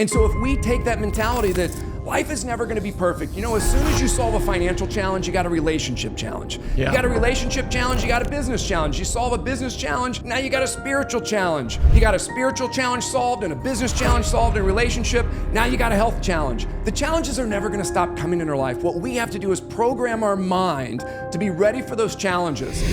And so if we take that mentality that life is never going to be perfect, you know, as soon as you solve a financial challenge, you got a relationship challenge. Yeah. You got a relationship challenge, you got a business challenge. You solve a business challenge, now you got a spiritual challenge. You got a spiritual challenge solved and a business challenge solved in a relationship, now you got a health challenge. The challenges are never going to stop coming in our life. What we have to do is program our mind to be ready for those challenges.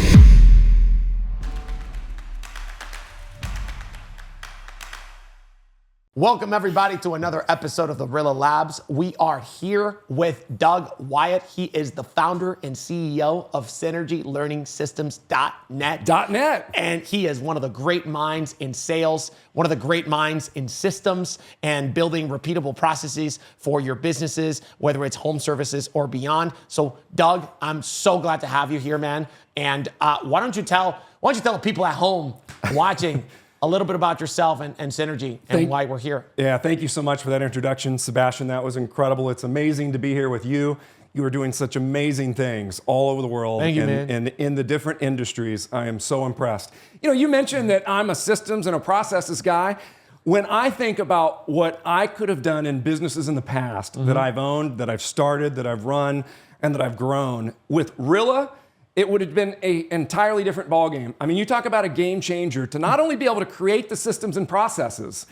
Welcome everybody to another episode of the Rilla Labs. We are here with Doug Wyatt. He is the founder and CEO of SynergyLearningSystems.net. And he is one of the great minds in sales, one of the great minds in systems and building repeatable processes for your businesses, whether it's home services or beyond. So Doug, I'm so glad to have you here, man. And why don't you tell the people at home watching a little bit about yourself and Synergy and why we're here. Yeah, thank you so much for that introduction, Sebastian. That was incredible. It's amazing to be here with you. You are doing such amazing things all over the world. Thank you, man. And in the different industries. I am so impressed. You know, you mentioned that I'm a systems and a processes guy. When I think about what I could have done in businesses in the past that I've owned, that I've started, that I've run, and that I've grown, with Rilla, it would have been an entirely different ballgame. I mean, you talk about a game changer to not only be able to create the systems and processes,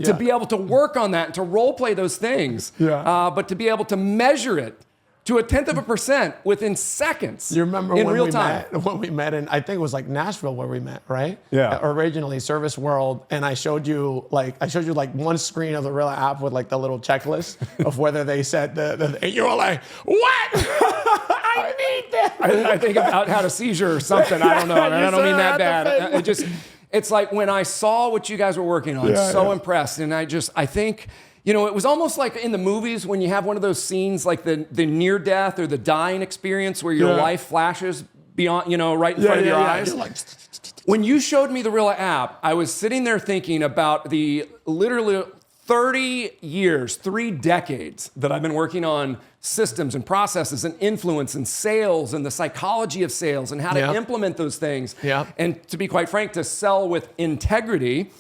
to be able to work on that and to role play those things, but to be able to measure it to 1/10% within seconds. You remember in when real time. when we met in, I think it was like Nashville where we met, right? Yeah. Originally Service World, and I showed you like one screen of the Rilla app with like the little checklist of whether they said and you were like, what? I need that. I think about had a seizure or something. I don't know. I don't mean that bad. It's like when I saw what you guys were working on, impressed. And I think, you know, it was almost like in the movies when you have one of those scenes like the near death or the dying experience where your life flashes beyond, you know, right in front of your eyes. Like, when you showed me the Rilla app, I was sitting there thinking about the literally 30 years, 3 decades that I've been working on systems and processes and influence and sales and the psychology of sales and how to implement those things. And to be quite frank, to sell with integrity.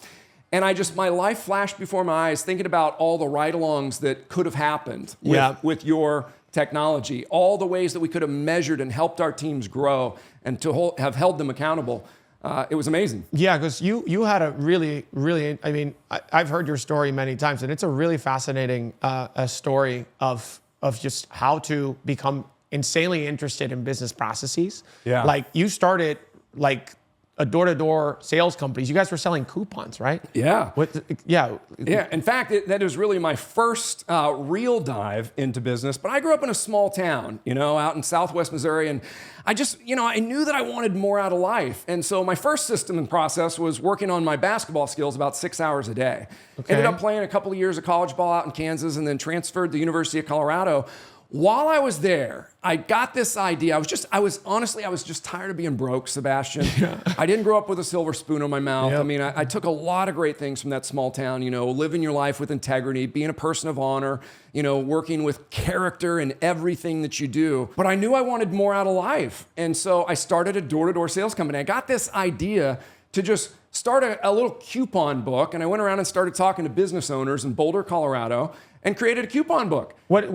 And my life flashed before my eyes thinking about all the ride-alongs that could have happened with your technology, all the ways that we could have measured and helped our teams grow and to have held them accountable. It was amazing. Yeah, because you had a really, I mean, I've heard your story many times, and it's a really fascinating a story of just how to become insanely interested in business processes. Yeah. Like you started like a door-to-door sales companies. You guys were selling coupons, right? Yeah. Yeah. In fact, that is really my first real dive into business. But I grew up in a small town, you know, out in Southwest Missouri, and I knew that I wanted more out of life. And so my first system and process was working on my basketball skills about 6 hours a day. Okay. Ended up playing a couple of years of college ball out in Kansas and then transferred to the University of Colorado. While I was there, I got this idea. I was just tired of being broke, Sebastian. I didn't grow up with a silver spoon in my mouth. I mean, I took a lot of great things from that small town, you know, living your life with integrity, being a person of honor, you know, working with character in everything that you do. But I knew I wanted more out of life. And so I started a door-to-door sales company. I got this idea to just start a little coupon book. And I went around and started talking to business owners in Boulder, Colorado, and created a coupon book. What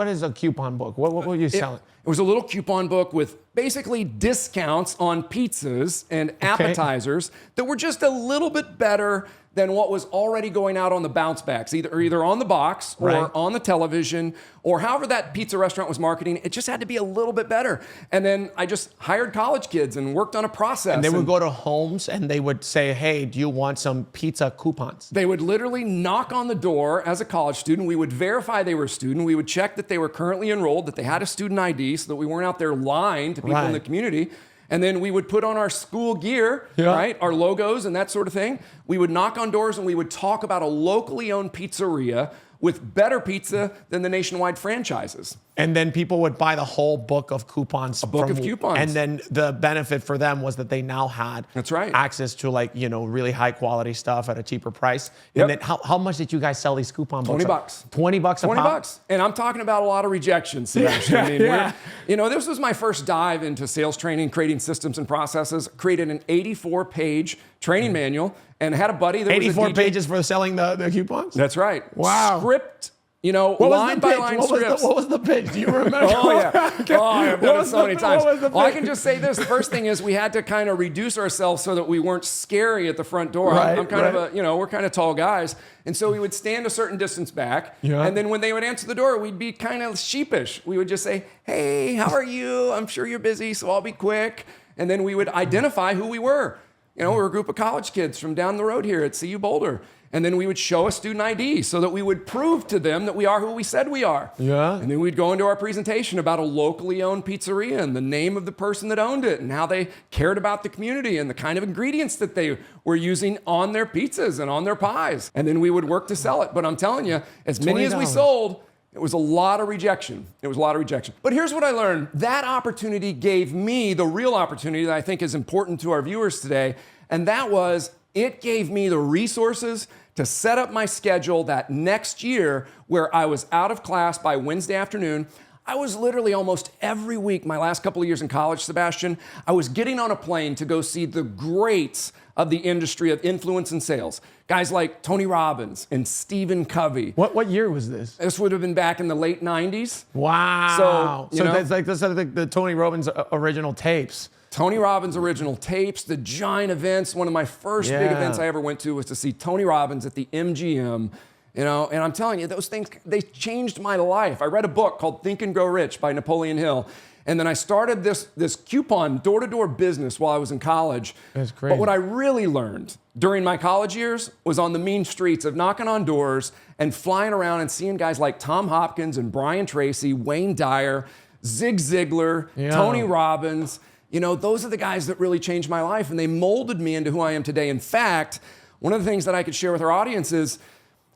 is a coupon book? What were you selling? It was a little coupon book with basically discounts on pizzas and appetizers that were just a little bit better than what was already going out on the bounce backs, either on the box or on the television or however that pizza restaurant was marketing. It just had to be a little bit better. And then I just hired college kids and worked on a process. And they would go to homes and they would say, hey, do you want some pizza coupons? They would literally knock on the door as a college student. We would verify they were a student. We would check that they were currently enrolled, that they had a student ID so that we weren't out there lying to people in the community. And then we would put on our school gear, right? Our logos and that sort of thing. We would knock on doors and we would talk about a locally owned pizzeria with better pizza than the nationwide franchises. And then people would buy the whole book of coupons. A book of coupons. And then the benefit for them was that they now had access to like, you know, really high quality stuff at a cheaper price. And then how much did you guys sell these coupon books? $20. $20 a pop? $20. And I'm talking about a lot of rejections, Sebastian. I mean, you know, this was my first dive into sales training, creating systems and processes, created an 84-page training manual. and had a buddy that 84 was a DJ. pages for selling the coupons? That's right. Wow. Script, What line by line scripts. What was the pitch? Do you remember? Oh, yeah. Oh, I've done it so many times. What was the Well, I pitch? can just say this. The first thing is we had to kind of reduce ourselves so that we weren't scary at the front door. Right, I'm kind of we're kind of tall guys. And so we would stand a certain distance back. Yeah. And then when they would answer the door, we'd be kind of sheepish. We would just say, hey, how are you? I'm sure you're busy, so I'll be quick. And then we would identify who we were. We were a group of college kids from down the road here at CU Boulder. And then we would show a student ID so that we would prove to them that we are who we said we are. Yeah. And then we'd go into our presentation about a locally owned pizzeria and the name of the person that owned it and how they cared about the community and the kind of ingredients that they were using on their pizzas and on their pies. And then we would work to sell it. But I'm telling you, as many as we $20. sold, it was a lot of rejection. But here's what I learned. That opportunity gave me the real opportunity that I think is important to our viewers today. And that was, it gave me the resources to set up my schedule that next year where I was out of class by Wednesday afternoon. I was literally almost every week, my last couple of years in college, Sebastian, I was getting on a plane to go see the greats of the industry of influence and sales. Guys like Tony Robbins and Stephen Covey. What year was this? This would have been back in the late 90s. Wow. So, that's like the Tony Robbins original tapes. Tony Robbins' original tapes, the giant events. One of my first big events I ever went to was to see Tony Robbins at the MGM. And I'm telling you, those things, they changed my life. I read a book called Think and Grow Rich by Napoleon Hill. And then I started this coupon door-to-door business while I was in college. That's great. But what I really learned during my college years was on the mean streets of knocking on doors and flying around and seeing guys like Tom Hopkins and Brian Tracy, Wayne Dyer, Zig Ziglar, Tony Robbins. Those are the guys that really changed my life, and they molded me into who I am today. In fact, one of the things that I could share with our audience is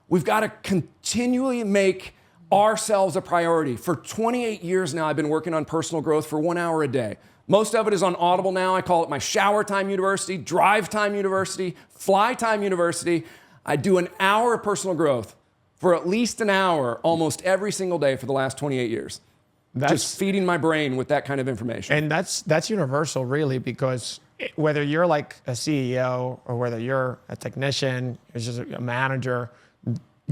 we've got to continually make ourselves a priority. For 28 years now, I've been working on personal growth for 1 hour a day. Most of it is on Audible now. I call it my shower time university, drive time university, fly time university. I do an hour of personal growth for at least an hour almost every single day for the last 28 years. Just feeding my brain with that kind of information. And that's universal, really, because whether you're like a CEO or whether you're a technician, or just a manager,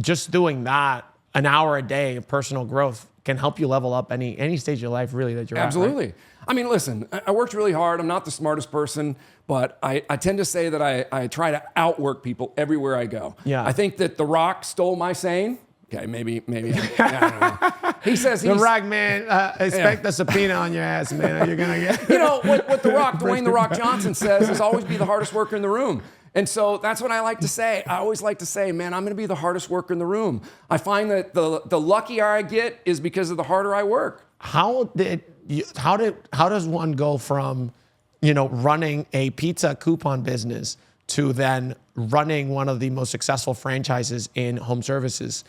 just doing that an hour a day of personal growth can help you level up any stage of your life, really, that you're Absolutely. at. Right? I mean, listen, I worked really hard. I'm not the smartest person, but I tend to say that I try to outwork people everywhere I go. Yeah. I think that The Rock stole my saying. Okay, maybe. I don't know. He says The Rock, man, expect a subpoena on your ass, man. You're going to get... what Dwayne The Rock Johnson says is always be the hardest worker in the room. And so that's what I like to say. I always like to say, man, I'm going to be the hardest worker in the room. I find that the luckier I get is because of the harder I work. How does one go from, running a pizza coupon business to then running one of the most successful franchises in home services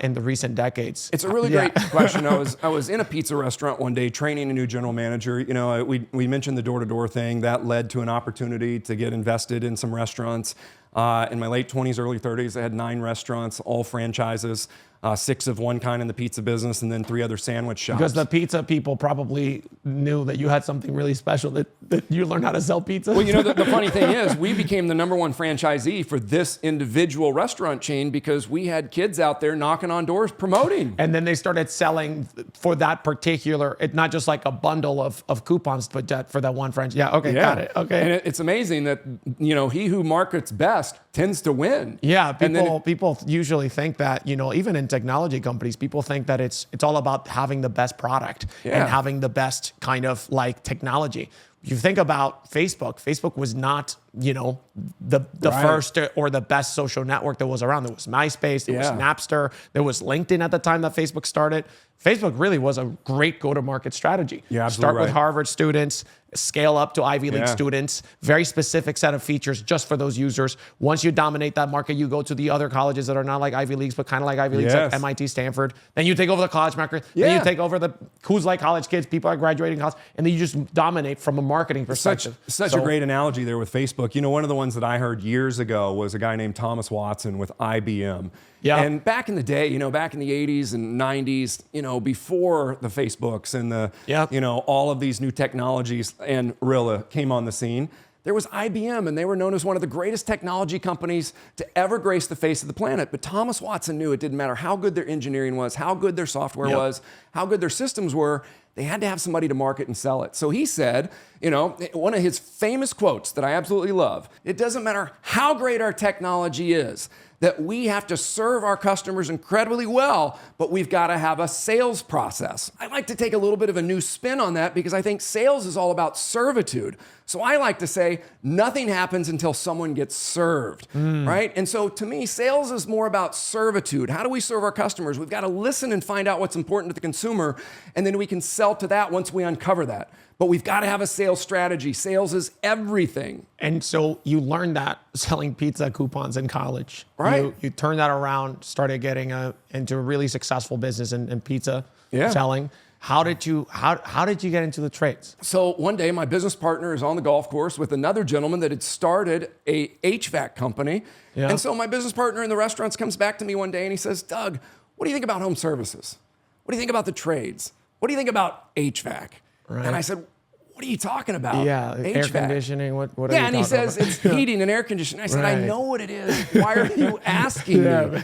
in the recent decades? It's a really great question. I was in a pizza restaurant one day training a new general manager. We mentioned the door-to-door thing. That led to an opportunity to get invested in some restaurants. In my late 20s, early 30s, I had 9 restaurants, all franchises. 6 of one kind in the pizza business, and then 3 other sandwich shops. Because the pizza people probably knew that you had something really special, that you learned how to sell pizza. Well, the funny thing is, we became the #1 franchisee for this individual restaurant chain because we had kids out there knocking on doors promoting. And then they started selling for that particular, not just like a bundle of coupons, but for that one franchise. Yeah, okay, got it. Okay. And it's amazing that, he who markets best tends to win. Yeah, people usually think that, even in technology companies, people think that it's all about having the best product and having the best kind of like technology. You think about Facebook. Facebook was not, the first or the best social network that was around. There was MySpace, there was Napster, there was LinkedIn at the time that Facebook started. Facebook really was a great go-to-market strategy. Yeah, Start with Harvard students, scale up to Ivy League students, very specific set of features just for those users. Once you dominate that market, you go to the other colleges that are not like Ivy Leagues, but kind of like Ivy Leagues, like MIT, Stanford. Then you take over the college market. Then you take over the who's like college kids, people are graduating college, and then you just dominate from a marketing perspective. Such a great analogy there with Facebook. One of the ones that I heard years ago was a guy named Thomas Watson with IBM. Yeah. And back in the day, back in the 80s and 90s, before the Facebooks and the, all of these new technologies and Rilla came on the scene, There was IBM, and they were known as one of the greatest technology companies to ever grace the face of the planet. But Thomas Watson knew it didn't matter how good their engineering was, how good their software was, how good their systems were. They had to have somebody to market and sell it. So he said, one of his famous quotes that I absolutely love, it doesn't matter how great our technology is, that we have to serve our customers incredibly well, but we've got to have a sales process. I like to take a little bit of a new spin on that because I think sales is all about servitude. So I like to say nothing happens until someone gets served, right? And so to me, sales is more about servitude. How do we serve our customers? We've got to listen and find out what's important to the consumer, and then we can sell to that once we uncover that. But we've got to have a sales strategy. Sales is everything. And so you learned that selling pizza coupons in college. Right. You turned that around, started getting into a really successful business in pizza selling. How did you get into the trades? So one day, my business partner is on the golf course with another gentleman that had started a HVAC company. Yeah. And so my business partner in the restaurants comes back to me one day and he says, Doug, what do you think about home services? What do you think about the trades? What do you think about HVAC? Right. And I said, what are you talking about? Yeah, HVAC. Air conditioning, what are you and he says, it's heating and air conditioning. I said, I know what it is. Why are you asking me?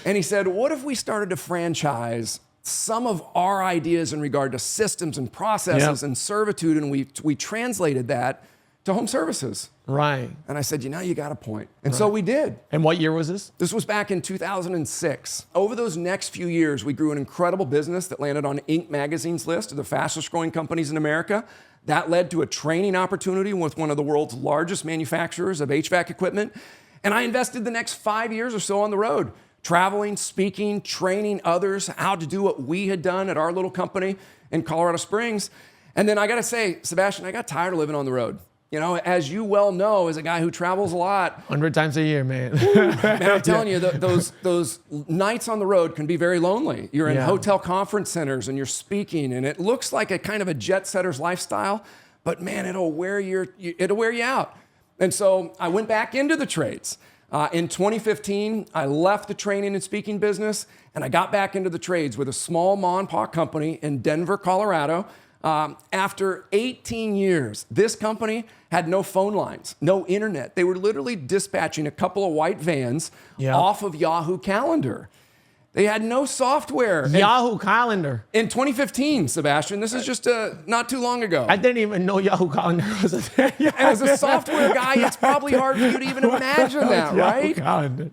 And he said, what if we started to franchise some of our ideas in regard to systems and processes and servitude, and we translated that to home services. Right. And I said, you got a point. And so we did. And what year was this? This was back in 2006. Over those next few years, we grew an incredible business that landed on Inc. magazine's list of the fastest growing companies in America. That led to a training opportunity with one of the world's largest manufacturers of HVAC equipment. And I invested the next 5 years or so on the road, traveling, speaking, training others how to do what we had done at our little company in Colorado Springs. And then I got to say, Sebastian, I got tired of living on the road. As you well know, as a guy who travels a lot. 100 times a year, man. Man, I'm telling you, those nights on the road can be very lonely. You're in hotel conference centers and you're speaking, and it looks like a kind of a jet setter's lifestyle, but man, it'll wear you out. And so I went back into the trades. In 2015, I left the training and speaking business, and I got back into the trades with a small mom and pop company in Denver, Colorado. After 18 years, this company had no phone lines, no internet. They were literally dispatching a couple of white vans off of Yahoo Calendar. They had no software. Yahoo Calendar. In 2015, Sebastian, this is just not too long ago. I didn't even know Yahoo Calendar was a thing. As a software guy, it's probably hard for you to even imagine that, right? Calendar.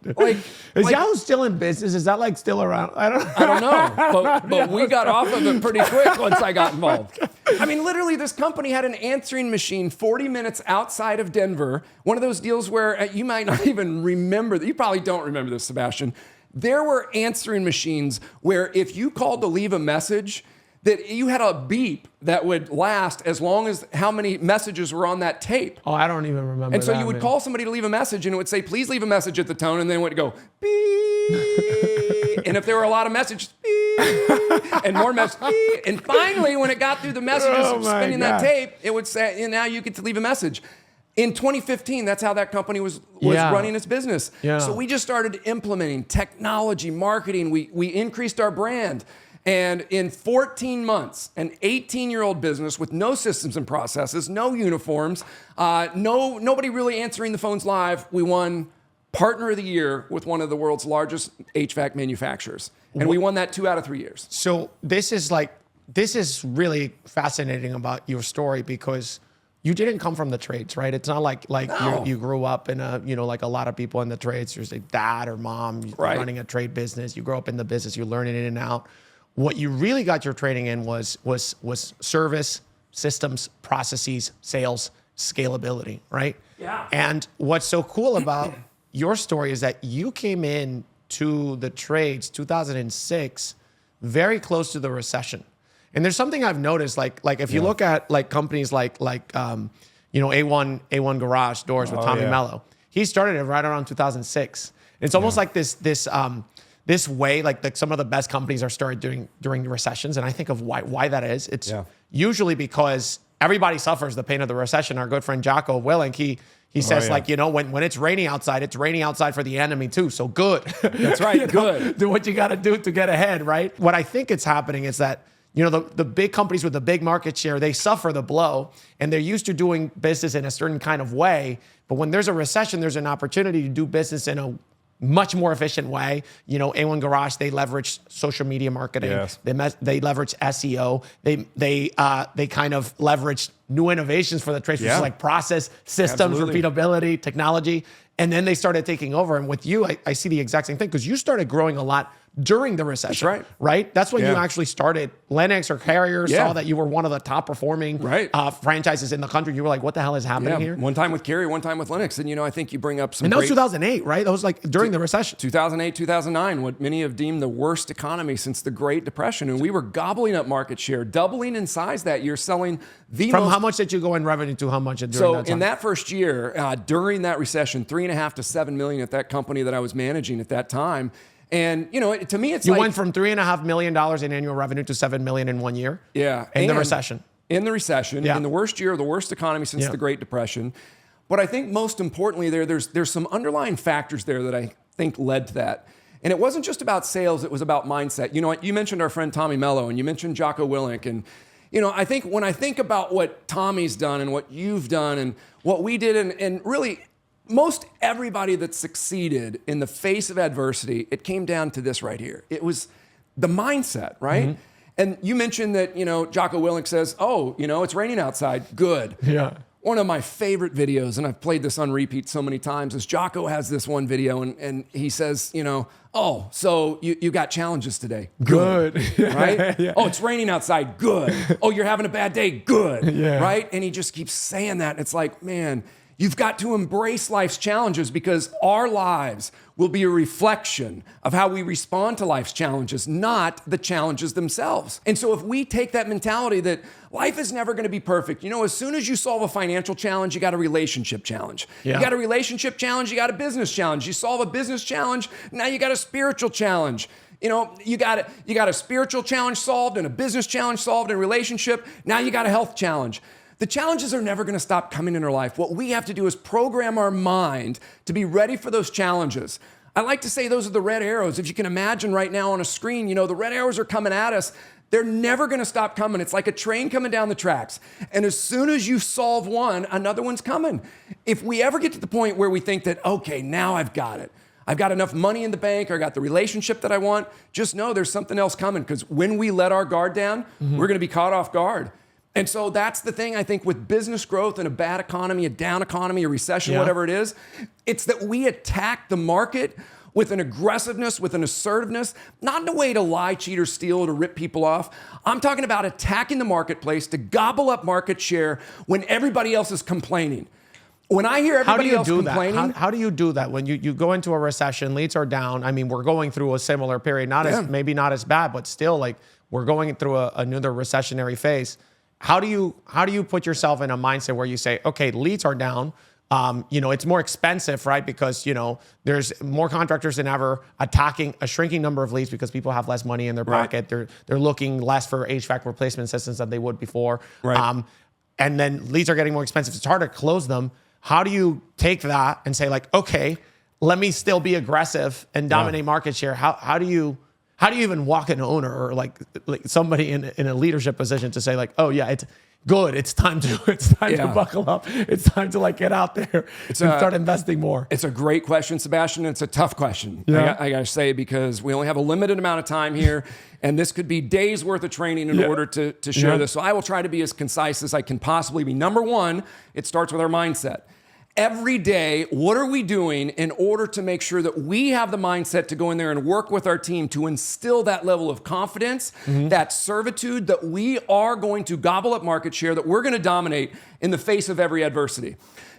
Is Yahoo still in business? Is that still around? I don't know. But we got off of it pretty quick once I got involved. I mean, literally, this company had an answering machine 40 minutes outside of Denver. One of those deals where you might not even remember. You probably don't remember this, Sebastian. There were answering machines where if you called to leave a message, that you had a beep that would last as long as how many messages were on that tape. Oh, I don't even remember. And so you would call somebody to leave a message, and it would say, please leave a message at the tone, and then it would go, beep. And if there were a lot of messages, beep, and more messages, beep. And finally, when it got through the messages of spinning that tape, it would say, now you get to leave a message. In 2015, that's how that company was running its business. Yeah. So we just started implementing technology, marketing. We increased our brand. And in 14 months, an 18-year-old business with no systems and processes, no uniforms, nobody really answering the phones live, we won Partner of the Year with one of the world's largest HVAC manufacturers. And we won that 2 out of 3 years. So this is really fascinating about your story because you didn't come from the trades, right? It's not like you grew up in like a lot of people in the trades. You're dad or mom running a trade business. You grow up in the business. You're learning in and out. What you really got your training in was service, systems, processes, sales, scalability, right? Yeah. And what's so cool about your story is that you came in to the trades 2006, very close to the recession. And there's something I've noticed, like if you look at companies like A1 Garage Doors with Tommy Mello, he started it right around 2006. It's almost like this way, like some of the best companies are started during recessions. And I think of why that is. It's usually because everybody suffers the pain of the recession. Our good friend Jocko Willink, he says when it's raining outside for the enemy too. So good. That's right. Good. Do what you got to do to get ahead, right? What I think it's happening is that the big companies with the big market share, they suffer the blow, and they're used to doing business in a certain kind of way. But when there's a recession, there's an opportunity to do business in a much more efficient way. A1 Garage, they leverage social media marketing. Yes. They leverage SEO. They kind of leverage new innovations for the trades, which is like process, systems, repeatability, technology. And then they started taking over. And with you, I see the exact same thing, because you started growing a lot during the recession. That's right. Right? That's when you actually started. Lennox or Carrier saw that you were one of the top performing franchises in the country. You were like, what the hell is happening here? One time with Carrier, one time with Lennox. And, I think you bring up some And that was 2008, right? That was like during the recession. 2008, 2009, what many have deemed the worst economy since the Great Depression. And we were gobbling up market share, doubling in size that year, selling From how much did you go in revenue to how much during that time? So in that first year, during that recession, $3.5 to $7 million at that company that I was managing at that time. And, to me, it's you went from $3.5 million in annual revenue to $7 million in 1 year? Yeah. In the recession. In the recession, in the worst year, the worst economy since the Great Depression. But I think most importantly there's some underlying factors there that I think led to that. And it wasn't just about sales, it was about mindset. You mentioned our friend Tommy Mello, and you mentioned Jocko Willink. And, I think when I think about what Tommy's done and what you've done and what we did, and really most everybody that succeeded in the face of adversity, it came down to this right here. It was the mindset, right? Mm-hmm. And you mentioned that, Jocko Willink says, it's raining outside. Good. Yeah. One of my favorite videos, and I've played this on repeat so many times, is Jocko has this one video, and he says, so you got challenges today. Good. Right? Yeah. Oh, it's raining outside. Good. Oh, you're having a bad day. Good. Yeah. Right? And he just keeps saying that. It's like, man, you've got to embrace life's challenges, because our lives will be a reflection of how we respond to life's challenges, not the challenges themselves. And so if we take that mentality that life is never going to be perfect, as soon as you solve a financial challenge, you got a relationship challenge. Yeah. You got a relationship challenge, you got a business challenge. You solve a business challenge, now you got a spiritual challenge. You got a spiritual challenge solved, and a business challenge solved, and a relationship. Now you got a health challenge. The challenges are never going to stop coming in our life. What we have to do is program our mind to be ready for those challenges. I like to say those are the red arrows. If you can imagine right now on a screen, the red arrows are coming at us. They're never going to stop coming. It's like a train coming down the tracks. And as soon as you solve one, another one's coming. If we ever get to the point where we think that, okay, now I've got it. I've got enough money in the bank, or I got the relationship that I want, just know there's something else coming, because when we let our guard down, we're going to be caught off guard. And so that's the thing, I think, with business growth and a bad economy, a down economy, a recession, whatever it is, it's that we attack the market with an aggressiveness, with an assertiveness, not in a way to lie, cheat, or steal, or to rip people off. I'm talking about attacking the marketplace to gobble up market share when everybody else is complaining. When I hear everybody else complaining... How do you do that? When you go into a recession, leads are down. I mean, we're going through a similar period, maybe not as bad, but still, like, we're going through another recessionary phase. How do you put yourself in a mindset where you say, okay, leads are down. It's more expensive, right? Because, there's more contractors than ever attacking a shrinking number of leads because people have less money in their pocket. They're looking less for HVAC replacement systems than they would before. Right. And then leads are getting more expensive. It's hard to close them. How do you take that and say, like, okay, let me still be aggressive and dominate market share? How do you even walk an owner or like somebody in a leadership position to say, like, oh yeah, it's good. It's time to buckle up. It's time to get out there and start investing more. It's a great question, Sebastian. It's a tough question. Yeah. I got to say, because we only have a limited amount of time here, and this could be days worth of training in order to share this. So I will try to be as concise as I can possibly be. Number one, it starts with our mindset. Every day, what are we doing in order to make sure that we have the mindset to go in there and work with our team to instill that level of confidence, that servitude, that we are going to gobble up market share, that we're going to dominate in the face of every adversity?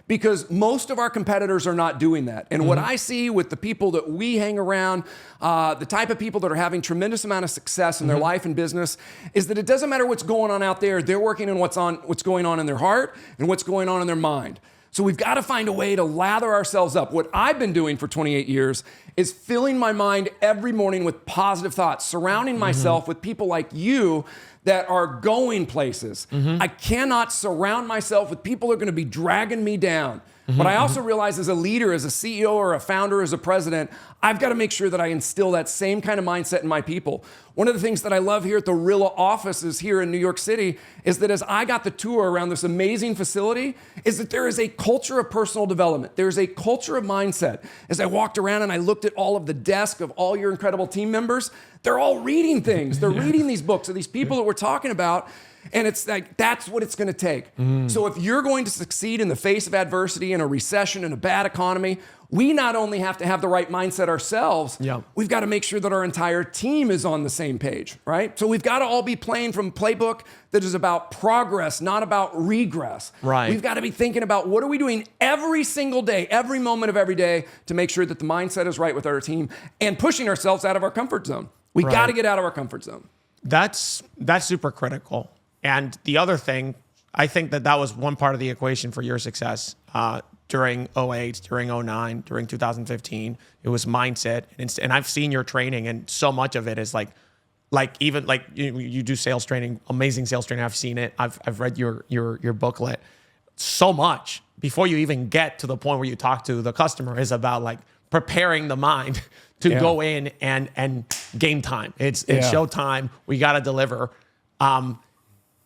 Because most of our competitors are not doing that. And what I see with the people that we hang around, the type of people that are having tremendous amount of success in their life and business, is that it doesn't matter what's going on out there. They're working on what's going on in their heart and what's going on in their mind. So we've got to find a way to lather ourselves up. What I've been doing for 28 years is filling my mind every morning with positive thoughts, surrounding myself with people like you that are going places. I cannot surround myself with people that are going to be dragging me down. But I also realize as a leader, as a CEO or a founder, as a president, I've got to make sure that I instill that same kind of mindset in my people. One of the things that I love here at the Rilla offices here in New York City is that as I got the tour around this amazing facility, is that there is a culture of personal development. There's a culture of mindset. As I walked around and I looked at all of the desk of all your incredible team members, they're all reading things. They're reading these books of these people that we're talking about. And it's like, that's what it's going to take. So if you're going to succeed in the face of adversity, in a recession, in a bad economy, we not only have to have the right mindset ourselves, we've got to make sure that our entire team is on the same page, right? So we've got to all be playing from a playbook that is about progress, not about regress. Right. We've got to be thinking about what are we doing every single day, every moment of every day to make sure that the mindset is right with our team and pushing ourselves out of our comfort zone. We got to get out of our comfort zone. That's super critical. And the other thing, I think that was one part of the equation for your success during 08, during 09, during 2015. It was mindset. And I've seen your training, and so much of it is like even like you do sales training, amazing sales training. I've seen it. I've read your booklet. So much before you even get to the point where you talk to the customer is about like preparing the mind to go in and game time. It's show time. We got to deliver.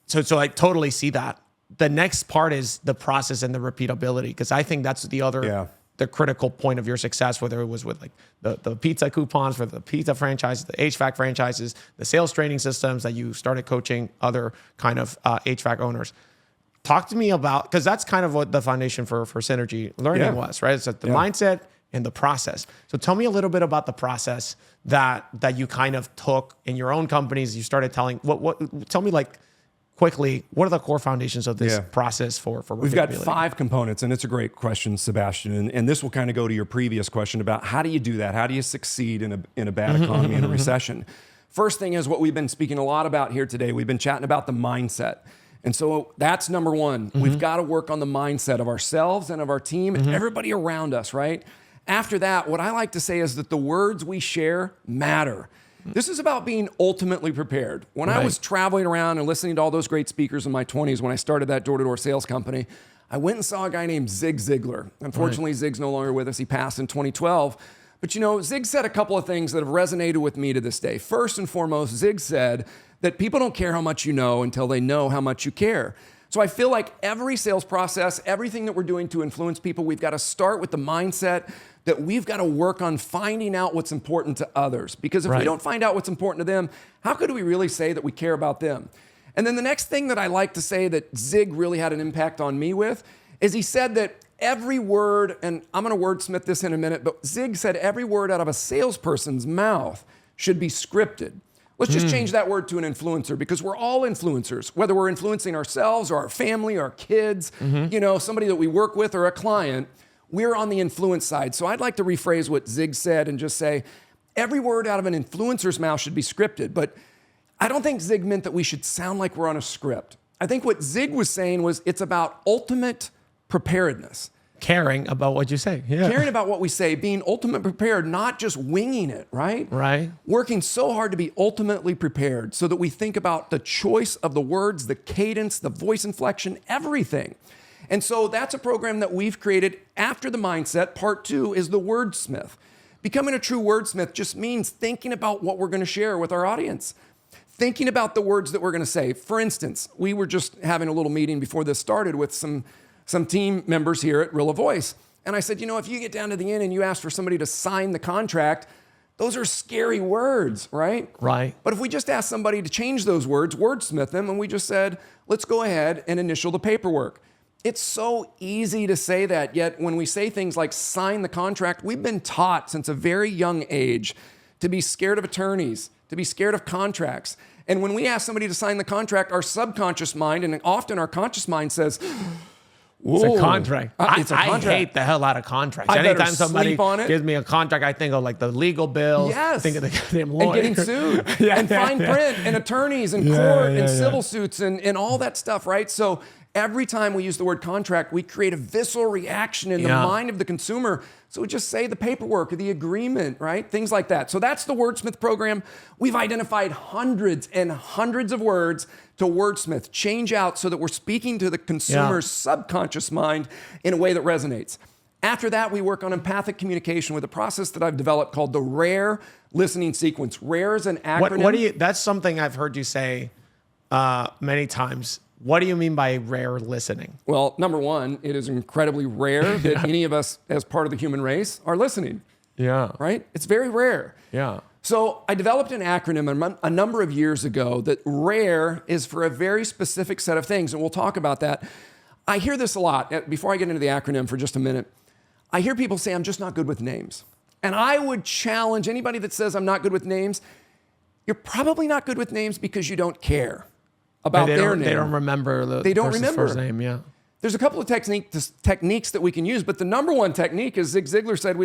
So I totally see that. The next part is the process and the repeatability, because I think that's the other, the critical point of your success, whether it was with like the pizza coupons for the pizza franchises, the HVAC franchises, the sales training systems that you started coaching other kind of HVAC owners. Talk to me about, because that's kind of what the foundation for Synergy Learning was, right? It's like the mindset and the process. So tell me a little bit about the process that you kind of took in your own companies. You started telling, tell me like, quickly, what are the core foundations of this process for We've got 5 components, and it's a great question, Sebastian. And this will kind of go to your previous question about how do you do that? How do you succeed in a bad economy, in a recession? First thing is what we've been speaking a lot about here today. We've been chatting about the mindset. And so that's number one. We've got to work on the mindset of ourselves and of our team and everybody around us, right? After that, what I like to say is that the words we share matter. This is about being ultimately prepared. When I was traveling around and listening to all those great speakers in my 20s, when I started that door-to-door sales company, I went and saw a guy named Zig Ziglar. Unfortunately, Zig's no longer with us. He passed in 2012. But you know, Zig said a couple of things that have resonated with me to this day. First and foremost, Zig said that people don't care how much you know until they know how much you care. So I feel like every sales process, everything that we're doing to influence people, we've got to start with the mindset that we've got to work on finding out what's important to others. Because if we don't find out what's important to them, how could we really say that we care about them? And then the next thing that I like to say that Zig really had an impact on me with is he said that every word, and I'm going to wordsmith this in a minute, but Zig said every word out of a salesperson's mouth should be scripted. Let's just change that word to an influencer, because we're all influencers, whether we're influencing ourselves or our family, our kids, you know, somebody that we work with or a client. We're on the influence side. So I'd like to rephrase what Zig said and just say, every word out of an influencer's mouth should be scripted. But I don't think Zig meant that we should sound like we're on a script. I think what Zig was saying was it's about ultimate preparedness. Caring about what you say. Caring about what we say, being ultimate prepared, not just winging it, right? Right. Working so hard to be ultimately prepared so that we think about the choice of the words, the cadence, the voice inflection, everything. And so that's a program that we've created after the mindset. Part 2 is the wordsmith. Becoming a true wordsmith just means thinking about what we're going to share with our audience. Thinking about the words that we're going to say. For instance, we were just having a little meeting before this started with some team members here at Rilla Voice. And I said, you know, if you get down to the end and you ask for somebody to sign the contract, those are scary words, right? Right. But if we just asked somebody to change those words, wordsmith them, and we just said, let's go ahead and initial the paperwork. It's so easy to say that, yet when we say things like sign the contract, we've been taught since a very young age to be scared of attorneys, to be scared of contracts. And when we ask somebody to sign the contract, our subconscious mind, and often our conscious mind says, it's a contract. It's a contract. I hate the hell out of contracts. I Anytime somebody sleep on it. gives me a contract, I think of like the legal bills. Yes. Think of the goddamn lawyer. And getting sued. And fine print and attorneys and court and civil suits and all that stuff, right? So every time we use the word contract, we create a visceral reaction in the mind of the consumer. So we just say the paperwork or the agreement, right? Things like that. So that's the Wordsmith program. We've identified hundreds and hundreds of words to wordsmith, change out so that we're speaking to the consumer's subconscious mind in a way that resonates. After that, we work on empathic communication with a process that I've developed called the RARE listening sequence. RARE is an acronym. What do you? That's something I've heard you say many times. What do you mean by rare listening? Well, number one, it is incredibly rare that any of us, as part of the human race, are listening. Yeah. Right? It's very rare. Yeah. So I developed an acronym a number of years ago that RARE is for a very specific set of things, and we'll talk about that. I hear this a lot. Before I get into the acronym for just a minute, I hear people say, I'm just not good with names. And I would challenge anybody that says I'm not good with names, you're probably not good with names because you don't care about their name. They don't remember the person's first name, yeah. There's a couple of techniques that we can use, but the number one technique is Zig Ziglar said,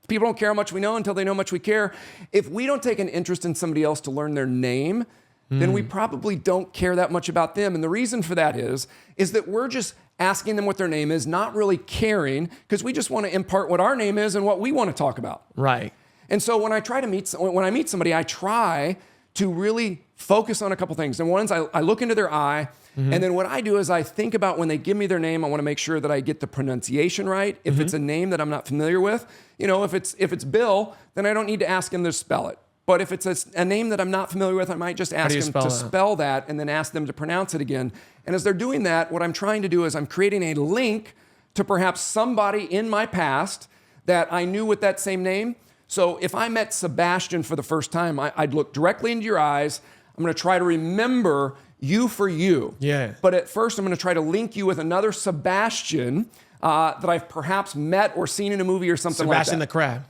people don't care how much we know until they know how much we care. If we don't take an interest in somebody else to learn their name, then we probably don't care that much about them. And the reason for that is that we're just asking them what their name is, not really caring, because we just want to impart what our name is and what we want to talk about. Right. And so when I meet somebody, I try to really focus on a couple things. And one is I look into their eye, and then what I do is I think about when they give me their name, I want to make sure that I get the pronunciation right. If it's a name that I'm not familiar with, if it's Bill, then I don't need to ask him to spell it. But if it's a name that I'm not familiar with, I might just ask him to spell that and then ask them to pronounce it again. And as they're doing that, what I'm trying to do is I'm creating a link to perhaps somebody in my past that I knew with that same name. So if I met Sebastian for the first time, I'd look directly into your eyes. I'm going to try to remember you for you. Yeah. But at first, I'm going to try to link you with another Sebastian that I've perhaps met or seen in a movie or something like that. Sebastian the Crab.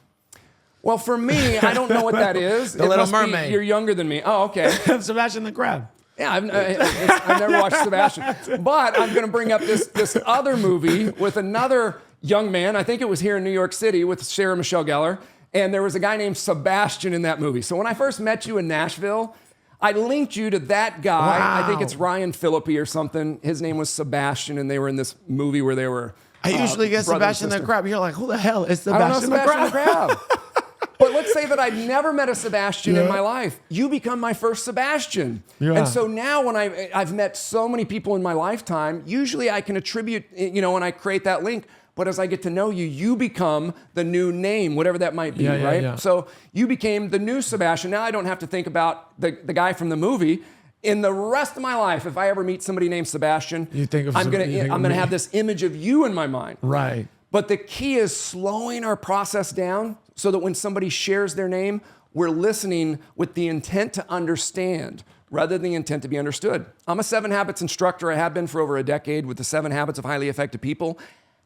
Well, for me, I don't know what that is. The Little Mermaid. You're younger than me. Oh, okay. Sebastian the Crab. Yeah, I've never watched Sebastian. But I'm going to bring up this other movie with another young man. I think it was here in New York City with Sarah Michelle Gellar. And there was a guy named Sebastian in that movie. So when I first met you in Nashville, I linked you to that guy. Wow. I think it's Ryan Phillippe or something. His name was Sebastian, and they were in this movie where they were I usually get Sebastian the Crab. You're like, who the hell is Sebastian the Sebastian Crab? the Crab. But let's say that I've never met a Sebastian in my life. You become my first Sebastian. Yeah. And so now when I've met so many people in my lifetime, usually I can attribute, when I create that link. But as I get to know you, you become the new name, whatever that might be, right? Yeah. So you became the new Sebastian. Now I don't have to think about the guy from the movie. In the rest of my life, if I ever meet somebody named Sebastian, I'm gonna have this image of you in my mind. Right. But the key is slowing our process down so that when somebody shares their name, we're listening with the intent to understand rather than the intent to be understood. I'm a 7 Habits instructor. I have been for over a decade with the 7 Habits of Highly Effective People.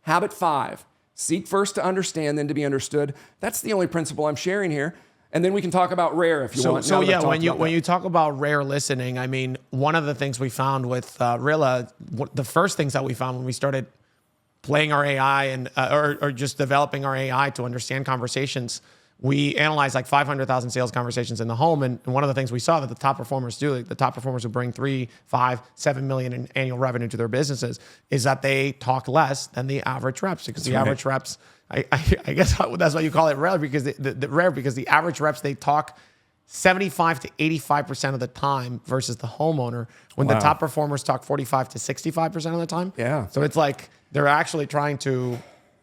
Habit 5, seek first to understand, then to be understood. That's the only principle I'm sharing here. And then we can talk about RARE if you want. So yeah, when you talk about rare listening, I mean, one of the things we found with Rilla, the first things that we found when we started playing our AI and or just developing our AI to understand conversations, we analyzed like 500,000 sales conversations in the home. And one of the things we saw that the top performers do, like the top performers who bring 3, 5, 7 million in annual revenue to their businesses, is that they talk less than the average reps. Because the average reps, I guess that's why you call it rare, because the average reps, they talk 75 to 85% of the time versus the homeowner, when the top performers talk 45 to 65% of the time. Yeah. So it's like they're actually trying to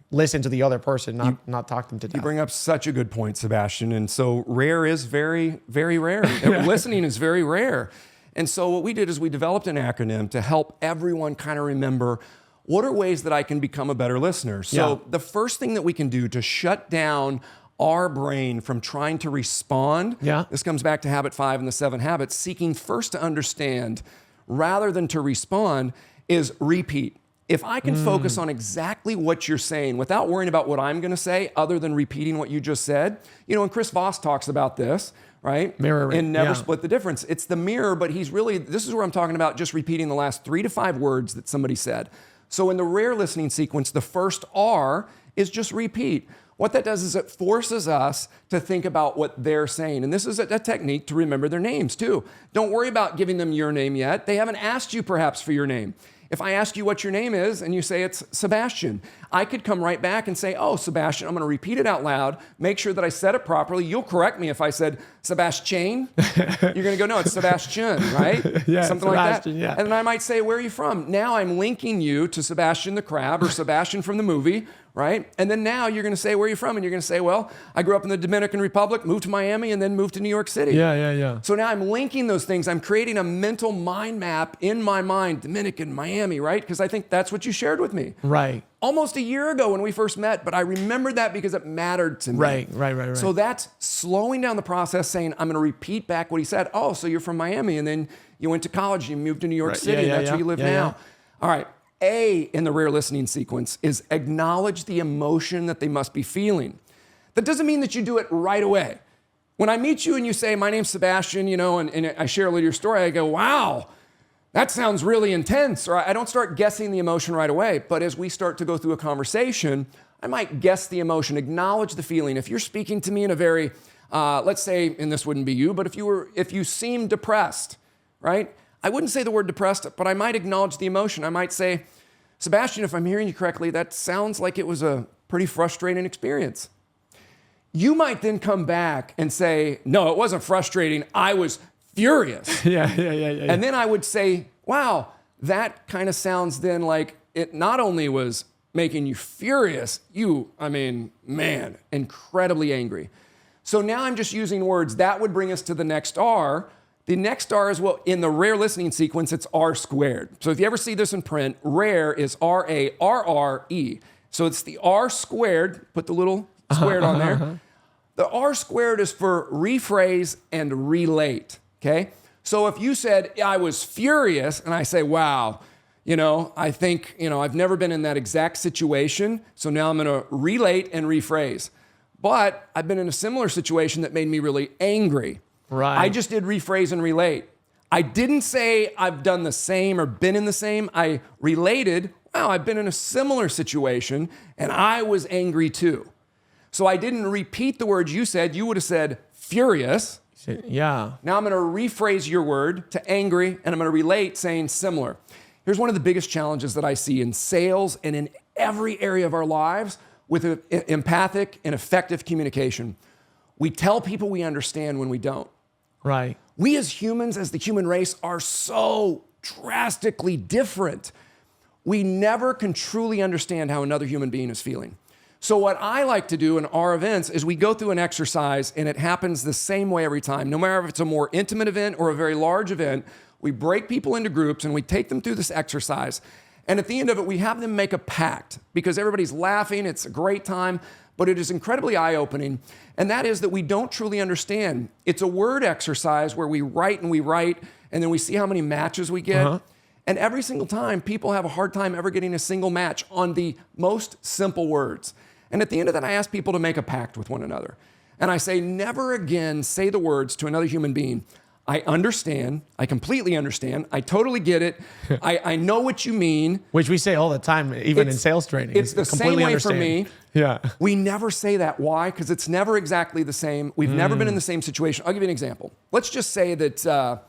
listen to the other person, not talk them to death. You bring up such a good point, Sebastian. And so rare is very, very rare. Listening is very rare. And so what we did is we developed an acronym to help everyone kind of remember what are ways that I can become a better listener. So the first thing that we can do to shut down our brain from trying to respond, this comes back to habit 5 and the 7 habits, seeking first to understand rather than to respond, is repeat. If I can focus on exactly what you're saying without worrying about what I'm going to say other than repeating what you just said, and Chris Voss talks about this, right? Mirroring. And never split the difference. It's the mirror, but this is where I'm talking about just repeating the last 3 to 5 words that somebody said. So in the rare listening sequence, the first R is just repeat. What that does is it forces us to think about what they're saying. And this is a technique to remember their names too. Don't worry about giving them your name yet. They haven't asked you perhaps for your name. If I ask you what your name is and you say it's Sebastian, I could come right back and say, oh, Sebastian, I'm going to repeat it out loud, make sure that I said it properly. You'll correct me if I said Sebastian, you're going to go, no, it's Sebastian, right? Yeah, Something Sebastian, like that. yeah. And then I might say, where are you from? Now I'm linking you to Sebastian the Crab or Sebastian from the movie, right? And then now you're going to say, where are you from? And you're going to say, well, I grew up in the Dominican Republic, moved to Miami, and then moved to New York City. Yeah. So now I'm linking those things. I'm creating a mental mind map in my mind, Dominican, Miami, right? Because I think that's what you shared with me. Right. Almost a year ago when we first met, but I remembered that because it mattered to me. Right. So that's slowing down the process, saying, I'm going to repeat back what he said. Oh, so you're from Miami, and then you went to college, you moved to New York City, and that's where you live now. All right. A in the rare listening sequence is acknowledge the emotion that they must be feeling. That doesn't mean that you do it right away. When I meet you and you say, my name's Sebastian, and I share a little of your story, I go, wow, that sounds really intense. Or I don't start guessing the emotion right away. But as we start to go through a conversation, I might guess the emotion, acknowledge the feeling. If you're speaking to me in a very, let's say, and this wouldn't be you, but if you seem depressed, right? I wouldn't say the word depressed, but I might acknowledge the emotion. I might say, Sebastian, if I'm hearing you correctly, that sounds like it was a pretty frustrating experience. You might then come back and say, no, it wasn't frustrating. I was furious. Yeah. And then I would say, wow, that kind of sounds then like it not only was making you furious, incredibly angry. So now I'm just using words. That would bring us to the next R. The next R is, well, in the rare listening sequence, it's R squared. So if you ever see this in print, rare is R-A-R-R-E. So it's the R squared, put the little squared on there. The R squared is for rephrase and relate, okay? So if you said, I was furious, and I say, wow, I think, I've never been in that exact situation, so now I'm gonna relate and rephrase. But I've been in a similar situation that made me really angry. Right. I just did rephrase and relate. I didn't say I've done the same or been in the same. I related, wow, I've been in a similar situation, and I was angry too. So I didn't repeat the words you said. You would have said furious. Yeah. Now I'm going to rephrase your word to angry, and I'm going to relate saying similar. Here's one of the biggest challenges that I see in sales and in every area of our lives with empathic and effective communication. We tell people we understand when we don't. Right. We as humans, as the human race, are so drastically different. We never can truly understand how another human being is feeling. So what I like to do in our events is we go through an exercise, and it happens the same way every time. No matter if it's a more intimate event or a very large event, we break people into groups and we take them through this exercise. And at the end of it, we have them make a pact because everybody's laughing. It's a great time, but it is incredibly eye-opening. And that is that we don't truly understand. It's a word exercise where we write, and then we see how many matches we get. And every single time, people have a hard time ever getting a single match on the most simple words. And at the end of that, I ask people to make a pact with one another. And I say, never again say the words to another human being, I understand, I completely understand, I totally get it, I know what you mean. Which we say all the time, even in sales training. It's the same way for me. Yeah. We never say that. Why? Because it's never exactly the same. We've never been in the same situation. I'll give you an example. Let's just say that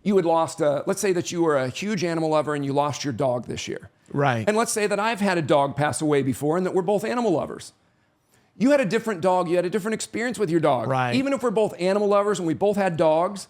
you had lost, let's say that you were a huge animal lover and you lost your dog this year. Right. And let's say that I've had a dog pass away before and that we're both animal lovers. You had a different dog, you had a different experience with your dog. Right. Even if we're both animal lovers and we both had dogs,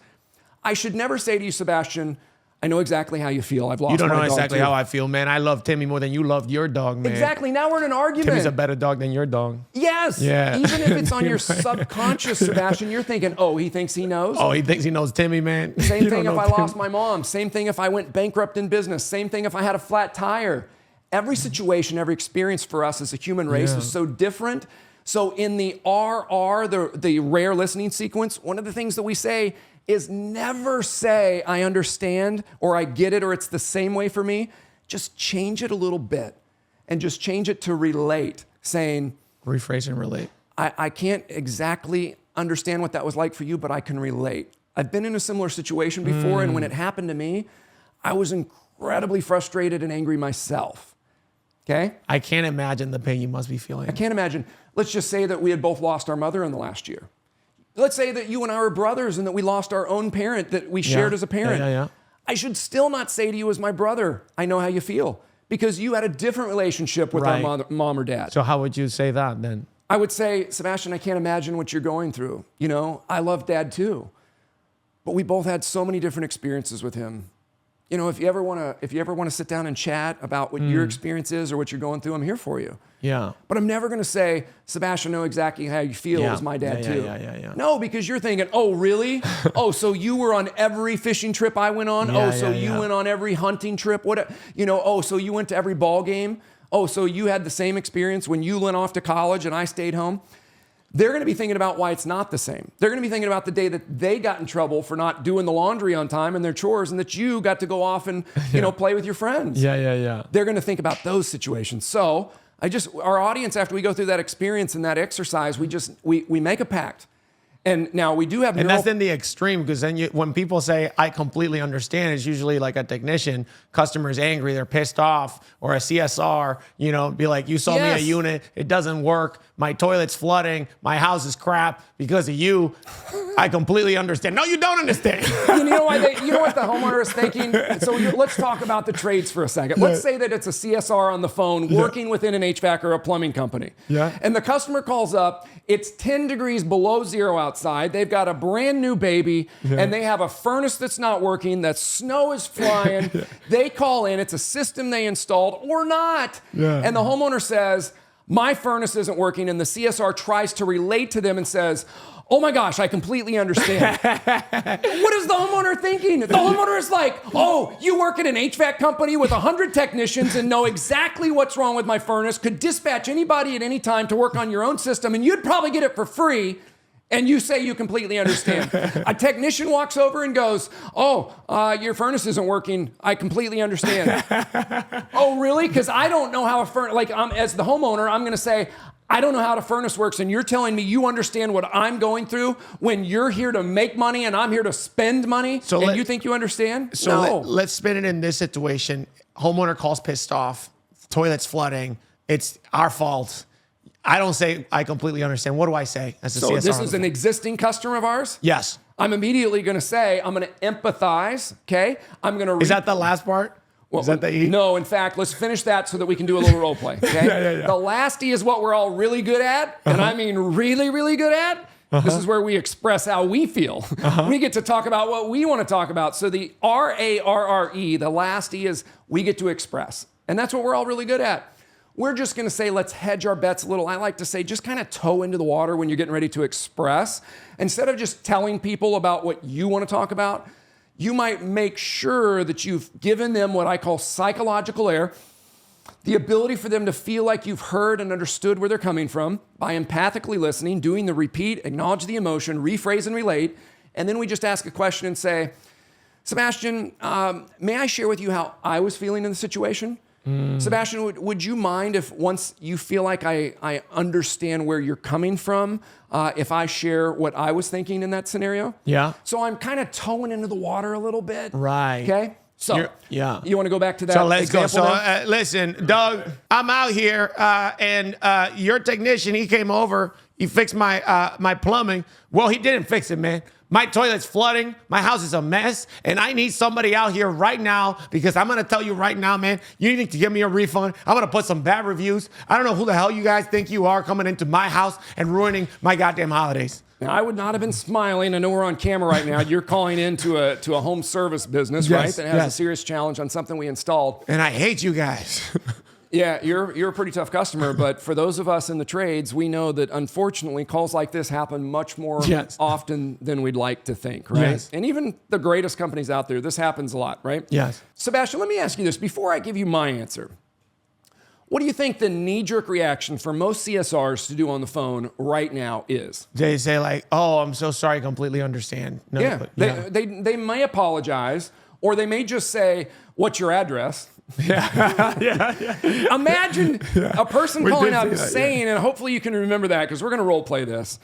I should never say to you, Sebastian, I know exactly how you feel. I've lost my dog. You don't know exactly too. how I feel, man. I love Timmy more than you loved your dog, man. Exactly. Now we're in an argument. Timmy's a better dog than your dog. Yes. Yeah. Even if it's on your subconscious, Sebastian, you're thinking, oh, he thinks he knows. Oh, he thinks he knows Timmy, man. Same thing if I lost my mom. Same thing if I went bankrupt in business. Same thing if I had a flat tire. Every situation, every experience for us as a human race is so different. So in the RR, the rare listening sequence, one of the things that we say is never say, I understand, or I get it, or it's the same way for me. Just change it a little bit and just change it to relate, saying, rephrase and relate. I can't exactly understand what that was like for you, but I can relate. I've been in a similar situation before, and when it happened to me, I was incredibly frustrated and angry myself. Okay? I can't imagine the pain you must be feeling. I can't imagine. Let's just say that we had both lost our mother in the last year. Let's say that you and I were brothers and that we lost our own parent that we shared as a parent. Yeah. I should still not say to you as my brother, I know how you feel, because you had a different relationship with our mom or dad. So how would you say that then? I would say, Sebastian, I can't imagine what you're going through. You know, I love Dad too. But we both had so many different experiences with him. You know, if you ever want to sit down and chat about what your experience is or what you're going through, I'm here for you. Yeah. But I'm never going to say, Sebastian, I know exactly how you feel as my dad too. Yeah. No, because you're thinking, oh, really? Oh, so you were on every fishing trip I went on? You went on every hunting trip? What? You know, oh, so you went to every ball game? Oh, so you had the same experience when you went off to college and I stayed home? They're going to be thinking about why it's not the same. They're going to be thinking about the day that they got in trouble for not doing the laundry on time and their chores, and that you got to go off and play with your friends. Yeah. They're going to think about those situations. So our audience, after we go through that experience and that exercise, we make a pact. And now we do have, and that's in the extreme, because then when people say, I completely understand, it's usually like a technician, customer's angry, they're pissed off, or a CSR, be like, you sold me a unit, it doesn't work, my toilet's flooding, my house is crap because of you. I completely understand. No, you don't understand. You know what the homeowner is thinking? So let's talk about the trades for a second. Let's say that it's a CSR on the phone working within an HVAC or a plumbing company. Yeah. And the customer calls up, it's 10 degrees below zero outside. They've got a brand new baby and they have a furnace that's not working. The snow is flying. They call in. It's a system they installed or not. Yeah. And the homeowner says, my furnace isn't working. And the CSR tries to relate to them and says, oh my gosh, I completely understand. What is the homeowner thinking? The homeowner is like, oh, you work at an HVAC company with 100 technicians and know exactly what's wrong with my furnace, could dispatch anybody at any time to work on your own system, and you'd probably get it for free. And you say you completely understand. A technician walks over and goes, oh, your furnace isn't working. I completely understand. Oh, really? Because I don't know how a furnace, as the homeowner, I'm going to say, I don't know how the furnace works, and you're telling me you understand what I'm going through when you're here to make money and I'm here to spend money, you think you understand? So no. Let's spin it in this situation. Homeowner calls pissed off, toilet's flooding, it's our fault. I don't say I completely understand. What do I say as a CSR? So this is an existing customer of ours? Yes. I'm immediately going to say, I'm going to empathize, okay? I'm going to... Is that the last part? Well, is that the E? No, in fact, let's finish that so that we can do a little role play, okay? Yeah. The last E is what we're all really good at, and I mean really, really good at. This is where we express how we feel. We get to talk about what we want to talk about. So the RARRE, the last E, is we get to express. And that's what we're all really good at. We're just going to say, let's hedge our bets a little. I like to say, just kind of toe into the water when you're getting ready to express. Instead of just telling people about what you want to talk about, you might make sure that you've given them what I call psychological air, the ability for them to feel like you've heard and understood where they're coming from by empathically listening, doing the repeat, acknowledge the emotion, rephrase and relate. And then we just ask a question and say, Sebastian, may I share with you how I was feeling in the situation? Sebastian, would you mind if once you feel like I understand where you're coming from, if I share what I was thinking in that scenario? Yeah. So I'm kind of toeing into the water a little bit. Right. Okay? So you want to go back to that So let's example go. So listen, Doug, I'm out here and your technician, he came over, he fixed my plumbing. Well, he didn't fix it, man. My toilet's flooding. My house is a mess. And I need somebody out here right now because I'm going to tell you right now, man, you need to give me a refund. I'm going to put some bad reviews. I don't know who the hell you guys think you are coming into my house and ruining my goddamn holidays. Now, I would not have been smiling. I know we're on camera right now. You're calling into a home service business, right? That has a serious challenge on something we installed. And I hate you guys. Yeah, you're a pretty tough customer, but for those of us in the trades, we know that unfortunately calls like this happen much more often than we'd like to think, right? Yes. And even the greatest companies out there, this happens a lot, right? Yes. Sebastian, let me ask you this before I give you my answer. What do you think the knee-jerk reaction for most CSRs to do on the phone right now is? They say like, oh, I'm so sorry, I completely understand. No, yeah, they may apologize, or they may just say, what's your address? Imagine a person calling up saying, and hopefully you can remember that because we're going to role play this.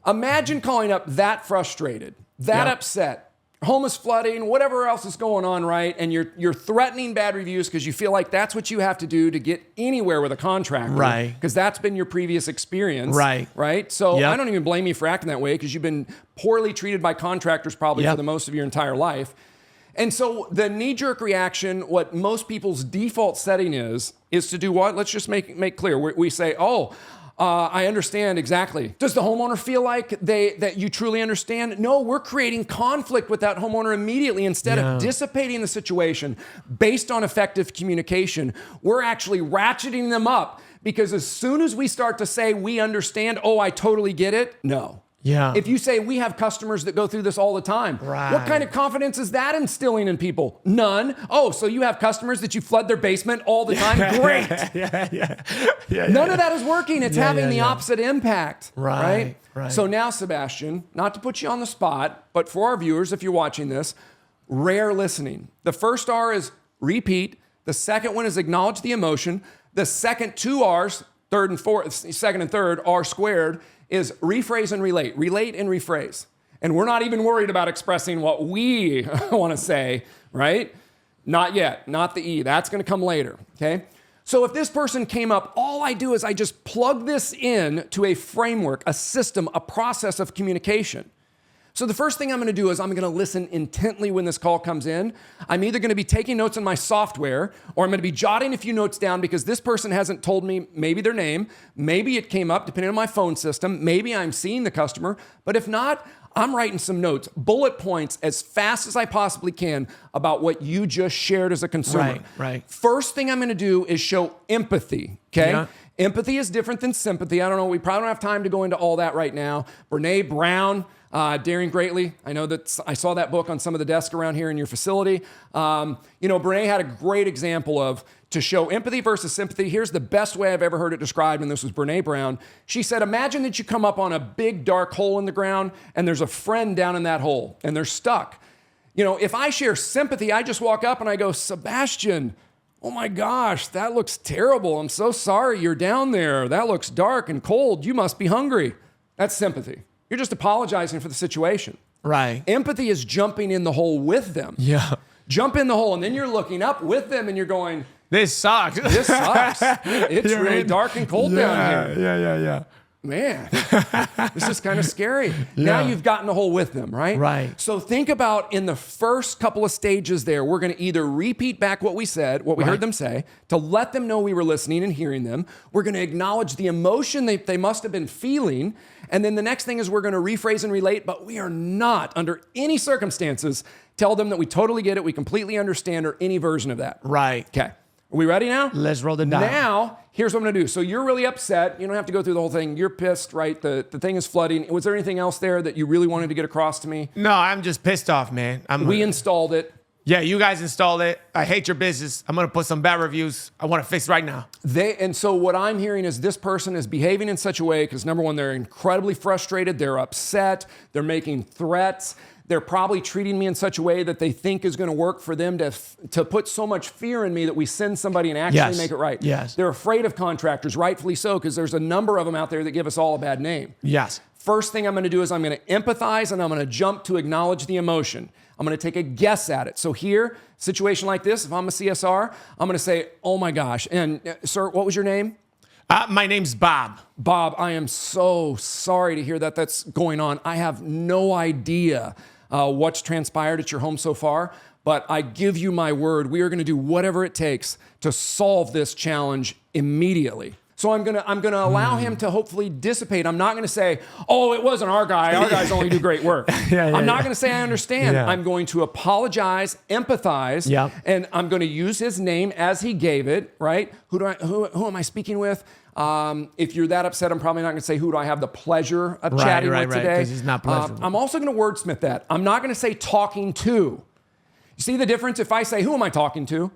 Imagine calling up that frustrated, that upset, home is flooding, whatever else is going on, right? And you're threatening bad reviews because you feel like that's what you have to do to get anywhere with a contractor, right? Because that's been your previous experience, right? So I don't even blame you for acting that way because you've been poorly treated by contractors probably for the most of your entire life. And so the knee-jerk reaction, what most people's default setting is to do what? Let's just make clear. We say, oh, I understand exactly. Does the homeowner feel like that you truly understand? No, we're creating conflict with that homeowner immediately. Instead of dissipating the situation based on effective communication, we're actually ratcheting them up, because as soon as we start to say we understand, oh, I totally get it, no. Yeah. If you say we have customers that go through this all the time, Right. what kind of confidence is that instilling in people? None. Oh, so you have customers that you flood their basement all the time? Great. None of that is working. It's having the opposite impact. Right. So now, Sebastian, not to put you on the spot, but for our viewers, if you're watching this, rare listening. The first R is repeat. The second one is acknowledge the emotion. The second two R's, second and third, R squared, is rephrase and relate. Relate and rephrase. And we're not even worried about expressing what we want to say, right? Not yet, not the E. That's going to come later, okay? So if this person came up, all I do is I just plug this in to a framework, a system, a process of communication. So the first thing I'm going to do is I'm going to listen intently when this call comes in. I'm either going to be taking notes in my software, or I'm going to be jotting a few notes down because this person hasn't told me maybe their name, maybe it came up depending on my phone system, maybe I'm seeing the customer, but if not, I'm writing some notes, bullet points as fast as I possibly can about what you just shared as a consumer. Right. First thing I'm going to do is show empathy, okay? Yeah. Empathy is different than sympathy. I don't know, we probably don't have time to go into all that right now. Brene Brown, Daring Greatly. I know that I saw that book on some of the desks around here in your facility. Brene had a great example of to show empathy versus sympathy. Here's the best way I've ever heard it described, and this was Brene Brown. She said, imagine that you come up on a big dark hole in the ground and there's a friend down in that hole and they're stuck. If I share sympathy, I just walk up and I go, Sebastian, oh my gosh, that looks terrible. I'm so sorry you're down there. That looks dark and cold. You must be hungry. That's sympathy. You're just apologizing for the situation. Right. Empathy is jumping in the hole with them. Yeah. Jump in the hole, and then you're looking up with them, and you're going, This sucks. this sucks. It's really dark and cold down here. Yeah. Man, this is kind of scary. Now you've gotten the hole with them, right? Right. So think about in the first couple of stages there, we're going to either repeat back what we said, what we heard them say, to let them know we were listening and hearing them. We're going to acknowledge the emotion they must have been feeling. And then the next thing is we're going to rephrase and relate, but we are not, under any circumstances, tell them that we totally get it, we completely understand, or any version of that. Right. Okay. Are we ready now? Let's roll the dice. Now, here's what I'm going to do. So you're really upset. You don't have to go through the whole thing. You're pissed, right? The thing is flooding. Was there anything else there that you really wanted to get across to me? No, I'm just pissed off, man. We installed it. Yeah, you guys installed it. I hate your business. I'm going to put some bad reviews. I want to fix right now. And so what I'm hearing is this person is behaving in such a way because, number one, they're incredibly frustrated. They're upset. They're making threats. They're probably treating me in such a way that they think is going to work for them to put so much fear in me that we send somebody and actually make it right. Yes. They're afraid of contractors, rightfully so, because there's a number of them out there that give us all a bad name. Yes. First thing I'm going to do is I'm going to empathize and I'm going to jump to acknowledge the emotion. I'm going to take a guess at it. So here, situation like this, if I'm a CSR, I'm going to say, oh my gosh. And sir, what was your name? My name's Bob. Bob, I am so sorry to hear that that's going on. I have no idea what's transpired at your home so far, but I give you my word, we are going to do whatever it takes to solve this challenge immediately. So I'm gonna allow him to hopefully dissipate. I'm not gonna say, oh, it wasn't our guy. Our guys only do great work. I'm not gonna say I understand. Yeah. I'm going to apologize, empathize, and I'm gonna use his name as he gave it, right? Who am I speaking with? If you're that upset, I'm probably not going to say, who do I have the pleasure of chatting with today? Because he's not pleasurable. I'm also going to wordsmith that. I'm not going to say talking to. You see the difference? If I say, who am I talking to?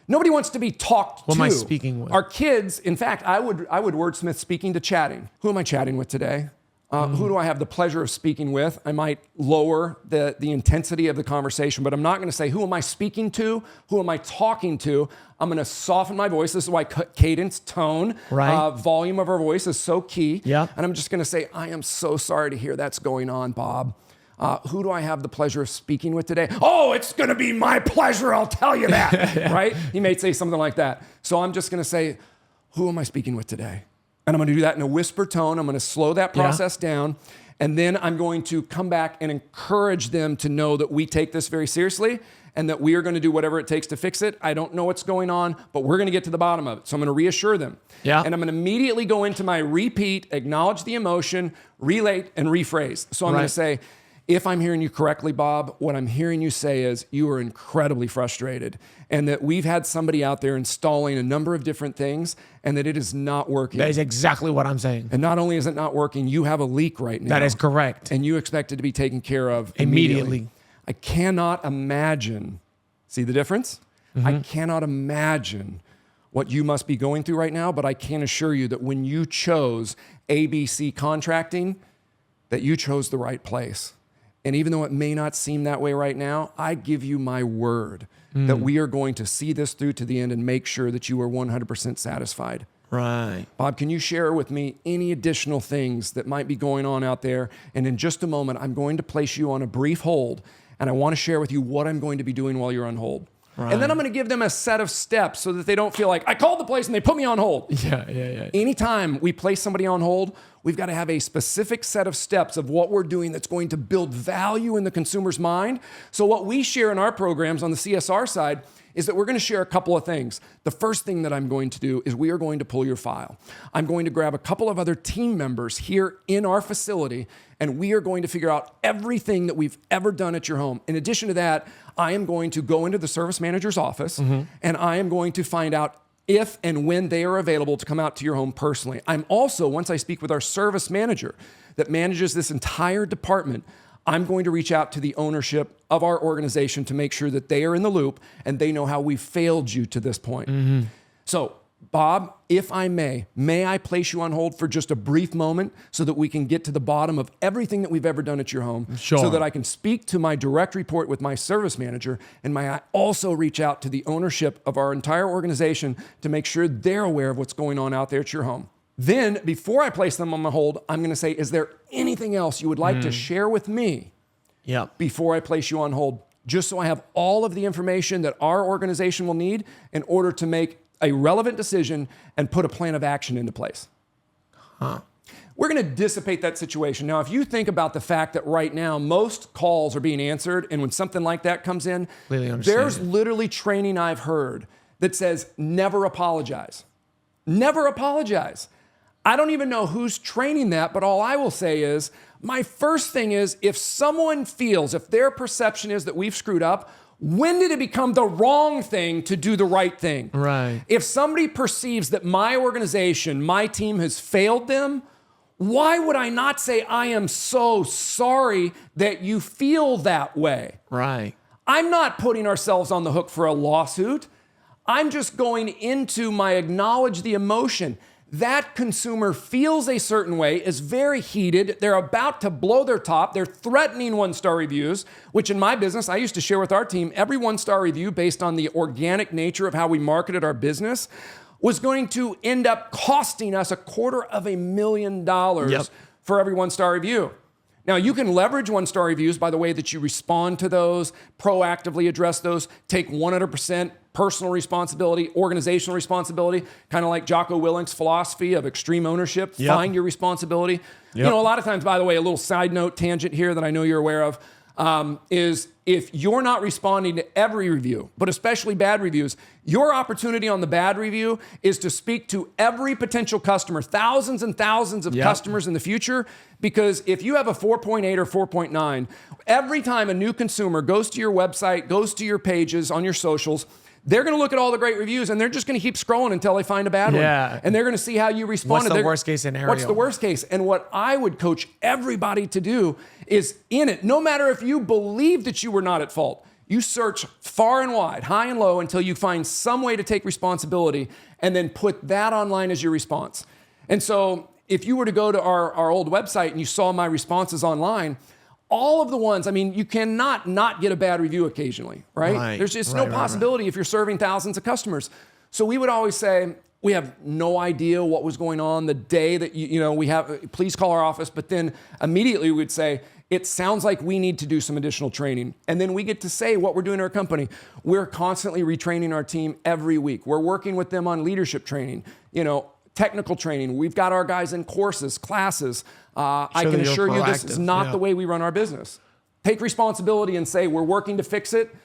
Nobody wants to be talked to. Who am I speaking with? Our kids, in fact, I would wordsmith speaking to chatting. Who am I chatting with today? Who do I have the pleasure of speaking with? I might lower the intensity of the conversation, but I'm not going to say, who am I speaking to? Who am I talking to? I'm going to soften my voice. This is why cadence, tone, volume of our voice is so key. Yeah. And I'm just going to say, I am so sorry to hear that's going on, Bob. Who do I have the pleasure of speaking with today? Oh, it's going to be my pleasure. I'll tell you that, right? He may say something like that. So I'm just going to say, who am I speaking with today? And I'm going to do that in a whisper tone. I'm going to slow that process down. And then I'm going to come back and encourage them to know that we take this very seriously and that we are going to do whatever it takes to fix it. I don't know what's going on, but we're going to get to the bottom of it. So I'm going to reassure them. Yeah. And I'm going to immediately go into my repeat, acknowledge the emotion, relate, and rephrase. So I'm going to say, if I'm hearing you correctly, Bob, what I'm hearing you say is you are incredibly frustrated and that we've had somebody out there installing a number of different things and that it is not working. That is exactly what I'm saying. And not only is it not working, you have a leak right now. That is correct. And you expect it to be taken care of Immediately. I cannot imagine, see the difference? I cannot imagine what you must be going through right now, but I can assure you that when you chose ABC Contracting, that you chose the right place. And even though it may not seem that way right now, I give you my word that we are going to see this through to the end and make sure that you are 100% satisfied. Right. Bob, can you share with me any additional things that might be going on out there? And in just a moment, I'm going to place you on a brief hold, and I want to share with you what I'm going to be doing while you're on hold. Right. And then I'm going to give them a set of steps so that they don't feel like I called the place and they put me on hold. Yeah. Anytime we place somebody on hold, we've got to have a specific set of steps of what we're doing that's going to build value in the consumer's mind. So what we share in our programs on the CSR side is that we're going to share a couple of things. The first thing that I'm going to do is we are going to pull your file. I'm going to grab a couple of other team members here in our facility, and we are going to figure out everything that we've ever done at your home. In addition to that, I am going to go into the service manager's office, and I am going to find out if and when they are available to come out to your home personally. I'm also, once I speak with our service manager that manages this entire department, I'm going to reach out to the ownership of our organization to make sure that they are in the loop and they know how we failed you to this point. So, Bob, if I may I place you on hold for just a brief moment so that we can get to the bottom of everything that we've ever done at your home, so that I can speak to my direct report with my service manager, and may I also reach out to the ownership of our entire organization to make sure they're aware of what's going on out there at your home. Then, before I place them on my hold, I'm going to say, is there anything else you would like to share with me before I place you on hold? Just so I have all of the information that our organization will need in order to make a relevant decision and put a plan of action into place. We're going to dissipate that situation. Now, if you think about the fact that right now, most calls are being answered, and when something like that comes in, there's literally training I've heard that says, never apologize. Never apologize. I don't even know who's training that, but all I will say is, my first thing is, if someone feels, if their perception is that we've screwed up, when did it become the wrong thing to do the right thing? Right. If somebody perceives that my organization, my team has failed them, why would I not say, I am so sorry that you feel that way? Right. I'm not putting ourselves on the hook for a lawsuit. I'm just going into my acknowledge the emotion. That consumer feels a certain way, is very heated. They're about to blow their top. They're threatening one-star reviews, which in my business, I used to share with our team, every one-star review based on the organic nature of how we marketed our business was going to end up costing us $250,000 for every one-star review. Now, you can leverage one-star reviews by the way that you respond to those, proactively address those, take 100% personal responsibility, organizational responsibility, kind of like Jocko Willink's philosophy of extreme ownership, find your responsibility. You know, a lot of times, by the way, a little side note tangent here that I know you're aware of, is if you're not responding to every review, but especially bad reviews, your opportunity on the bad review is to speak to every potential customer, thousands and thousands of customers in the future, because if you have a 4.8 or 4.9, every time a new consumer goes to your website, goes to your pages on your socials, they're going to look at all the great reviews and they're just going to keep scrolling until they find a bad one. And they're going to see how you responded. What's the worst case scenario? What's the worst case? And what I would coach everybody to do is in it, no matter if you believe that you were not at fault, you search far and wide, high and low, until you find some way to take responsibility and then put that online as your response. And so if you were to go to our old website and you saw my responses online, all of the ones, I mean, you cannot not get a bad review occasionally, right? There's just no possibility if you're serving thousands of customers. So we would always say, we have no idea what was going on the day that, we have, please call our office. But then immediately we would say, it sounds like we need to do some additional training. And then we get to say what we're doing in our company. We're constantly retraining our team every week. We're working with them on leadership training, technical training. We've got our guys in courses, classes. I can assure you this is not the way we run our business. Take responsibility and say, we're working to fix it,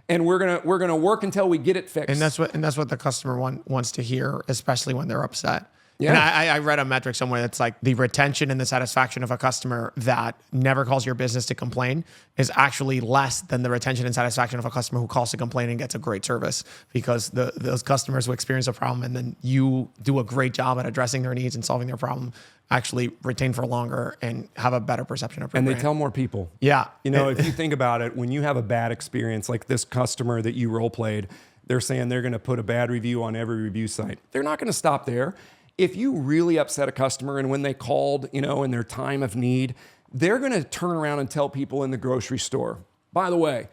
and we're gonna work until we get it fixed. And that's what the customer wants to hear, especially when they're upset. Yeah. And I read a metric somewhere that's like the retention and the satisfaction of a customer that never calls your business to complain is actually less than the retention and satisfaction of a customer who calls to complain and gets a great service, because those customers who experience a problem and then you do a great job at addressing their needs and solving their problem actually retain for longer and have a better perception of your brand. And they tell more people. Yeah. You know, if you think about it, when you have a bad experience like this customer that you role played, they're saying they're going to put a bad review on every review site. They're not going to stop there. If you really upset a customer and when they called, you know, in their time of need, they're going to turn around and tell people in the grocery store, by the way,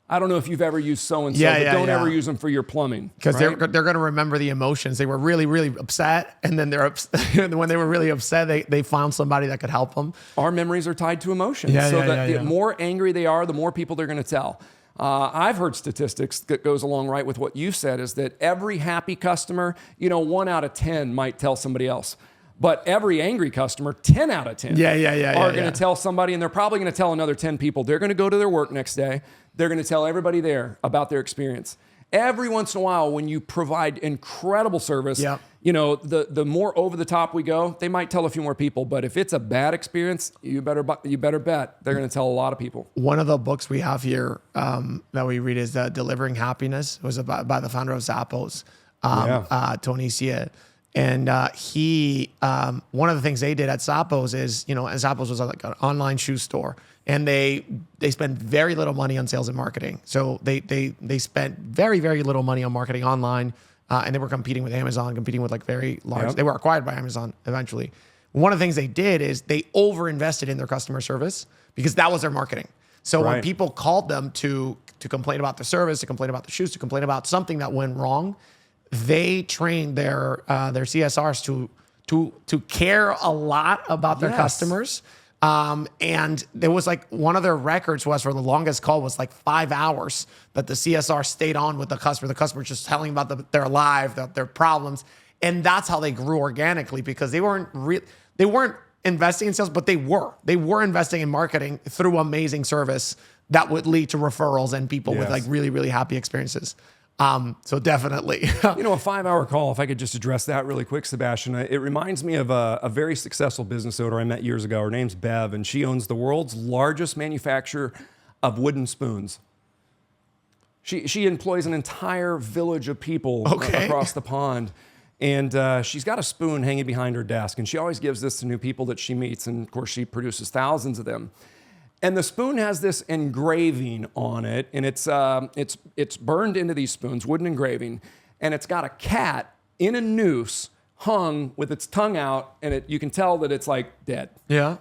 I don't know if you've ever used so-and-so, but don't ever use them for your plumbing. Because they're going to remember the emotions. They were really, really upset. And then when they were really upset, they found somebody that could help them. Our memories are tied to emotions. The more angry they are, the more people they're going to tell. I've heard statistics that goes along right with what you said, is that every happy customer, 1 out of 10 might tell somebody else. But every angry customer, 10 out of 10 are going to tell somebody, and they're probably going to tell another 10 people. They're going to go to their work next day. They're going to tell everybody there about their experience. Every once in a while, when you provide incredible service, the more over the top we go, they might tell a few more people. But if it's a bad experience, you better bet they're going to tell a lot of people. One of the books we have here that we read is Delivering Happiness. It was by the founder of Zappos, Tony Sia. And he, one of the things they did at Zappos is, Zappos was like an online shoe store, and they spent very little money on sales and marketing. So they spent very, very little money on marketing online, and they were competing with Amazon, competing with like very large. They were acquired by Amazon eventually. One of the things they did is they over-invested in their customer service because that was their marketing. So when people called them to complain about the service, to complain about the shoes, to complain about something that went wrong, they trained their CSRs to care a lot about their customers. And there was like one of their records was for the longest call was like 5 hours that the CSR stayed on with the customer. The customer just telling about their life, their problems. And that's how they grew organically, because they weren't investing in sales, but they were investing in marketing through amazing service that would lead to referrals and people with like really, really happy experiences. So definitely. A 5-hour call, if I could just address that really quick, Sebastian, it reminds me of a very successful business owner I met years ago. Her name's Bev, and she owns the world's largest manufacturer of wooden spoons. She employs an entire village of people across the pond. And she's got a spoon hanging behind her desk, and she always gives this to new people that she meets. And of course, she produces thousands of them. And the spoon has this engraving on it, and it's burned into these spoons, wooden engraving, and it's got a cat in a noose hung with its tongue out, and you can tell that it's like dead. Yeah.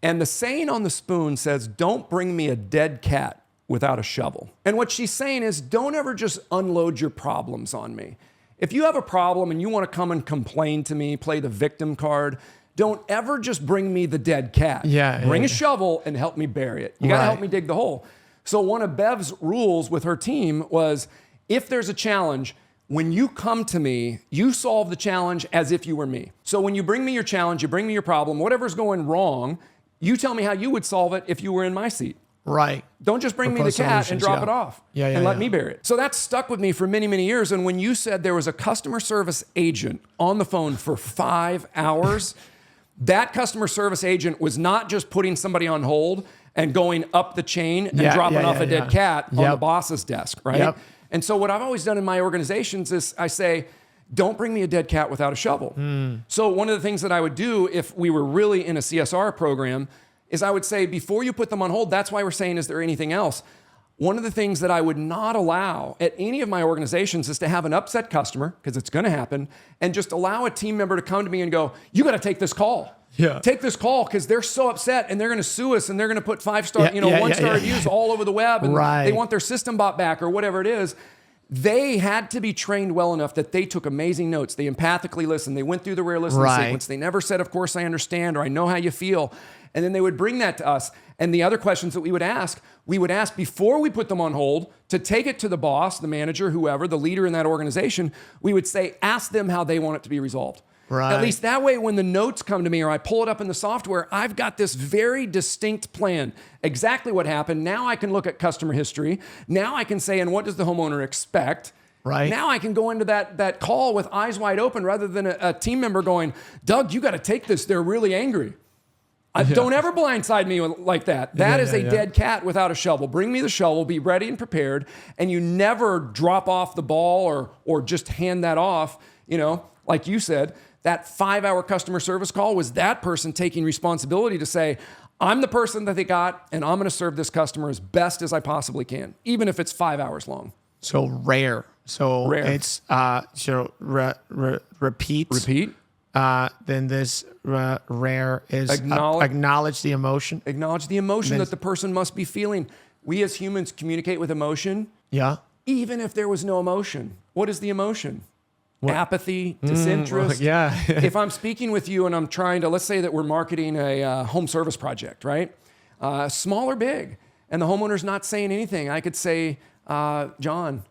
And the saying on the spoon says, "Don't bring me a dead cat without a shovel." And what she's saying is, don't ever just unload your problems on me. If you have a problem and you want to come and complain to me, play the victim card, don't ever just bring me the dead cat. Bring a shovel and help me bury it. You got to help me dig the hole. So one of Bev's rules with her team was, if there's a challenge, when you come to me, you solve the challenge as if you were me. So when you bring me your challenge, you bring me your problem, whatever's going wrong, you tell me how you would solve it if you were in my seat. Right. Don't just bring me the cat and drop it off and let me bury it. So that stuck with me for many, many years. And when you said there was a customer service agent on the phone for 5 hours, that customer service agent was not just putting somebody on hold and going up the chain and dropping off a dead cat on the boss's desk, right? And so what I've always done in my organizations is I say, don't bring me a dead cat without a shovel. So one of the things that I would do if we were really in a CSR program is I would say, before you put them on hold, that's why we're saying, is there anything else? One of the things that I would not allow at any of my organizations is to have an upset customer, because it's going to happen, and just allow a team member to come to me and go, you got to take this call. Take this call, because they're so upset and they're going to sue us and they're going to put 5-star, one-star reviews all over the web, and they want their system bought back or whatever it is. They had to be trained well enough that they took amazing notes. They empathically listened. They went through the rare listening sequence. They never said, of course I understand, or I know how you feel. And then they would bring that to us. And the other questions that we would ask before we put them on hold to take it to the boss, the manager, whoever, the leader in that organization. We would say, ask them how they want it to be resolved. Right. At least that way, when the notes come to me or I pull it up in the software, I've got this very distinct plan, exactly what happened. Now I can look at customer history. Now I can say, and what does the homeowner expect? Right. Now I can go into that call with eyes wide open rather than a team member going, Doug, you got to take this. They're really angry. Don't ever blindside me like that. That is a dead cat without a shovel. Bring me the shovel, be ready and prepared, and you never drop off the ball or just hand that off. Like you said, that 5-hour customer service call was that person taking responsibility to say, I'm the person that they got, and I'm going to serve this customer as best as I possibly can, even if it's 5 hours long. So rare. It's repeat. Repeat. Then this rare is acknowledge the emotion. Acknowledge the emotion that the person must be feeling. We as humans communicate with emotion. Yeah. Even if there was no emotion. What is the emotion? What? Apathy, disinterest. Yeah. If I'm speaking with you and I'm trying to, let's say that we're marketing a home service project, right? Small or big, and the homeowner's not saying anything. I could say, John,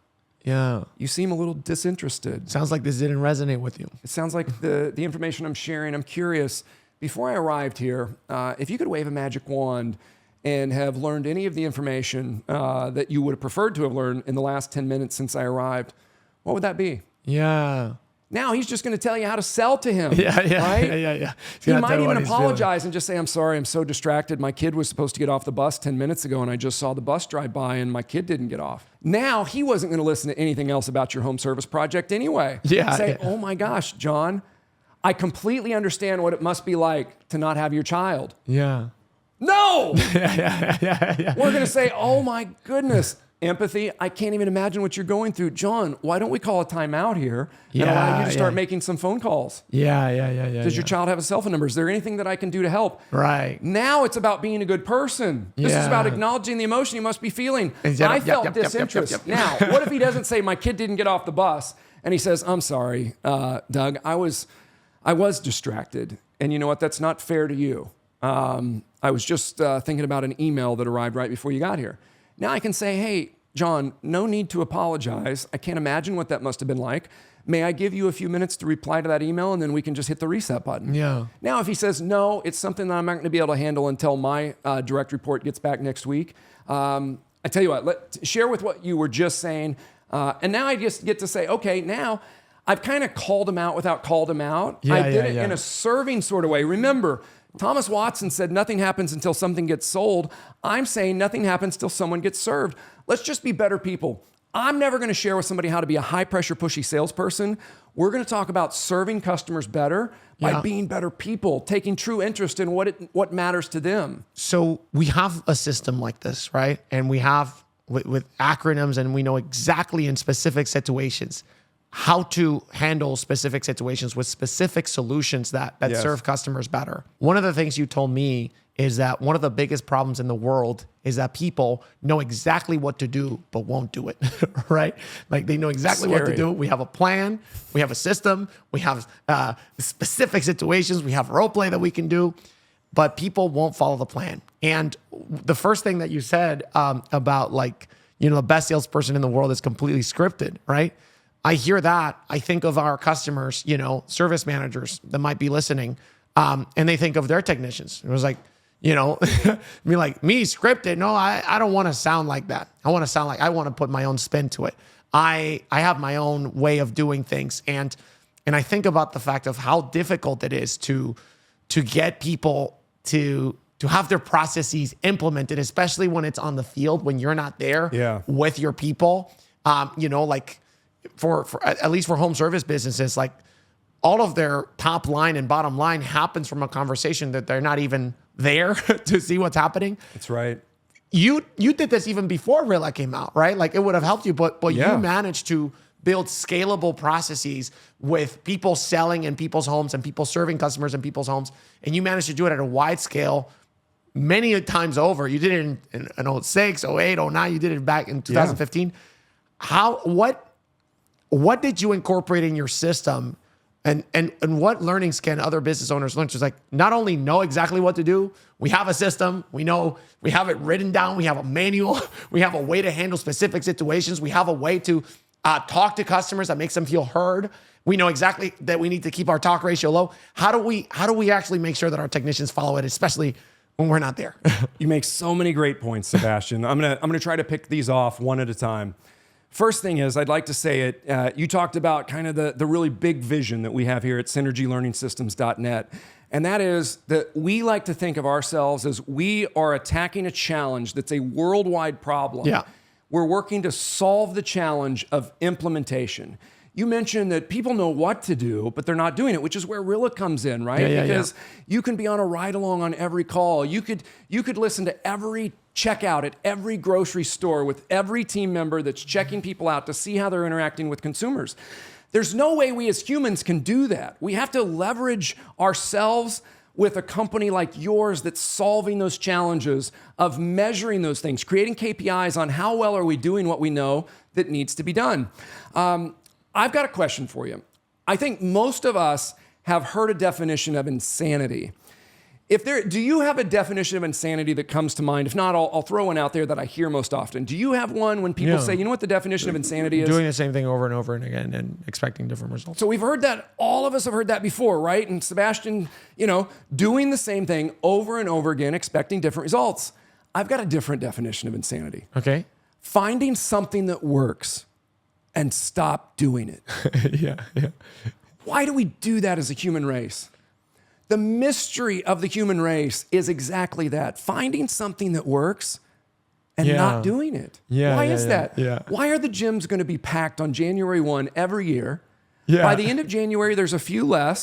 yeah, you seem a little disinterested. Sounds like this didn't resonate with you. It sounds like the information I'm sharing, I'm curious. Before I arrived here, if you could wave a magic wand and have learned any of the information that you would have preferred to have learned in the last 10 minutes since I arrived, what would that be? Yeah. Now he's just going to tell you how to sell to him. Yeah. Right? He might even apologize and just say, I'm sorry, I'm so distracted. My kid was supposed to get off the bus 10 minutes ago and I just saw the bus drive by and my kid didn't get off. Now he wasn't going to listen to anything else about your home service project anyway. Say, oh my gosh, John, I completely understand what it must be like to not have your child. Yeah. No! Yeah. We're going to say, oh my goodness. Empathy, I can't even imagine what you're going through. John, why don't we call a timeout here and allow you to start making some phone calls? Yeah. Does your child have a cell phone number? Is there anything that I can do to help? Right. Now it's about being a good person. This is about acknowledging the emotion you must be feeling. I felt disinterest. Now, what if he doesn't say, my kid didn't get off the bus, and he says, I'm sorry, Doug, I was distracted. And you know what? That's not fair to you. I was just thinking about an email that arrived right before you got here. Now I can say, hey, John, no need to apologize. I can't imagine what that must have been like. May I give you a few minutes to reply to that email and then we can just hit the reset button? Yeah. Now, if he says, no, it's something that I'm not going to be able to handle until my direct report gets back next week. I tell you what, share with what you were just saying. And now I just get to say, okay, now I've kind of called him out without called him out. I did it in a serving sort of way. Remember, Thomas Watson said nothing happens until something gets sold. I'm saying nothing happens till someone gets served. Let's just be better people. I'm never going to share with somebody how to be a high-pressure, pushy salesperson. We're going to talk about serving customers better by being better people, taking true interest in what matters to them. So we have a system like this, right? And we have with acronyms, and we know exactly in specific situations how to handle specific situations with specific solutions that serve customers better. One of the things you told me is that one of the biggest problems in the world is that people know exactly what to do, but won't do it, right? Like they know exactly what to do. We have a plan, we have a system, we have specific situations, we have role play that we can do, but people won't follow the plan. And the first thing that you said about the best salesperson in the world is completely scripted, right? I hear that. I think of our customers, service managers that might be listening, and they think of their technicians. It was like, me scripted. No, I don't want to sound like that. I want to put my own spin to it. I have my own way of doing things. And I think about the fact of how difficult it is to get people to have their processes implemented, especially when it's on the field, when you're not there with your people, for at least for home service businesses, like all of their top line and bottom line happens from a conversation that they're not even there to see what's happening. That's right. You did this even before Rilla came out, right? Like it would have helped you, but you managed to build scalable processes with people selling in people's homes and people serving customers in people's homes. And you managed to do it at a wide scale many times over. You did it in 06, 08, 09. You did it back in 2015. What did you incorporate in your system, and what learnings can other business owners learn? Just like not only know exactly what to do, we have a system, we have it written down, we have a manual, we have a way to handle specific situations, we have a way to talk to customers, that makes them feel heard. We know exactly that we need to keep our talk ratio low. How do we actually make sure that our technicians follow it, especially when we're not there? You make so many great points, Sebastian. I'm gonna try to pick these off one at a time. First thing is, I'd like to say it. You talked about kind of the really big vision that we have here at synergylearningsystems.net. And that is that we like to think of ourselves as we are attacking a challenge that's a worldwide problem. Yeah. We're working to solve the challenge of implementation. You mentioned that people know what to do, but they're not doing it, which is where Rilla comes in, right? Because you can be on a ride along on every call. You could listen to every checkout at every grocery store with every team member that's checking people out to see how they're interacting with consumers. There's no way we as humans can do that. We have to leverage ourselves with a company like yours that's solving those challenges of measuring those things, creating KPIs on how well are we doing what we know that needs to be done. I've got a question for you. I think most of us have heard a definition of insanity. Do you have a definition of insanity that comes to mind? If not, I'll throw one out there that I hear most often. Do you have one when people say, you know what the definition of insanity is? Doing the same thing over and over and again and expecting different results. So we've heard that, all of us have heard that before, right? And Sebastian, doing the same thing over and over again, expecting different results. I've got a different definition of insanity. Okay. Finding something that works and stop doing it. Yeah. Why do we do that as a human race? The mystery of the human race is exactly that. Finding something that works and not doing it. Why is that? Yeah. Why are the gyms going to be packed on January 1 every year? Yeah. By the end of January, there's a few less.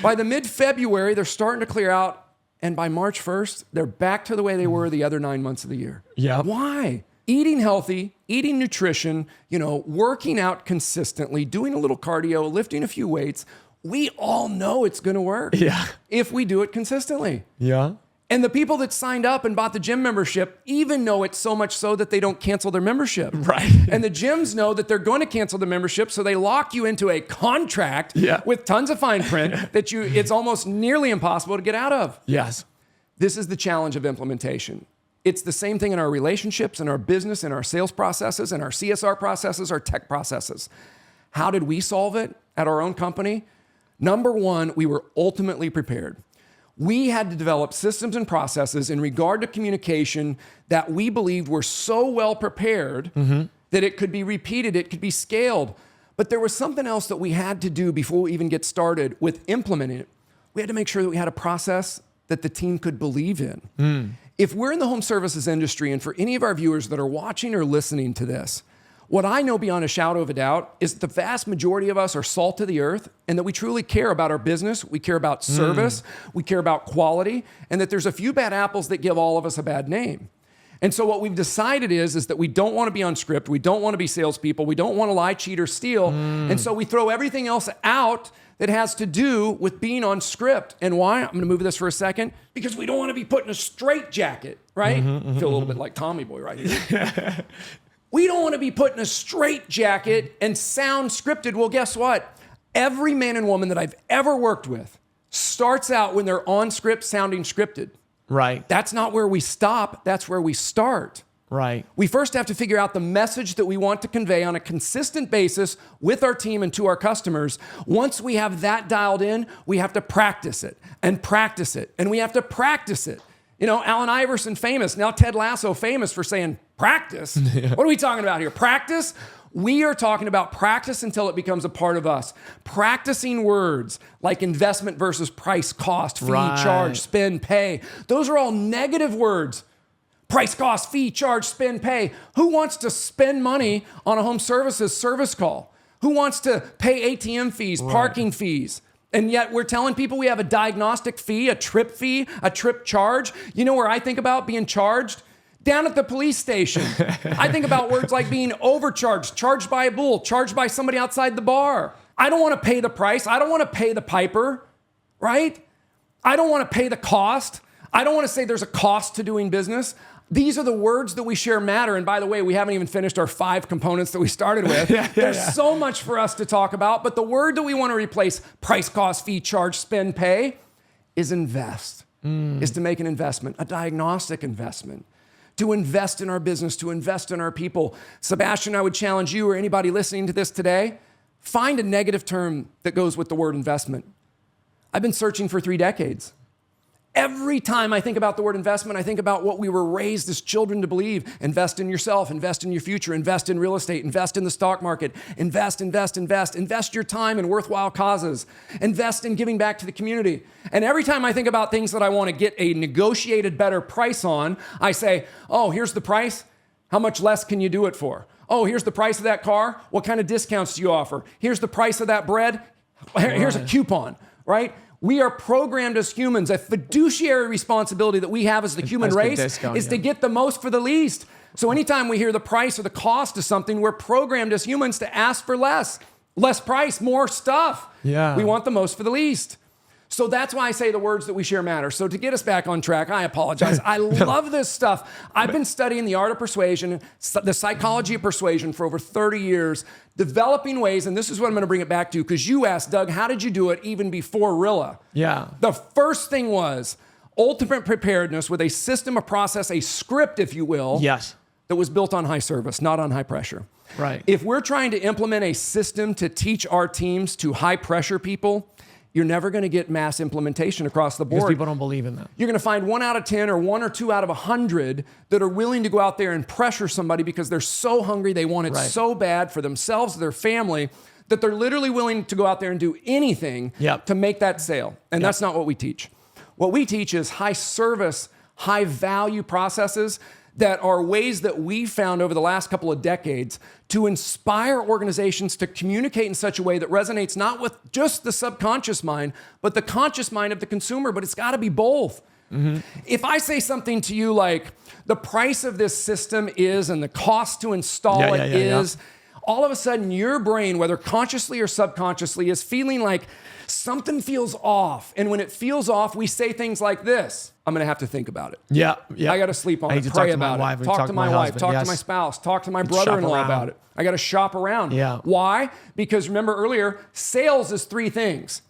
By the mid-February, they're starting to clear out. And by March 1st, they're back to the way they were the other 9 months of the year. Yeah. Why? Eating healthy, eating nutrition, working out consistently, doing a little cardio, lifting a few weights. We all know it's going to work if we do it consistently. Yeah. And the people that signed up and bought the gym membership even know it so much so that they don't cancel their membership. Right. And the gyms know that they're going to cancel the membership, so they lock you into a contract with tons of fine print that it's almost nearly impossible to get out of. Yes. This is the challenge of implementation. It's the same thing in our relationships, in our business, in our sales processes, in our CSR processes, our tech processes. How did we solve it at our own company? Number one, we were ultimately prepared. We had to develop systems and processes in regard to communication that we believed were so well prepared that it could be repeated, it could be scaled. But there was something else that we had to do before we even get started with implementing it. We had to make sure that we had a process that the team could believe in. If we're in the home services industry, and for any of our viewers that are watching or listening to this, what I know beyond a shadow of a doubt is that the vast majority of us are salt of the earth and that we truly care about our business, we care about service, we care about quality, and that there's a few bad apples that give all of us a bad name. And so what we've decided is that we don't want to be on script, we don't want to be salespeople, we don't want to lie, cheat, or steal, and so we throw everything else out that has to do with being on script. And why? I'm going to move this for a second. Because we don't want to be put in a straitjacket, right? I feel a little bit like Tommy Boy right here. We don't want to be put in a straitjacket and sound scripted. Well, guess what? Every man and woman that I've ever worked with starts out when they're on script sounding scripted. Right. That's not where we stop. That's where we start. Right. We first have to figure out the message that we want to convey on a consistent basis with our team and to our customers. Once we have that dialed in, we have to practice it, and we have to practice it. Allen Iverson famous, now Ted Lasso famous for saying practice. What are we talking about here? Practice? We are talking about practice until it becomes a part of us. Practicing words like investment versus price, cost, fee, charge, spend, pay. Those are all negative words. Price, cost, fee, charge, spend, pay. Who wants to spend money on a home services service call? Who wants to pay ATM fees, parking fees? And yet we're telling people we have a diagnostic fee, a trip charge. You know where I think about being charged? Down at the police station. I think about words like being overcharged, charged by a bull, charged by somebody outside the bar. I don't want to pay the price. I don't want to pay the piper, right? I don't want to pay the cost. I don't want to say there's a cost to doing business. These are the words that we share matter. And by the way, we haven't even finished our 5 components that we started with. There's so much for us to talk about. But the word that we want to replace, price, cost, fee, charge, spend, pay, is invest, is to make an investment, a diagnostic investment, to invest in our business, to invest in our people. Sebastian, I would challenge you or anybody listening to this today, find a negative term that goes with the word investment. I've been searching for 3 decades. Every time I think about the word investment, I think about what we were raised as children to believe. Invest in yourself, invest in your future, invest in real estate, invest in the stock market, invest your time in worthwhile causes, invest in giving back to the community. And every time I think about things that I want to get a negotiated better price on, I say, oh, here's the price. How much less can you do it for? Oh, here's the price of that car. What kind of discounts do you offer? Here's the price of that bread. Here's a coupon, right? We are programmed as humans. A fiduciary responsibility that we have as the human race is to get the most for the least. So anytime we hear the price or the cost of something, we're programmed as humans to ask for less. Less price, more stuff. Yeah. We want the most for the least. So that's why I say the words that we share matter. So to get us back on track, I apologize. I love this stuff. I've been studying the art of persuasion, the psychology of persuasion for over 30 years, developing ways, and this is what I'm going to bring it back to, because you asked, Doug, how did you do it even before Rilla? Yeah. The first thing was ultimate preparedness with a system, a process, a script, if you will, yes, that was built on high service, not on high pressure. Right. If we're trying to implement a system to teach our teams to high pressure people, you're never going to get mass implementation across the board. Because people don't believe in that. You're going to find 1 out of 10 or 1 or 2 out of 100 that are willing to go out there and pressure somebody because they're so hungry, they want it so bad for themselves, their family, that they're literally willing to go out there and do anything to make that sale. And that's not what we teach. What we teach is high service, high value processes that are ways that we found over the last couple of decades to inspire organizations to communicate in such a way that resonates not with just the subconscious mind, but the conscious mind of the consumer, but it's got to be both. Mm-hmm. If I say something to you like the price of this system is and the cost to install it is, all of a sudden your brain, whether consciously or subconsciously, is feeling like something feels off. And when it feels off, we say things like this. I'm going to have to think about it. Yeah. I got to sleep on it, pray about it, talk to my wife, talk to my spouse, talk to my brother-in-law about it. I got to shop around. Yeah. Why? Because remember earlier, sales is 3 things.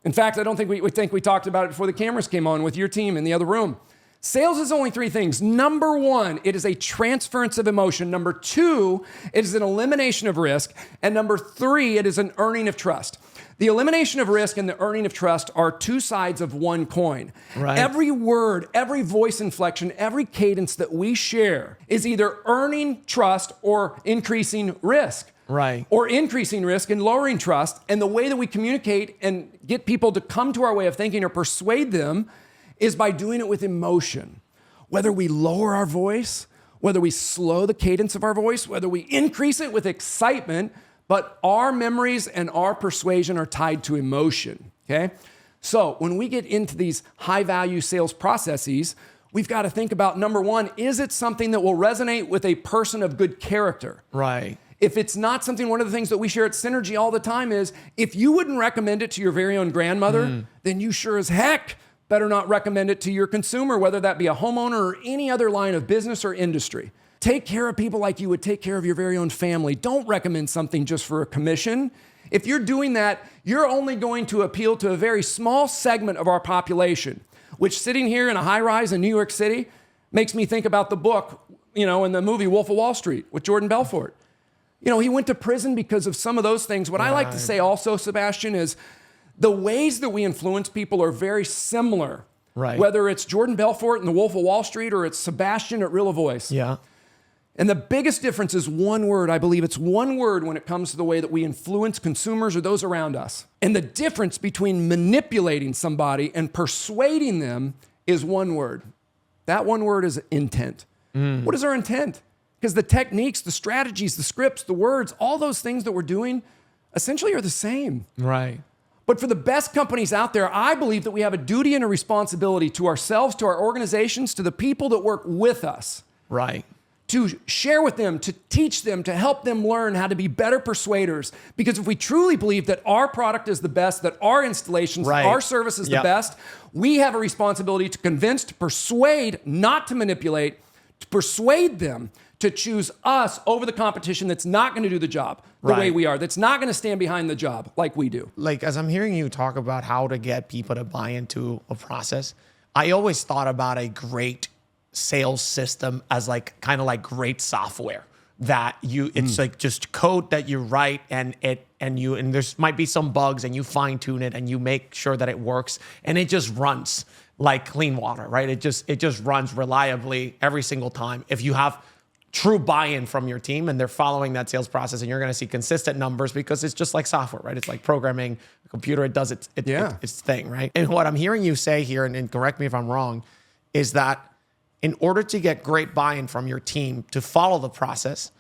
In fact, I don't think we talked about it before the cameras came on with your team in the other room. Sales is only 3 things. Number 1, it is a transference of emotion. Number 2, it is an elimination of risk. And number 3, it is an earning of trust. The elimination of risk and the earning of trust are 2 sides of one coin. Right. Every word, every voice inflection, every cadence that we share is either earning trust or increasing risk. Right. Or increasing risk and lowering trust. And the way that we communicate and get people to come to our way of thinking or persuade them is by doing it with emotion. Whether we lower our voice, whether we slow the cadence of our voice, whether we increase it with excitement, but our memories and our persuasion are tied to emotion, okay? So when we get into these high-value sales processes, we've got to think about, number 1, is it something that will resonate with a person of good character? Right. If it's not something, one of the things that we share at Synergy all the time is, if you wouldn't recommend it to your very own grandmother, then you sure as heck better not recommend it to your consumer, whether that be a homeowner or any other line of business or industry. Take care of people like you would take care of your very own family. Don't recommend something just for a commission. If you're doing that, you're only going to appeal to a very small segment of our population, which sitting here in a high rise in New York City makes me think about the book, in the movie Wolf of Wall Street with Jordan Belfort. He went to prison because of some of those things. What I like to say also, Sebastian, is the ways that we influence people are very similar. Right. Whether it's Jordan Belfort in the Wolf of Wall Street or it's Sebastian at Rilla Voice. Yeah. And the biggest difference is one word. I believe it's one word when it comes to the way that we influence consumers or those around us. And the difference between manipulating somebody and persuading them is one word. That one word is intent. What is our intent? Because the techniques, the strategies, the scripts, the words, all those things that we're doing essentially are the same. Right. But for the best companies out there, I believe that we have a duty and a responsibility to ourselves, to our organizations, to the people that work with us. Right. To share with them, to teach them, to help them learn how to be better persuaders. Because if we truly believe that our product is the best, that our installations, our service is the best, we have a responsibility to convince, to persuade, not to manipulate, to persuade them to choose us over the competition that's not going to do the job the way we are, that's not going to stand behind the job like we do. Like, as I'm hearing you talk about how to get people to buy into a process, I always thought about a great sales system as like kind of like great software that it's like just code that you write and there's might be some bugs and you fine tune it and you make sure that it works and it just runs like clean water, right? It just runs reliably every single time. If you have true buy-in from your team and they're following that sales process, and you're going to see consistent numbers because it's just like software, right? It's like programming a computer. It does its thing, right? And what I'm hearing you say here, and correct me if I'm wrong, is that in order to get great buy-in from your team to follow the process,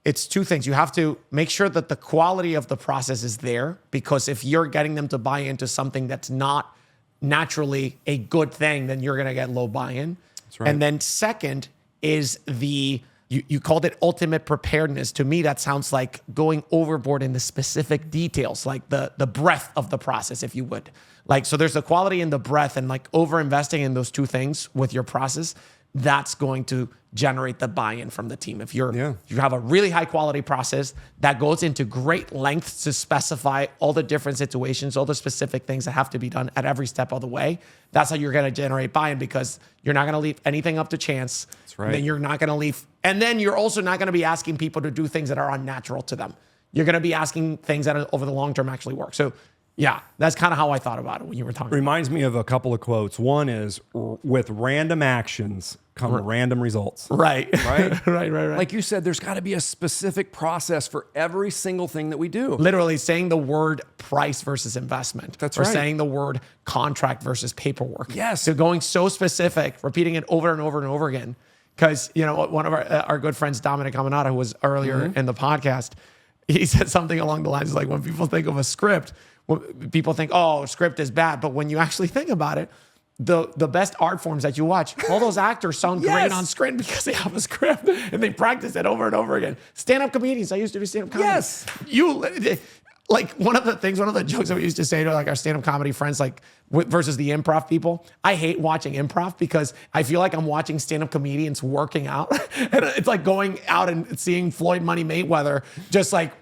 it's two things. You have to make sure that the quality of the process is there, because if you're getting them to buy into something that's not naturally a good thing, then you're going to get low buy-in. That's right. And then second is you called it ultimate preparedness. To me, that sounds like going overboard in the specific details, like the breadth of the process, if you would. Like, so there's the quality and the breadth, and like over investing in those two things with your process, that's going to generate the buy-in from the team. If you have a really high quality process that goes into great lengths to specify all the different situations, all the specific things that have to be done at every step of the way, that's how you're going to generate buy-in, because you're not going to leave anything up to chance. That's right. Then you're not going to leave. And then you're also not going to be asking people to do things that are unnatural to them. You're going to be asking things that over the long term actually work. So yeah, that's kind of how I thought about it when you were talking. Reminds me of a couple of quotes. One is, with random actions come random results. Right. Right? Right. Like you said, there's got to be a specific process for every single thing that we do. Literally saying the word price versus investment. That's or right. saying the word contract versus paperwork. Yes. So going so specific, repeating it over and over and over again. Because, you know, one of our good friends, Dominic Caminata, who was earlier in the podcast, he said something along the lines like, when people think of a script, people think, oh, script is bad. But when you actually think about it, the best art forms that you watch, all those actors sound great on screen because they have a script and they practice it over and over again. Stand-up comedians, I used to do stand-up comedy. Yes. Like one of the jokes that we used to say to like our stand-up comedy friends, like versus the improv people, I hate watching improv because I feel like I'm watching stand-up comedians working out. And it's like going out and seeing Floyd Money Mayweather just like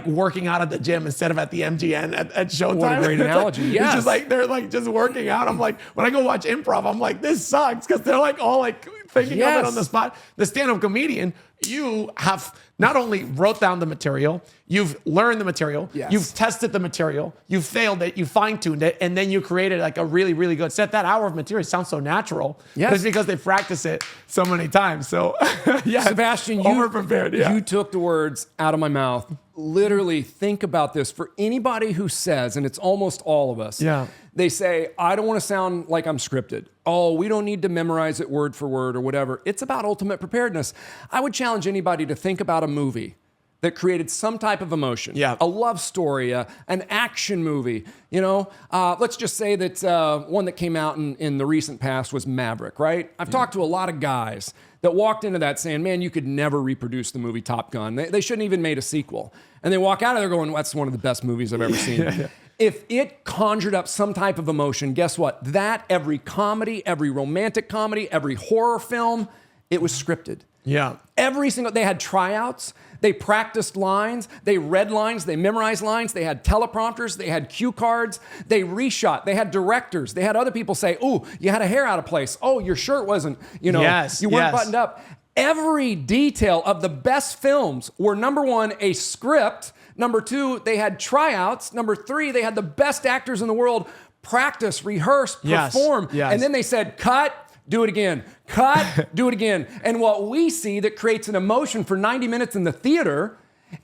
working out at the gym instead of at the MGM at Showtime. What a great analogy. Like, yes. It's just like, they're like just working out. I'm like, when I go watch improv, I'm like, this sucks, because they're like all like thinking of it on the spot. The stand-up comedian, you have not only wrote down the material, you've learned the material, you've tested the material, you've failed it, you fine-tuned it, and then you created like a really, really good set. That hour of material sounds so natural. But it's because they practice it so many times. So yeah, Sebastian, over-prepared. You took the words out of my mouth. Literally, think about this. For anybody who says, and it's almost all of us, they say, I don't want to sound like I'm scripted. Oh, we don't need to memorize it word for word or whatever. It's about ultimate preparedness. I would challenge anybody to think about a movie that created some type of emotion. A love story, an action movie. You know, let's just say that one that came out in the recent past was Maverick, right? I've talked to a lot of guys that walked into that saying, man, you could never reproduce the movie Top Gun. They shouldn't even made a sequel. And they walk out of there going, that's one of the best movies I've ever seen. If it conjured up some type of emotion, guess what? That, every comedy, every romantic comedy, every horror film, it was scripted. Every single, they had tryouts, they practiced lines, they read lines, they memorized lines, they had teleprompters, they had cue cards, they reshot, they had directors, they had other people say, oh, you had a hair out of place. Oh, your shirt wasn't, you weren't buttoned up. Every detail of the best films were, number one, a script. Number two, they had tryouts. Number three, they had the best actors in the world practice, rehearse, perform. And then they said, cut, do it again. Cut, do it again. And what we see that creates an emotion for 90 minutes in the theater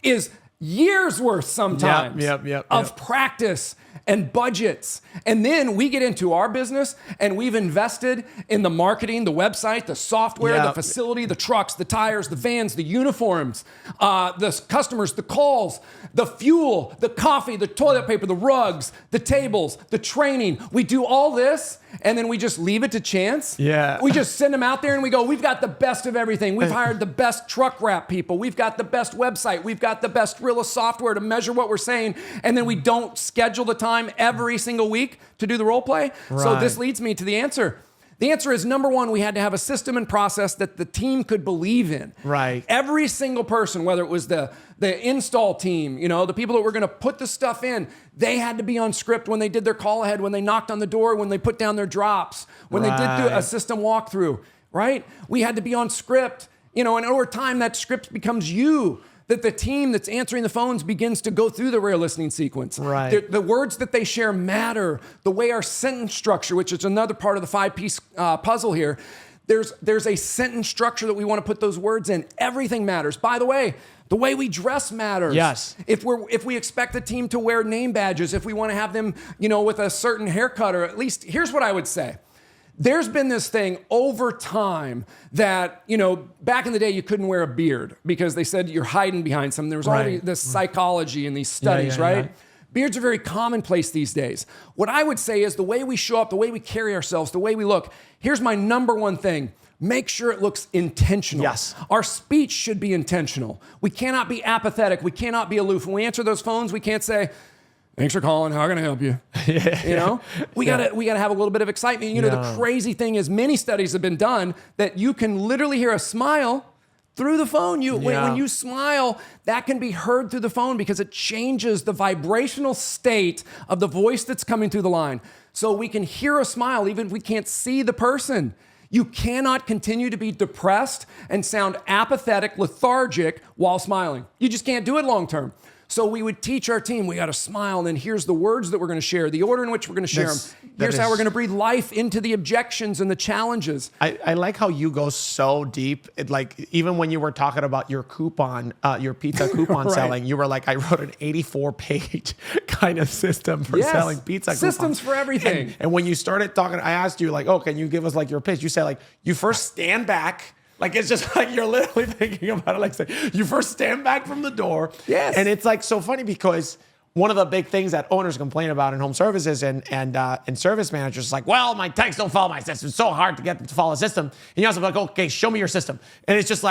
is years worth sometimes of practice and budgets. And then we get into our business and we've invested in the marketing, the website, the software, the facility, the trucks, the tires, the vans, the uniforms, the customers, the calls, the fuel, the coffee, the toilet paper, the rugs, the tables, the training. We do all this and then we just leave it to chance. We just send them out there and we go, we've got the best of everything. We've hired the best truck wrap people. We've got the best website. We've got the best Rilla software to measure what we're saying. And then we don't schedule the time every single week to do the role play. So this leads me to the answer. The answer is, number one, we had to have a system and process that the team could believe in. Every single person, whether it was the install team, you know, the people that were going to put the stuff in, they had to be on script when they did their call ahead, when they knocked on the door, when they put down their drops, when they did a system walkthrough. right? We had to be on script, and over time that script becomes you. That the team that's answering the phones begins to go through the rare listening sequence. Right. The words that they share matter. The way our sentence structure, which is another part of the 5-piece puzzle here, there's a sentence structure that we want to put those words in. Everything matters. By the way we dress matters. Yes. If we expect the team to wear name badges, if we want to have them, with a certain haircut, or at least, here's what I would say. There's been this thing over time that, back in the day, you couldn't wear a beard because they said you're hiding behind something. There was all this psychology and these studies, right? Yeah. Beards are very commonplace these days. What I would say is the way we show up, the way we carry ourselves, the way we look. Here's my number one thing. Make sure it looks intentional. Yes. Our speech should be intentional. We cannot be apathetic. We cannot be aloof. When we answer those phones, we can't say, "Thanks for calling. How can I help you?" We gotta have a little bit of excitement. The crazy thing is, many studies have been done that you can literally hear a smile through the phone. When you smile, that can be heard through the phone because it changes the vibrational state of the voice that's coming through the line. So we can hear a smile even if we can't see the person. You cannot continue to be depressed and sound apathetic, lethargic while smiling. You just can't do it long term. So we would teach our team, we got to smile, and then here's the words that we're going to share, the order in which we're going to share them. Here's how we're going to breathe life into the objections and the challenges. I like how you go so deep. Even when you were talking about your coupon, your pizza coupon selling, you were like, I wrote an 84-page kind of system for selling pizza coupons. Systems for everything. And when you started talking, I asked you can you give us your pitch? You said you first stand back. It's just you're literally thinking about it. You first stand back from the door. Yes. And it's so funny because one of the big things that owners complain about in home services and service managers is my techs don't follow my system. It's so hard to get them to follow the system. And you also be okay, show me your system. And it's just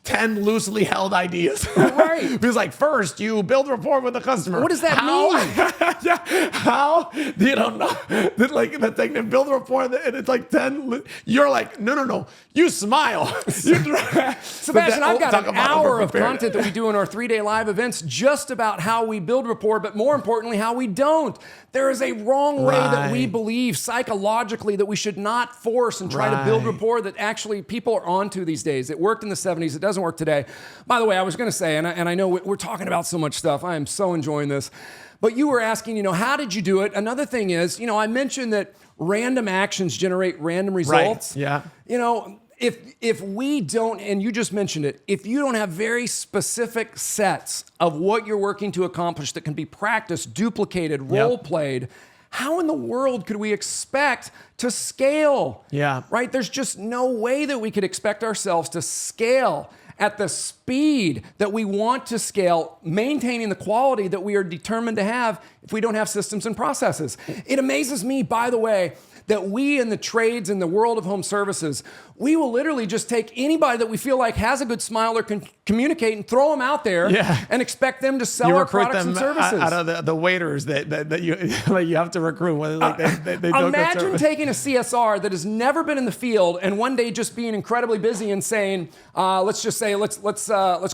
10 loosely held ideas. Right. Because first you build rapport with the customer. What does that mean? How? You don't know. The thing to build rapport and it's 10. You're no. You smile. Sebastian, I've got an hour of content that we do in our 3-day live events just about how we build rapport, but more importantly, how we don't. There is a wrong way that we believe psychologically that we should not force and try to build rapport that actually people are onto these days. It worked in the 70s. It doesn't work today. By the way, I was going to say, and I know we're talking about so much stuff. I am so enjoying this. But you were asking, how did you do it? Another thing is, I mentioned that random actions generate random results. Right. Yeah. If we don't, and you just mentioned it, if you don't have very specific sets of what you're working to accomplish that can be practiced, duplicated, role-played, how in the world could we expect to scale? Yeah. Right? There's just no way that we could expect ourselves to scale at the speed that we want to scale, maintaining the quality that we are determined to have if we don't have systems and processes. It amazes me, by the way, that we in the trades in the world of home services, we will literally just take anybody that we feel like has a good smile or can communicate and throw them out there and expect them to sell our products and services. Out of the waiters that you have to recruit. Imagine taking a CSR that has never been in the field and one day just being incredibly busy and saying, let's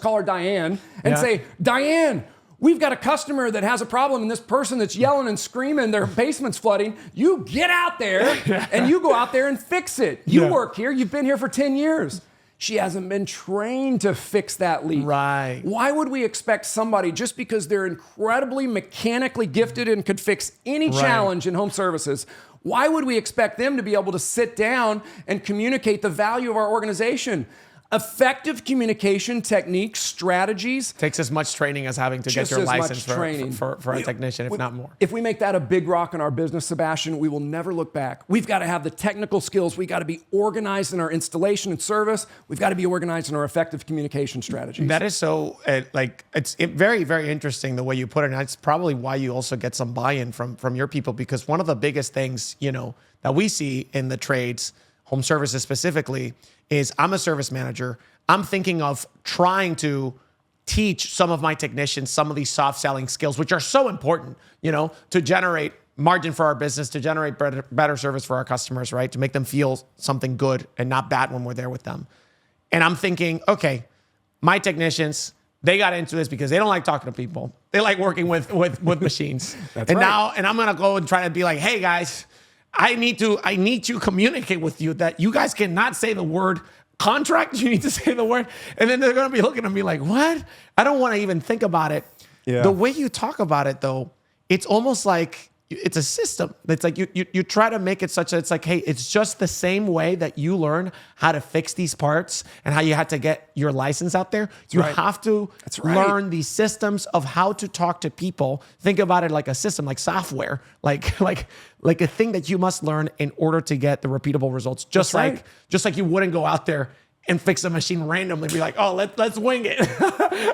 call her Diane and say, Diane, we've got a customer that has a problem and this person that's yelling and screaming, their basement's flooding. You get out there and you go out there and fix it. You work here. You've been here for 10 years. She hasn't been trained to fix that leak. Right. Why would we expect somebody, just because they're incredibly mechanically gifted and could fix any challenge in home services, why would we expect them to be able to sit down and communicate the value of our organization? Effective communication techniques, strategies. Takes as much training as having to get your license for a technician, if not more. If we make that a big rock in our business, Sebastian, we will never look back. We've got to have the technical skills. We've got to be organized in our installation and service. We've got to be organized in our effective communication strategies. That is so, it's very, very interesting the way you put it. And that's probably why you also get some buy-in from your people, because one of the biggest things, that we see in the trades, home services specifically, is I'm a service manager. I'm thinking of trying to teach some of my technicians some of these soft selling skills, which are so important, to generate margin for our business, to generate better service for our customers, right? To make them feel something good and not bad when we're there with them. And I'm thinking, okay, my technicians, they got into this because they don't like talking to people. They like working with machines. That's right. And I'm going to go and try to be like, hey guys, I need to communicate with you that you guys cannot say the word contract. You need to say the word. And then they're going to be looking at me like, what? I don't want to even think about it. Yeah. The way you talk about it, though, it's almost like it's a system. It's like you try to make it such that it's like, hey, it's just the same way that you learn how to fix these parts and how you had to get your license out there. You have to learn these systems of how to talk to people. Think about it like a system, like software, like a thing that you must learn in order to get the repeatable results. Just like you wouldn't go out there and fix a machine randomly, be like, oh, let's wing it.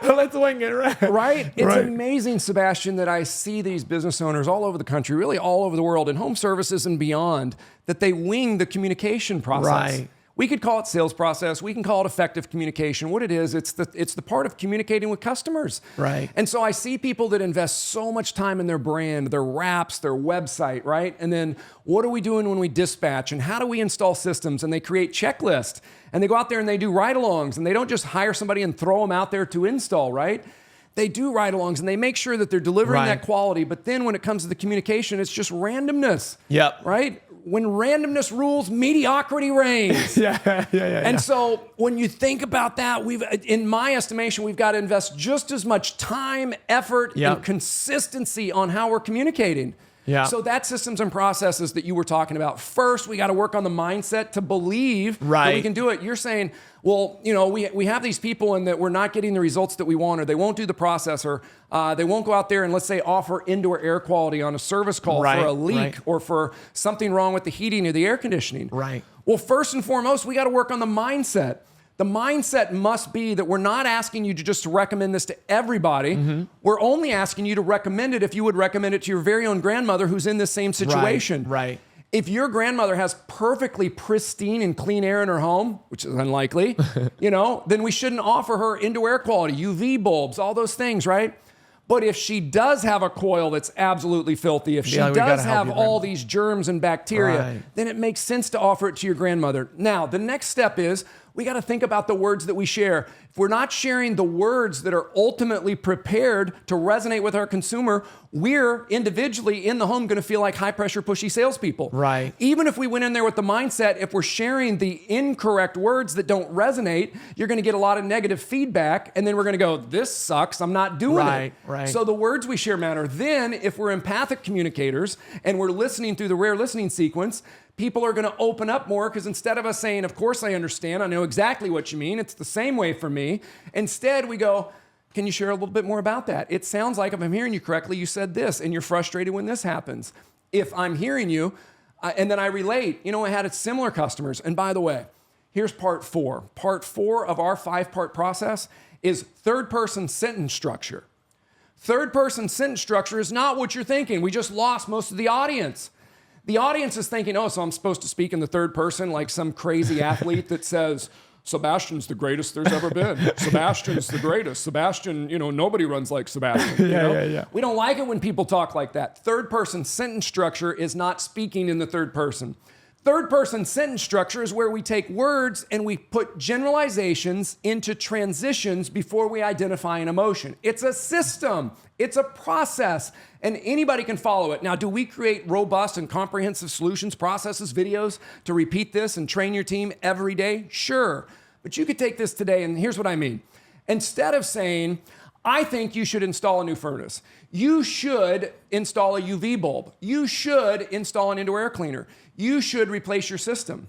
Let's wing it, right? Right? It's amazing, Sebastian, that I see these business owners all over the country, really all over the world, in home services and beyond, that they wing the communication process. Right. We could call it sales process. We can call it effective communication. What it is, it's the part of communicating with customers. Right. And so I see people that invest so much time in their brand, their wraps, their website, right? And then what are we doing when we dispatch? And how do we install systems? And they create checklists. And they go out there and they do ride-alongs. And they don't just hire somebody and throw them out there to install, right? They do ride-alongs and they make sure that they're delivering that quality. But then when it comes to the communication, it's just randomness. Yep. Right? When randomness rules, mediocrity reigns. And so when you think about that, in my estimation, we've got to invest just as much time, effort, and consistency on how we're communicating. Yeah. So that's systems and processes that you were talking about. First, we got to work on the mindset to believe that we can do it. You're saying, well, we have these people and that we're not getting the results that we want, or they won't do the process, or they won't go out there and, let's say, offer indoor air quality on a service call for a leak or for something wrong with the heating or the air conditioning. Right. Well, first and foremost, we got to work on the mindset. The mindset must be that we're not asking you to just recommend this to everybody. Mm-hmm. We're only asking you to recommend it if you would recommend it to your very own grandmother who's in this same situation. Right. If your grandmother has perfectly pristine and clean air in her home, which is unlikely, then we shouldn't offer her indoor air quality, UV bulbs, all those things, right? But if she does have a coil that's absolutely filthy, if she does have all these germs and bacteria, then it makes sense to offer it to your grandmother. Now, the next step is we got to think about the words that we share. If we're not sharing the words that are ultimately prepared to resonate with our consumer, we're individually in the home going to feel like high-pressure, pushy salespeople. Right. Even if we went in there with the mindset, if we're sharing the incorrect words that don't resonate, you're going to get a lot of negative feedback, and then we're going to go, this sucks, I'm not doing it. Right. So the words we share matter. Then, if we're empathic communicators and we're listening through the rare listening sequence, people are going to open up more, because instead of us saying, of course I understand, I know exactly what you mean, it's the same way for me, instead we go, can you share a little bit more about that? It sounds like, if I'm hearing you correctly, you said this, and you're frustrated when this happens. If I'm hearing you, and then I relate, I had similar customers. And by the way, here's part 4. Part 4 of our 5-part process is third-person sentence structure. Third-person sentence structure is not what you're thinking. We just lost most of the audience. The audience is thinking, oh, so I'm supposed to speak in the third person like some crazy athlete that says, Sebastian's the greatest there's ever been. Sebastian's the greatest. Sebastian, nobody runs like Sebastian. Yeah. We don't like it when people talk like that. Third person sentence structure is not speaking in the third person. Third person sentence structure is where we take words and we put generalizations into transitions before we identify an emotion. It's a system. It's a process, and anybody can follow it. Now, do we create robust and comprehensive solutions, processes, videos to repeat this and train your team every day? Sure. But you could take this today, and here's what I mean. Instead of saying, I think you should install a new furnace, you should install a UV bulb, you should install an indoor air cleaner, you should replace your system.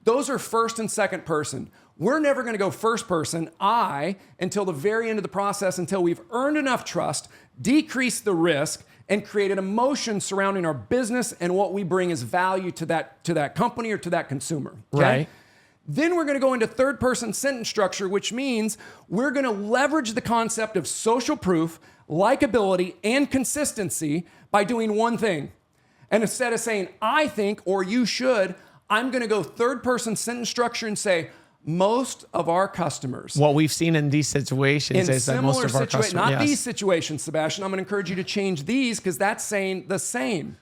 Those are first and second person. We're never going to go first person, until the very end of the process, until we've earned enough trust, decreased the risk, and created emotion surrounding our business and what we bring as value to that company or to that consumer. Okay? Right. Then we're going to go into third person sentence structure, which means we're going to leverage the concept of social proof, likability, and consistency by doing one thing. And instead of saying, I think, or you should, I'm going to go third person sentence structure and say, most of our customers. What we've seen in these situations is that most of our customers. Not these situations, Sebastian. I'm going to encourage you to change these, because that's saying the same.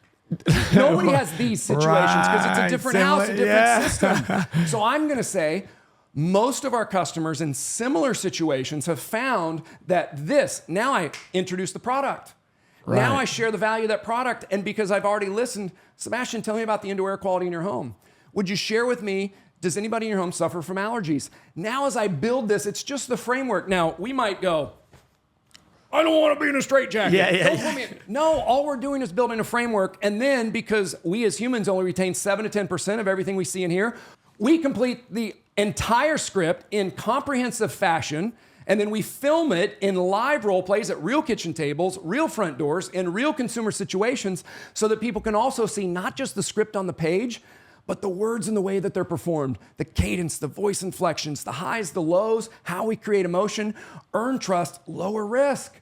Nobody has these situations because it's a different house, a different system. So I'm going to say, most of our customers in similar situations have found that now I introduce the product. Right. Now I share the value of that product. And because I've already listened, Sebastian, tell me about the indoor air quality in your home. Would you share with me, does anybody in your home suffer from allergies? Now, as I build this, it's just the framework. Now, we might go, I don't want to be in a straitjacket. Don't put me in. No, all we're doing is building a framework. And then because we as humans only retain 7 to 10% of everything we see in here, we complete the entire script in comprehensive fashion. And then we film it in live role plays at real kitchen tables, real front doors, in real consumer situations so that people can also see not just the script on the page, but the words and the way that they're performed, the cadence, the voice inflections, the highs, the lows, how we create emotion, earn trust, lower risk.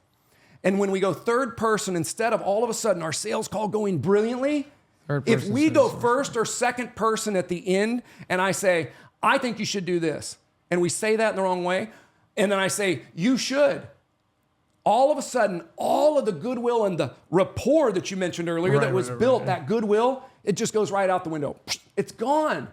And when we go third person, instead of all of a sudden our sales call going brilliantly, if we go first or second person at the end and I say, I think you should do this, and we say that in the wrong way, and then I say, you should, all of a sudden, all of the goodwill and the rapport that you mentioned earlier that was built, that goodwill, it just goes right out the window. It's gone.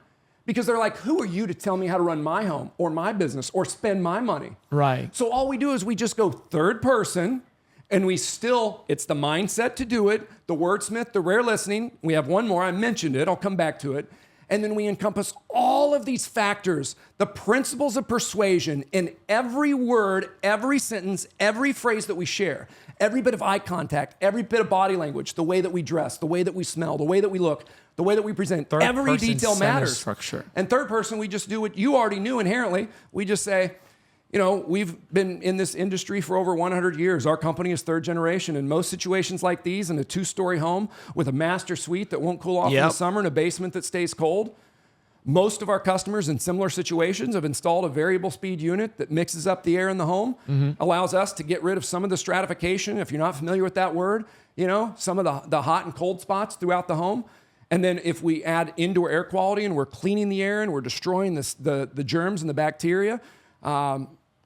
Because they're like, who are you to tell me how to run my home or my business or spend my money? Right. So all we do is we just go third person, and we still, it's the mindset to do it, the wordsmith, the rare listening. We have one more, I mentioned it, I'll come back to it. And then we encompass all of these factors, the principles of persuasion in every word, every sentence, every phrase that we share, every bit of eye contact, every bit of body language, the way that we dress, the way that we smell, the way that we look, the way that we present. Every detail matters. Structure. And third person, we just do what you already knew inherently. We just say, you know, we've been in this industry for over 100 years. Our company is third generation. In most situations like these, in a 2-story home with a master suite that won't cool off in the summer and a basement that stays cold, most of our customers in similar situations have installed a variable speed unit that mixes up the air in the home, allows us to get rid of some of the stratification, if you're not familiar with that word, you know, some of the hot and cold spots throughout the home. And then if we add indoor air quality and we're cleaning the air and we're destroying the germs and the bacteria,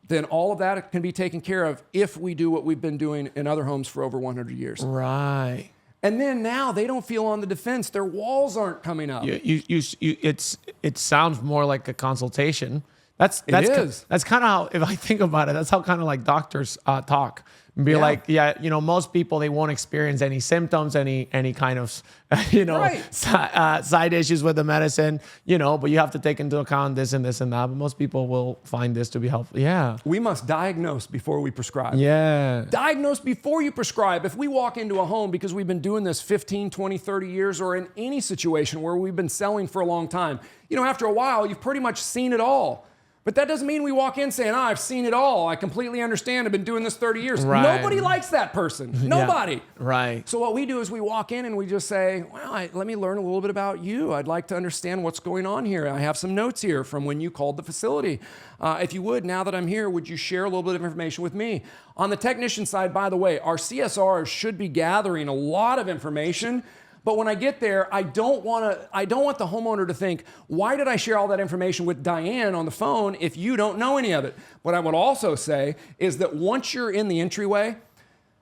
then all of that can be taken care of if we do what we've been doing in other homes for over 100 years. Right. And then now they don't feel on the defense. Their walls aren't coming up. It sounds more like a consultation. That's kind of how, if I think about it, that's how kind of like doctors talk. And be like, you know, most people, they won't experience any symptoms, any kind of, you know, side issues with the medicine, you know, but you have to take into account this and this and that. But most people will find this to be helpful. Yeah. We must diagnose before we prescribe. Yeah. Diagnose before you prescribe. If we walk into a home because we've been doing this 15, 20, 30 years, or in any situation where we've been selling for a long time, you know, after a while, you've pretty much seen it all. But that doesn't mean we walk in saying, I've seen it all. I completely understand. I've been doing this 30 years. Right. Nobody likes that person. Nobody. Yeah. Right. So what we do is we walk in and we just say, well, let me learn a little bit about you. I'd like to understand what's going on here. I have some notes here from when you called the facility. If you would, now that I'm here, would you share a little bit of information with me? On the technician side, by the way, our CSRs should be gathering a lot of information. But when I get there, I don't want the homeowner to think, why did I share all that information with Diane on the phone if you don't know any of it? What I would also say is that once you're in the entryway,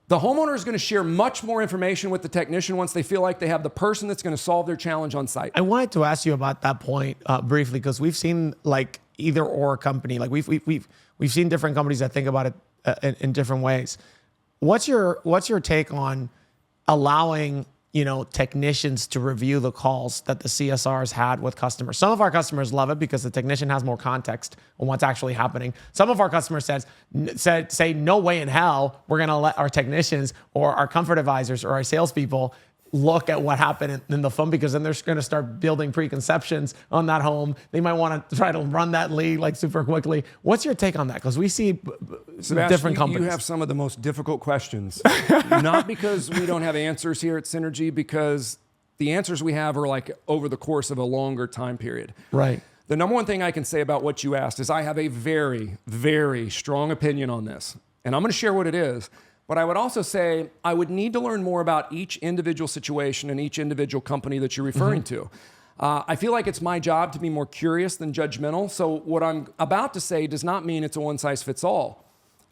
the homeowner is going to share much more information with the technician once they feel like they have the person that's going to solve their challenge on site. I wanted to ask you about that point briefly, because we've seen like either or company, like we've seen different companies that think about it in different ways. What's your take on allowing, you know, technicians to review the calls that the CSRs had with customers? Some of our customers love it because the technician has more context on what's actually happening. Some of our customers say, no way in hell we're going to let our technicians or our comfort advisors or our salespeople look at what happened in the phone, because then they're going to start building preconceptions on that home. They might want to try to run that lead like super quickly. What's your take on that? Because we see Sebastian, different companies. You have some of the most difficult questions. Not because we don't have answers here at Synergy, because the answers we have are like over the course of a longer time period. Right. The number one thing I can say about what you asked is I have a very, very strong opinion on this. And I'm going to share what it is. But I would also say I would need to learn more about each individual situation and each individual company that you're referring to. I feel like it's my job to be more curious than judgmental. So what I'm about to say does not mean it's a one-size-fits-all.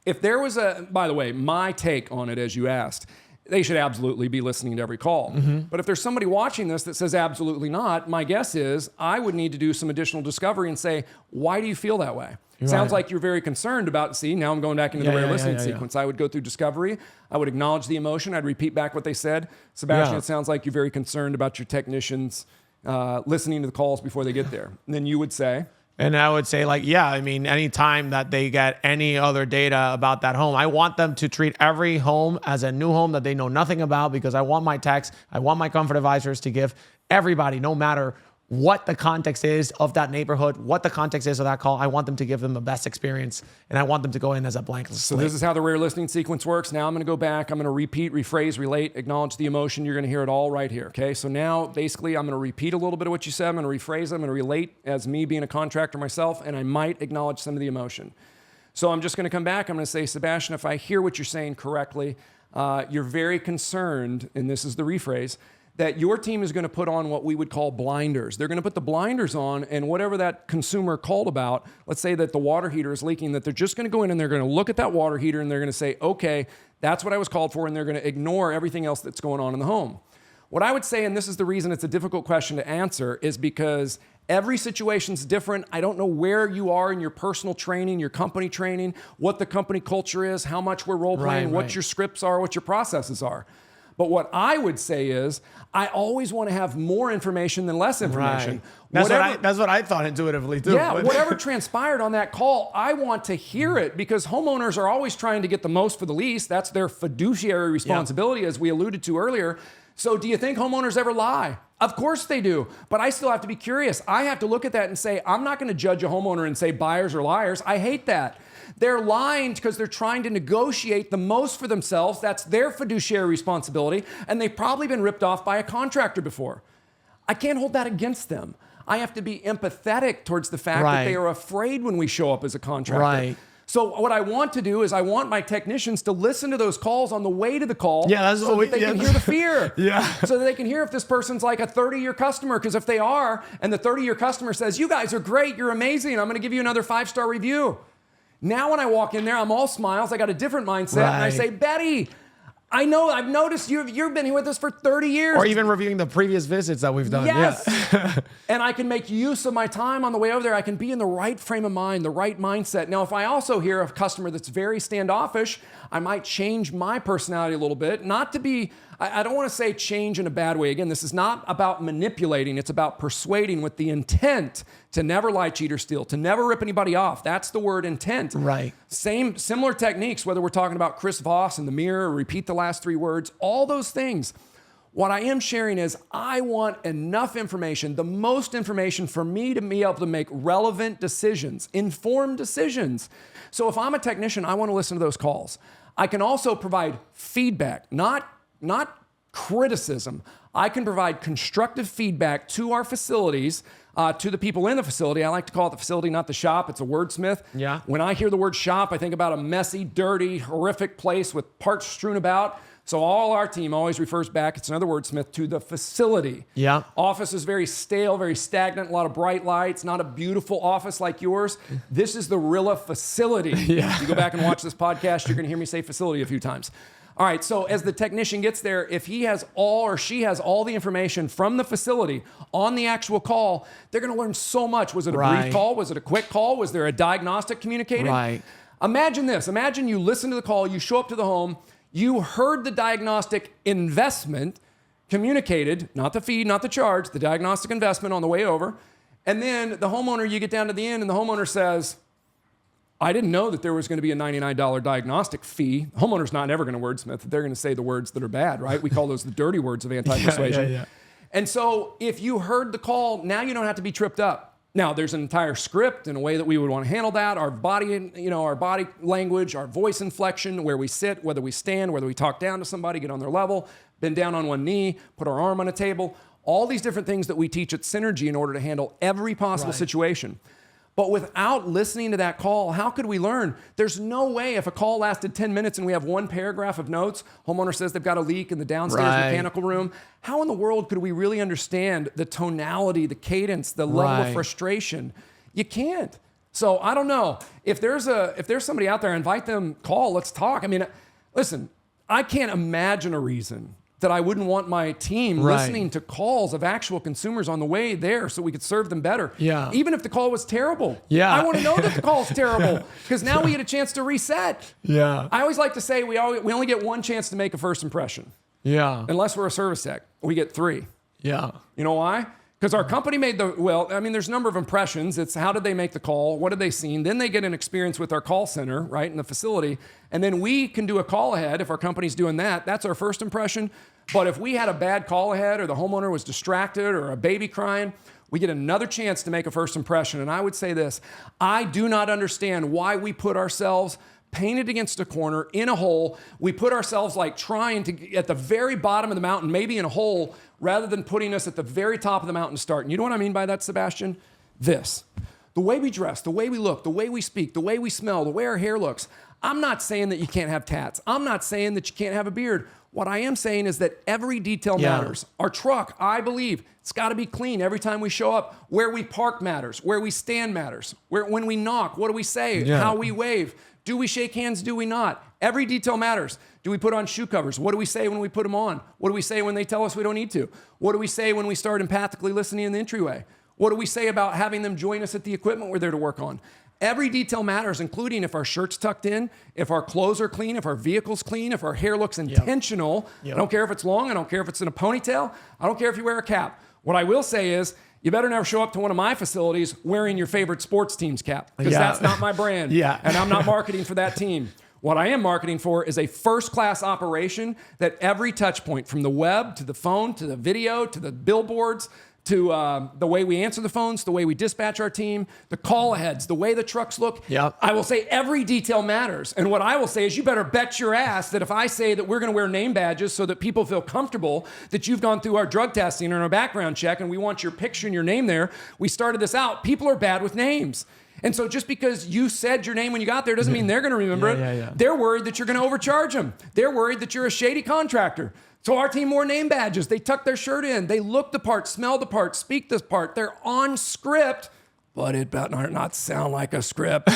If there was by the way, my take on it, as you asked, they should absolutely be listening to every call. But if there's somebody watching this that says absolutely not, my guess is I would need to do some additional discovery and say, why do you feel that way? Sounds like you're very concerned about, see, now I'm going back into the rare listening sequence. I would go through discovery. I would acknowledge the emotion. I'd repeat back what they said. Sebastian, it sounds like you're very concerned about your technicians listening to the calls before they get there. And then you would say... And I would say, like, yeah, I mean, anytime that they get any other data about that home, I want them to treat every home as a new home that they know nothing about, because I want my techs, I want my comfort advisors to give everybody, no matter what the context is of that neighborhood, what the context is of that call, I want them to give them the best experience, and I want them to go in as a blank slate. So this is how the rare listening sequence works. Now I'm going to go back. I'm going to repeat, rephrase, relate, acknowledge the emotion. You're going to hear it all right here, okay? So now, basically, I'm going to repeat a little bit of what you said. I'm going to rephrase it. I'm going to relate as me being a contractor myself, and I might acknowledge some of the emotion. So I'm just going to come back. I'm going to say, Sebastian, if I hear what you're saying correctly, you're very concerned, and this is the rephrase, that your team is going to put on what we would call blinders. They're going to put the blinders on, and whatever that consumer called about, let's say that the water heater is leaking, that they're just going to go in and they're going to look at that water heater and they're going to say, okay, that's what I was called for, and they're going to ignore everything else that's going on in the home. What I would say, and this is the reason it's a difficult question to answer, is because every situation's different. I don't know where you are in your personal training, your company training, what the company culture is, how much we're role-playing, what your scripts are, what your processes are. But what I would say is, I always want to have more information than less information. Right. That's what I thought intuitively too. Yeah, whatever transpired on that call, I want to hear it, because homeowners are always trying to get the most for the least. That's their fiduciary responsibility, as we alluded to earlier. So do you think homeowners ever lie? Of course they do, but I still have to be curious. I have to look at that and say, I'm not going to judge a homeowner and say buyers are liars. I hate that. They're lying because they're trying to negotiate the most for themselves. That's their fiduciary responsibility, and they've probably been ripped off by a contractor before. I can't hold that against them. I have to be empathetic towards the fact that they are afraid when we show up as a contractor. Right. So what I want to do is I want my technicians to listen to those calls on the way to the call, so that they can hear the fear. So that they can hear if this person's like a 30-year customer, because if they are, and the 30-year customer says, you guys are great, you're amazing, I'm going to give you another 5-star review. Now when I walk in there, I'm all smiles, I got a different mindset, and I say, Betty, I know, I've noticed you've been here with us for 30 years. Or even reviewing the previous visits that we've done. Yes. And I can make use of my time on the way over there. I can be in the right frame of mind, the right mindset. Now, if I also hear a customer that's very standoffish, I might change my personality a little bit. Not to be, I don't want to say change in a bad way. Again, this is not about manipulating. It's about persuading with the intent to never lie, cheat, or steal, to never rip anybody off. That's the word intent. Right. Similar techniques, whether we're talking about Chris Voss in the mirror, repeat the last 3 words, all those things. What I am sharing is I want enough information, the most information for me to be able to make relevant decisions, informed decisions. So if I'm a technician, I want to listen to those calls. I can also provide feedback, not criticism. I can provide constructive feedback to our facilities, to the people in the facility. I like to call it the facility, not the shop. It's a wordsmith. Yeah. When I hear the word shop, I think about a messy, dirty, horrific place with parts strewn about. So all our team always refers back, it's another wordsmith, to the facility. Yeah. Office is very stale, very stagnant, a lot of bright lights, not a beautiful office like yours. This is the Rilla facility. If you go back and watch this podcast, you're going to hear me say facility a few times. All right, so as the technician gets there, if he has all or she has all the information from the facility on the actual call, they're going to learn so much. Was it a brief call? Was it a quick call? Was there a diagnostic communicated? Imagine this. Imagine you listen to the call, you show up to the home, you heard the diagnostic investment communicated, not the fee, not the charge, the diagnostic investment on the way over, and then the homeowner, you get down to the end and the homeowner says, I didn't know that there was going to be a $99 diagnostic fee. The homeowner's not ever going to wordsmith. They're going to say the words that are bad, right? We call those the dirty words of anti-persuasion. And so if you heard the call, now you don't have to be tripped up. Now, there's an entire script and a way that we would want to handle that. Our body, our body language, our voice inflection, where we sit, whether we stand, whether we talk down to somebody, get on their level, bend down on one knee, put our arm on a table, all these different things that we teach at Synergy in order to handle every possible situation. But without listening to that call, how could we learn? There's no way if a call lasted 10 minutes and we have one paragraph of notes, homeowner says they've got a leak in the downstairs mechanical room, how in the world could we really understand the tonality, the cadence, the level of frustration? You can't. So I don't know. If there's somebody out there, invite them, call, let's talk. I mean, listen, I can't imagine a reason that I wouldn't want my team listening to calls of actual consumers on the way there so we could serve them better. Yeah. Even if the call was terrible. Yeah. I want to know that the call's terrible because now we get a chance to reset. Yeah. I always like to say we only get one chance to make a first impression. Yeah. Unless we're a service tech. We get 3. Yeah. You know why? Because our company made there's a number of impressions. It's how did they make the call? What did they seen? Then they get an experience with our call center, right, in the facility. And then we can do a call ahead if our company's doing that. That's our first impression. But if we had a bad call ahead or the homeowner was distracted or a baby crying, we get another chance to make a first impression. And I would say this, I do not understand why we put ourselves painted against a corner in a hole. We put ourselves like trying to get at the very bottom of the mountain, maybe in a hole, rather than putting us at the very top of the mountain to start. And you know what I mean by that, Sebastian? This. The way we dress, the way we look, the way we speak, the way we smell, the way our hair looks. I'm not saying that you can't have tats. I'm not saying that you can't have a beard. What I am saying is that every detail matters. Our truck, I believe, it's got to be clean every time we show up. Where we park matters. Where we stand matters. When we knock, what do we say? How we wave. Do we shake hands? Do we not? Every detail matters. Do we put on shoe covers? What do we say when we put them on? What do we say when they tell us we don't need to? What do we say when we start empathically listening in the entryway? What do we say about having them join us at the equipment we're there to work on? Every detail matters, including if our shirt's tucked in, if our clothes are clean, if our vehicle's clean, if our hair looks intentional. I don't care if it's long. I don't care if it's in a ponytail. I don't care if you wear a cap. What I will say is, you better never show up to one of my facilities wearing your favorite sports team's cap, because that's not my brand. And I'm not marketing for that team. What I am marketing for is a first-class operation that every touch point, from the web to the phone to the video to the billboards to the way we answer the phones, the way we dispatch our team, the call aheads, the way the trucks look. I will say every detail matters. And what I will say is you better bet your ass that if I say that we're going to wear name badges so that people feel comfortable that you've gone through our drug testing and our background check and we want your picture and your name there, we started this out. People are bad with names. And so just because you said your name when you got there doesn't mean they're going to remember it. They're worried that you're going to overcharge them. They're worried that you're a shady contractor. So our team wore name badges. They tuck their shirt in. They look the part, smell the part, speak the part. They're on script, but it better not sound like a script.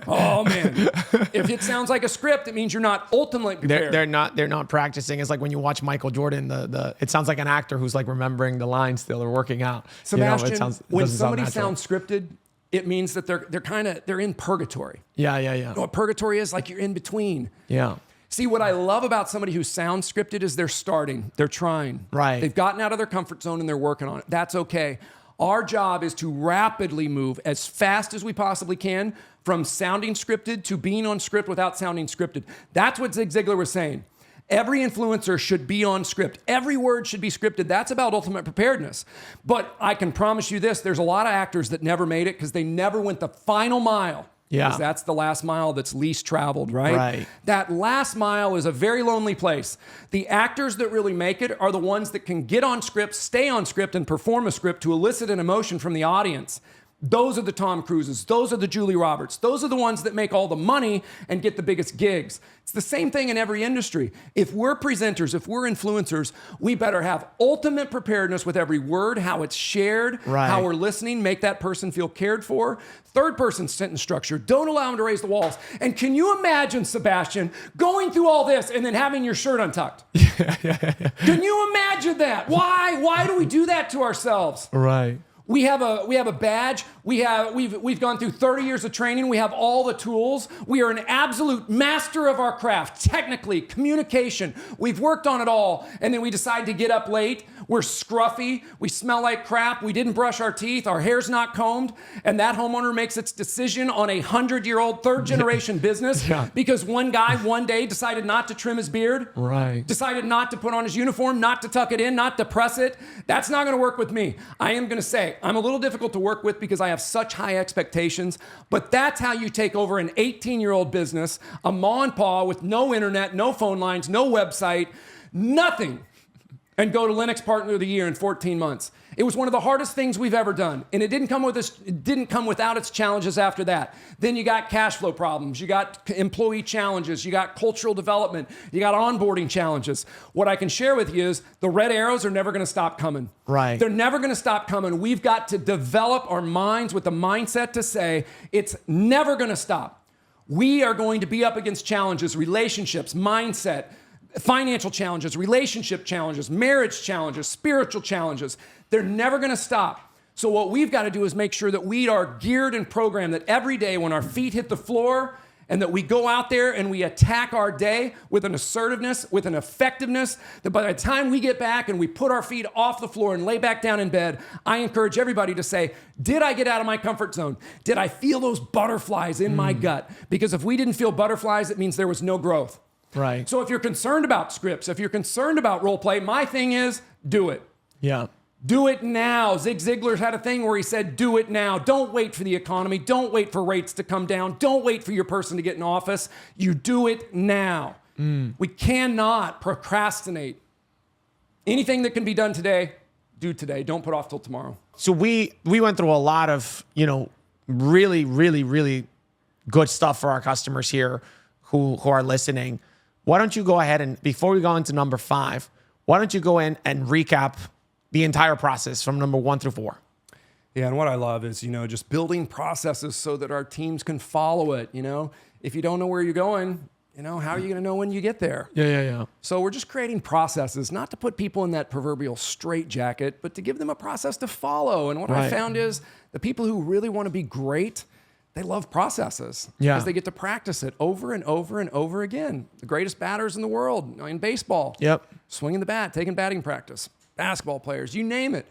Oh, man. If it sounds like a script, it means you're not ultimately prepared. They're not practicing. It's like when you watch Michael Jordan, it sounds like an actor who's like remembering the lines still or working out. Sebastian, when somebody sounds scripted, it means that they're in purgatory. You know what purgatory is? Like you're in between. See, what I love about somebody who sounds scripted is they're starting, they're trying. They've gotten out of their comfort zone and they're working on it. That's okay. Our job is to rapidly move as fast as we possibly can from sounding scripted to being on script without sounding scripted. That's what Zig Ziglar was saying. Every influencer should be on script. Every word should be scripted. That's about ultimate preparedness. But I can promise you this, there's a lot of actors that never made it because they never went the final mile. Because that's the last mile that's least traveled, right? That last mile is a very lonely place. The actors that really make it are the ones that can get on script, stay on script, and perform a script to elicit an emotion from the audience. Those are the Tom Cruises. Those are the Julie Roberts. Those are the ones that make all the money and get the biggest gigs. It's the same thing in every industry. If we're presenters, if we're influencers, we better have ultimate preparedness with every word, how it's shared, how we're listening, make that person feel cared for. Third person sentence structure. Don't allow them to raise the walls. And can you imagine, Sebastian, going through all this and then having your shirt untucked? Can you imagine that? Why? Why do we do that to ourselves? We have a badge. We've gone through 30 years of training. We have all the tools. We are an absolute master of our craft, technically, communication. We've worked on it all. And then we decide to get up late. We're scruffy. We smell like crap. We didn't brush our teeth. Our hair's not combed. And that homeowner makes its decision on a 100-year-old third-generation business because one guy one day decided not to trim his beard, decided not to put on his uniform, not to tuck it in, not to press it. That's not going to work with me. I am going to say, I'm a little difficult to work with because I have such high expectations, but that's how you take over an 18-year-old business, a ma and pa with no internet, no phone lines, no website, nothing, and go to Linux Partner of the Year in 14 months. It was one of the hardest things we've ever done, and it didn't come without its challenges after that. Then you got cash flow problems, you got employee challenges, you got cultural development, you got onboarding challenges. What I can share with you is the red arrows are never going to stop coming. They're never going to stop coming. We've got to develop our minds with the mindset to say it's never going to stop. We are going to be up against challenges, relationships, mindset, financial challenges, relationship challenges, marriage challenges, spiritual challenges. They're never going to stop. So what we've got to do is make sure that we are geared and programmed that every day when our feet hit the floor and that we go out there and we attack our day with an assertiveness, with an effectiveness, that by the time we get back and we put our feet off the floor and lay back down in bed, I encourage everybody to say, did I get out of my comfort zone? Did I feel those butterflies in my gut? Because if we didn't feel butterflies, it means there was no growth. Right. So if you're concerned about scripts, if you're concerned about role play, my thing is do it. Yeah. Do it now. Zig Ziglar had a thing where he said, do it now. Don't wait for the economy. Don't wait for rates to come down. Don't wait for your person to get in office. You do it now. We cannot procrastinate. Anything that can be done today, do today. Don't put off till tomorrow. So we went through a lot of, really, really, really good stuff for our customers here who are listening. Why don't you go ahead and, before we go into number 5, why don't you go in and recap the entire process from number 1 through 4? Yeah, and what I love is, just building processes so that our teams can follow it. If you don't know where you're going, how are you going to know when you get there? Yeah. So we're just creating processes, not to put people in that proverbial straitjacket, but to give them a process to follow. And what I found is the people who really want to be great, they love processes because they get to practice it over and over and over again. The greatest batters in the world in baseball, swinging the bat, taking batting practice. Basketball players, you name it.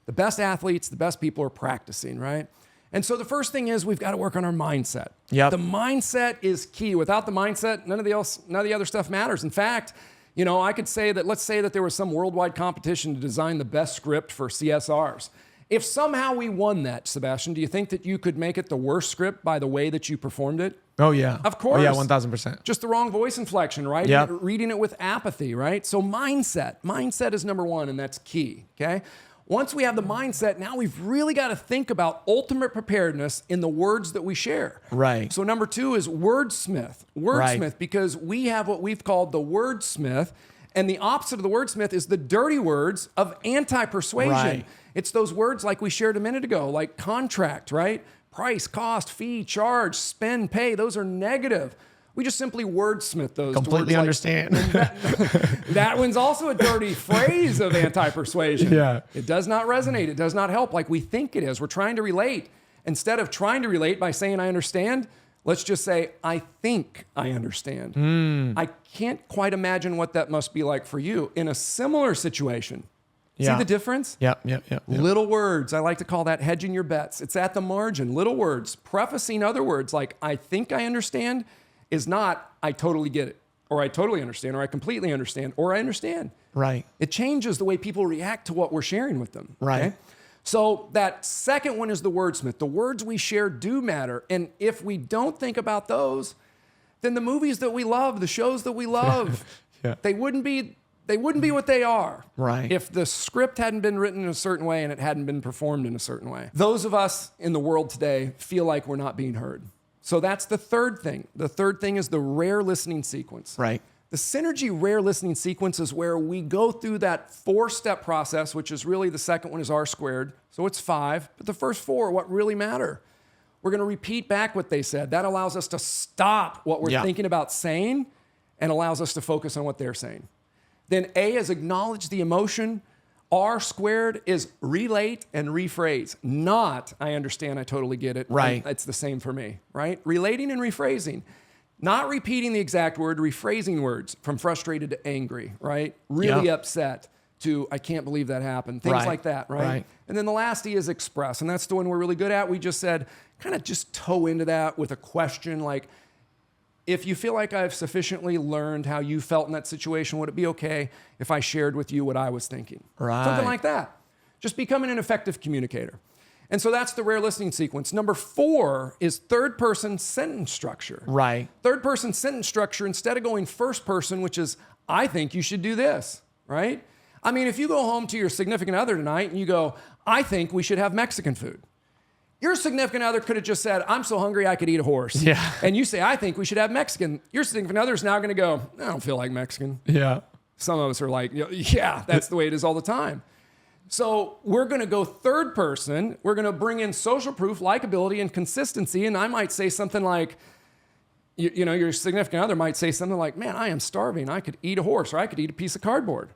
The best athletes, the best people are practicing, right? And so the first thing is we've got to work on our mindset. The mindset is key. Without the mindset, none of the other stuff matters. In fact, I could say that, let's say that there was some worldwide competition to design the best script for CSRs. If somehow we won that, Sebastian, do you think that you could make it the worst script by the way that you performed it? Oh, yeah. Of course. Oh, yeah, 1,000%. Just the wrong voice inflection, right? Reading it with apathy, right? So mindset is number 1, and that's key, okay? Once we have the mindset, now we've really got to think about ultimate preparedness in the words that we share. Right. So number 2 is wordsmith. Wordsmith, because we have what we've called the wordsmith, and the opposite of the wordsmith is the dirty words of anti-persuasion. Right. It's those words like we shared a minute ago, like contract, right? Price, cost, fee, charge, spend, pay. Those are negative. We just simply wordsmith those. Completely understand. That one's also a dirty phrase of anti-persuasion. Yeah. It does not resonate. It does not help like we think it is. We're trying to relate. Instead of trying to relate by saying I understand, let's just say I think I understand. I can't quite imagine what that must be like for you in a similar situation. See the difference? Yep. Little words. I like to call that hedging your bets. It's at the margin. Little words. Prefacing other words like I think I understand is not I totally get it, or I totally understand, or I completely understand, or I understand. Right. It changes the way people react to what we're sharing with them. Right. Okay? So that second one is the wordsmith. The words we share do matter. And if we don't think about those, then the movies that we love, the shows that we love, they wouldn't be what they are. Right. If the script hadn't been written in a certain way and it hadn't been performed in a certain way. Those of us in the world today feel like we're not being heard. So that's the third thing. The third thing is the rare listening sequence. Right. The synergy rare listening sequence is where we go through that 4-step process, which is really the second one is R squared. So it's 5, but the first 4 are what really matter. We're going to repeat back what they said. That allows us to stop what we're thinking about saying and allows us to focus on what they're saying. Then A is acknowledge the emotion. R squared is relate and rephrase. Not, I understand, I totally get it. Right. It's the same for me, right? Relating and rephrasing. Not repeating the exact word, rephrasing words from frustrated to angry, right? Really upset to I can't believe that happened. Things like that, right? And then the last E is express, and that's the one we're really good at. We just said, kind of just toe into that with a question like, if you feel like I've sufficiently learned how you felt in that situation, would it be okay if I shared with you what I was thinking? Right. Something like that. Just becoming an effective communicator. And so that's the rare listening sequence. Number 4 is third-person sentence structure. Right. Third-person sentence structure, instead of going first person, which is, I think you should do this, right? I mean, if you go home to your significant other tonight and you go, I think we should have Mexican food. Your significant other could have just said, I'm so hungry I could eat a horse. Yeah. And you say, I think we should have Mexican. Your significant other is now going to go, I don't feel like Mexican. Yeah. Some of us are like, yeah, that's the way it is all the time. So we're going to go third person. We're going to bring in social proof, likability, and consistency. And I might say something like, your significant other might say something like, man, I am starving. I could eat a horse, or I could eat a piece of cardboard.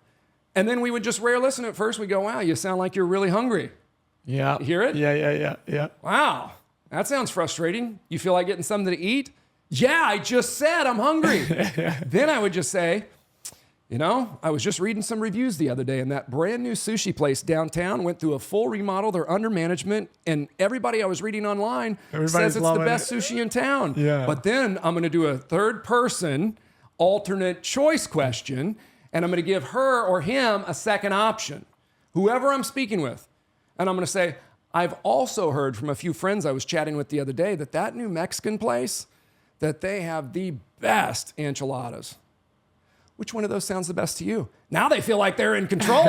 And then we would just rare listen at first. We go, wow, you sound like you're really hungry. Yeah. You hear it? Yeah. Wow, that sounds frustrating. You feel like getting something to eat? Yeah, I just said I'm hungry. Then I would just say, I was just reading some reviews the other day, and that brand new sushi place downtown went through a full remodel. They're under management, and everybody I was reading online says it's the best sushi in town. Yeah. But then I'm going to do a third person alternate choice question, and I'm going to give her or him a second option, whoever I'm speaking with. And I'm going to say, I've also heard from a few friends I was chatting with the other day that new Mexican place, that they have the best enchiladas. Which one of those sounds the best to you? Now they feel like they're in control.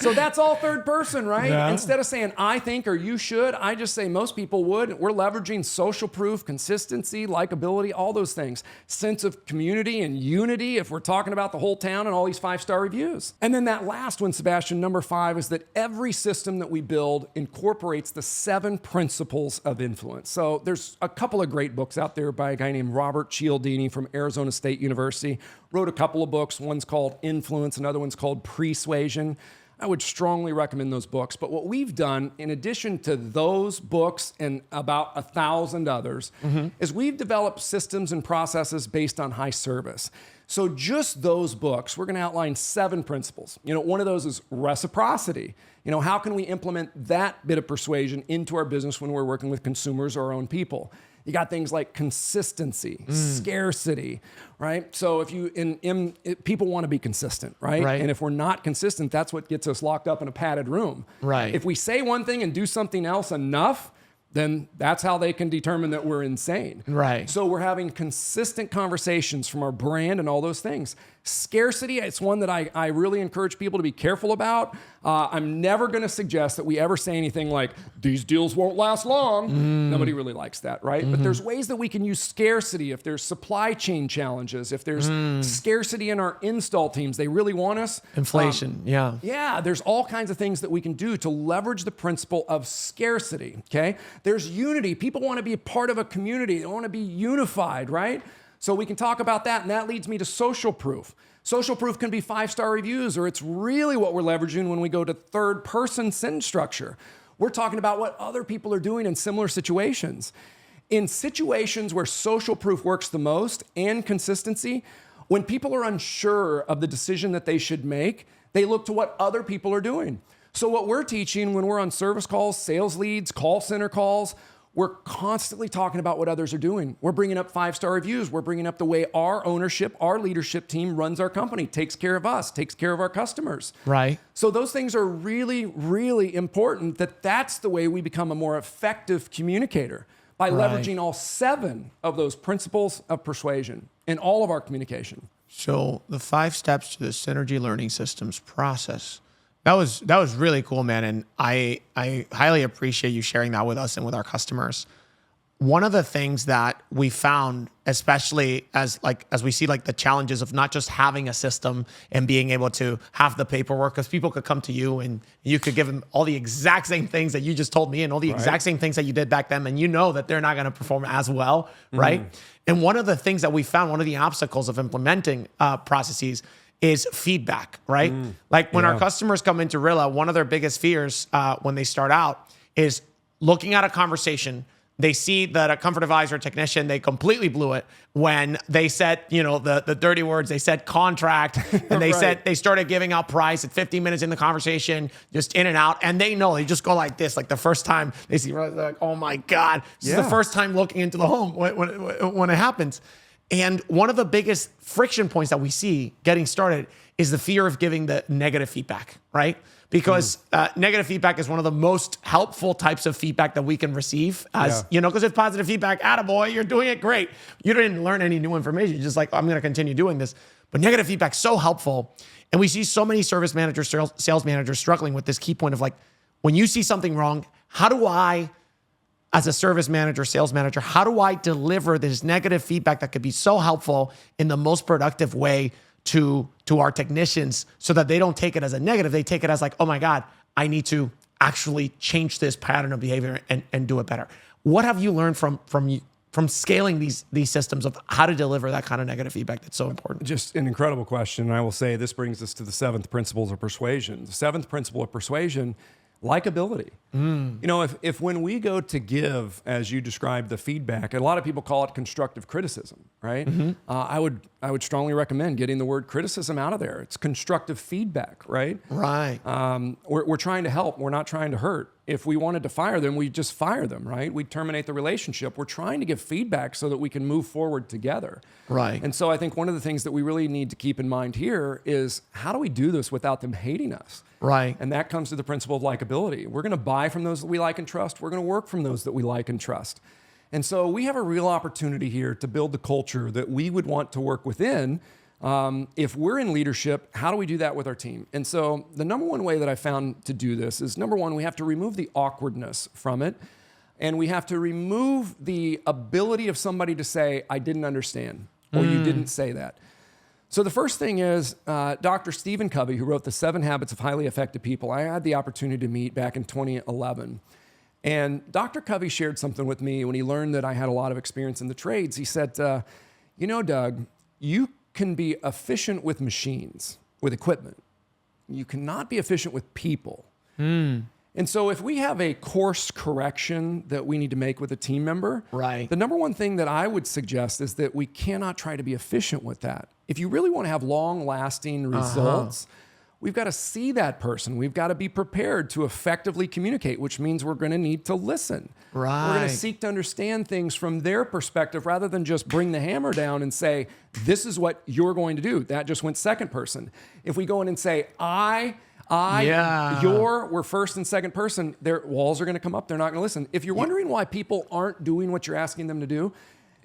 So that's all third person, right? Yeah. Instead of saying I think or you should, I just say most people would. We're leveraging social proof, consistency, likability, all those things. Sense of community and unity if we're talking about the whole town and all these 5-star reviews. And then that last one, Sebastian, number 5, is that every system that we build incorporates the 7 principles of influence. So there's a couple of great books out there by a guy named Robert Cialdini from Arizona State University. Wrote a couple of books. One's called Influence, another one's called Persuasion. I would strongly recommend those books. But what we've done, in addition to those books and about 1,000 others, is we've developed systems and processes based on high service. So just those books, we're going to outline 7 principles. One of those is reciprocity. How can we implement that bit of persuasion into our business when we're working with consumers or our own people? You got things like consistency, scarcity, right? So if people want to be consistent, right? And if we're not consistent, that's what gets us locked up in a padded room. Right. If we say one thing and do something else enough, then that's how they can determine that we're insane. Right. So we're having consistent conversations from our brand and all those things. Scarcity, it's one that I really encourage people to be careful about. I'm never going to suggest that we ever say anything like, these deals won't last long. Nobody really likes that, right? But there's ways that we can use scarcity if there's supply chain challenges, if there's scarcity in our install teams, they really want us. Inflation, Yeah, there's all kinds of things that we can do to leverage the principle of scarcity, okay? There's unity. People want to be a part of a community. They want to be unified, right? So we can talk about that, and that leads me to social proof. Social proof can be 5-star reviews, or it's really what we're leveraging when we go to third-person sentence structure. We're talking about what other people are doing in similar situations. In situations where social proof works the most and consistency, when people are unsure of the decision that they should make, they look to what other people are doing. So what we're teaching when we're on service calls, sales leads, call center calls, we're constantly talking about what others are doing. We're bringing up 5-star reviews. We're bringing up the way our ownership, our leadership team runs our company, takes care of us, takes care of our customers. Right. So those things are really, really important, that's the way we become a more effective communicator, by leveraging all 7 of those principles of persuasion in all of our communication. So the 5 steps to the Synergy Learning Systems process. That was really cool, man. And I highly appreciate you sharing that with us and with our customers. One of the things that we found, especially as we see the challenges of not just having a system and being able to have the paperwork, because people could come to you and you could give them all the exact same things that you just told me and all the exact same things that you did back then, and that they're not going to perform as well, right? And one of the things that we found, one of the obstacles of implementing processes is feedback, right? When our customers come into Rilla, one of their biggest fears when they start out is looking at a conversation. They see that a comfort advisor technician, they completely blew it when they said, the dirty words, they said contract, and they said they started giving out price at 15 minutes in the conversation, just in and out. And they just go like this, the first time they see, like, oh my God, this is the first time looking into the home when it happens. And one of the biggest friction points that we see getting started is the fear of giving the negative feedback, right? Because negative feedback is one of the most helpful types of feedback that we can receive, because it's positive feedback. Attaboy, you're doing it great. You didn't learn any new information. You're just like, I'm going to continue doing this. But negative feedback is so helpful. And we see so many service managers, sales managers struggling with this key point of when you see something wrong, how do I, as a service manager, sales manager, how do I deliver this negative feedback that could be so helpful in the most productive way to our technicians so that they don't take it as a negative? They take it as oh my God, I need to actually change this pattern of behavior and do it better. What have you learned from from scaling these systems of how to deliver that kind of negative feedback that's so important? Just an incredible question. And I will say this brings us to the 7th principle of persuasion. The 7th principle of persuasion, likability. You know, if when we go to give, as you described, the feedback, a lot of people call it constructive criticism, right? I would strongly recommend getting the word criticism out of there. It's constructive feedback, right? Right. We're trying to help. We're not trying to hurt. If we wanted to fire them, we just fire them, right? We terminate the relationship. We're trying to give feedback so that we can move forward together. Right. And so I think one of the things that we really need to keep in mind here is how do we do this without them hating us? Right. And that comes to the principle of likability. We're going to buy from those that we like and trust. We're going to work from those that we like and trust. And so we have a real opportunity here to build the culture that we would want to work within. If we're in leadership, how do we do that with our team? And so the number one way that I found to do this is, number one, we have to remove the awkwardness from it. And we have to remove the ability of somebody to say, I didn't understand, or you didn't say that. So the first thing is Dr. Stephen Covey, who wrote The 7 Habits of Highly Effective People. I had the opportunity to meet back in 2011. And Dr. Covey shared something with me when he learned that I had a lot of experience in the trades. He said, you know, Doug, you can be efficient with machines, with equipment. You cannot be efficient with people. And so if we have a course correction that we need to make with a team member, Right. the number one thing that I would suggest is that we cannot try to be efficient with that. If you really want to have long-lasting results, we've got to see that person. We've got to be prepared to effectively communicate, which means we're going to need to listen. Right. We're going to seek to understand things from their perspective rather than just bring the hammer down and say, this is what you're going to do. That just went second person. If we go in and say, we're first and second person, their walls are going to come up. They're not going to listen. If you're wondering why people aren't doing what you're asking them to do,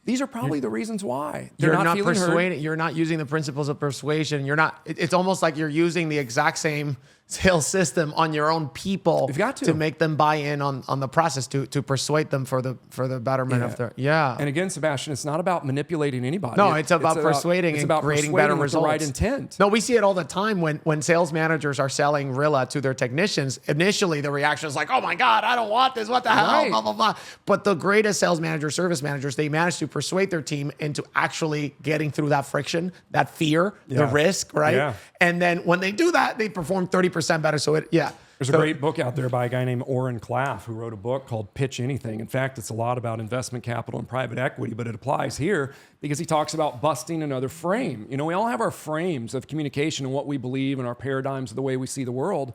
these are probably the reasons why. They're not feeling persuading. heard. You're not using the principles of persuasion. You're not. It's almost like you're using the exact same sales system on your own people. You've got to make them buy in on the process to persuade them for the betterment of their. Yeah. And again, Sebastian, it's not about manipulating anybody. No, it's about persuading and creating better results. With the right intent. No, we see it all the time when sales managers are selling Rilla to their technicians. Initially, the reaction is like, "Oh my God, I don't want this. What the hell?" Right. Blah blah blah. But the greatest sales managers, service managers, they manage to persuade their team into actually getting through that friction, that fear, the risk, right? Yeah. And then when they do that, they perform 30% better. So There's a great book out there by a guy named Oren Klaff who wrote a book called Pitch Anything. In fact, it's a lot about investment capital and private equity, but it applies here because he talks about busting another frame. You know, we all have our frames of communication and what we believe and our paradigms of the way we see the world.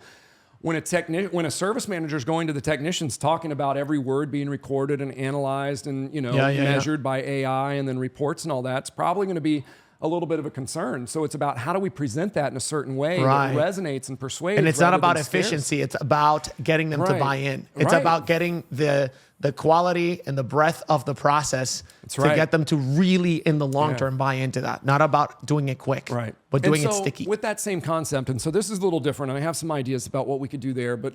When a service manager is going to the technicians talking about every word being recorded and analyzed and measured by AI and then reports and all that, it's probably going to be a little bit of a concern. So it's about how do we present that in a certain way that resonates and persuades. And it's not about efficiency. It's about getting them to buy in. It's about getting the quality and the breadth of the process to get them to really, in the long term, buy into that. Not about doing it quick, but doing it sticky. With that same concept, and so this is a little different, and I have some ideas about what we could do there, but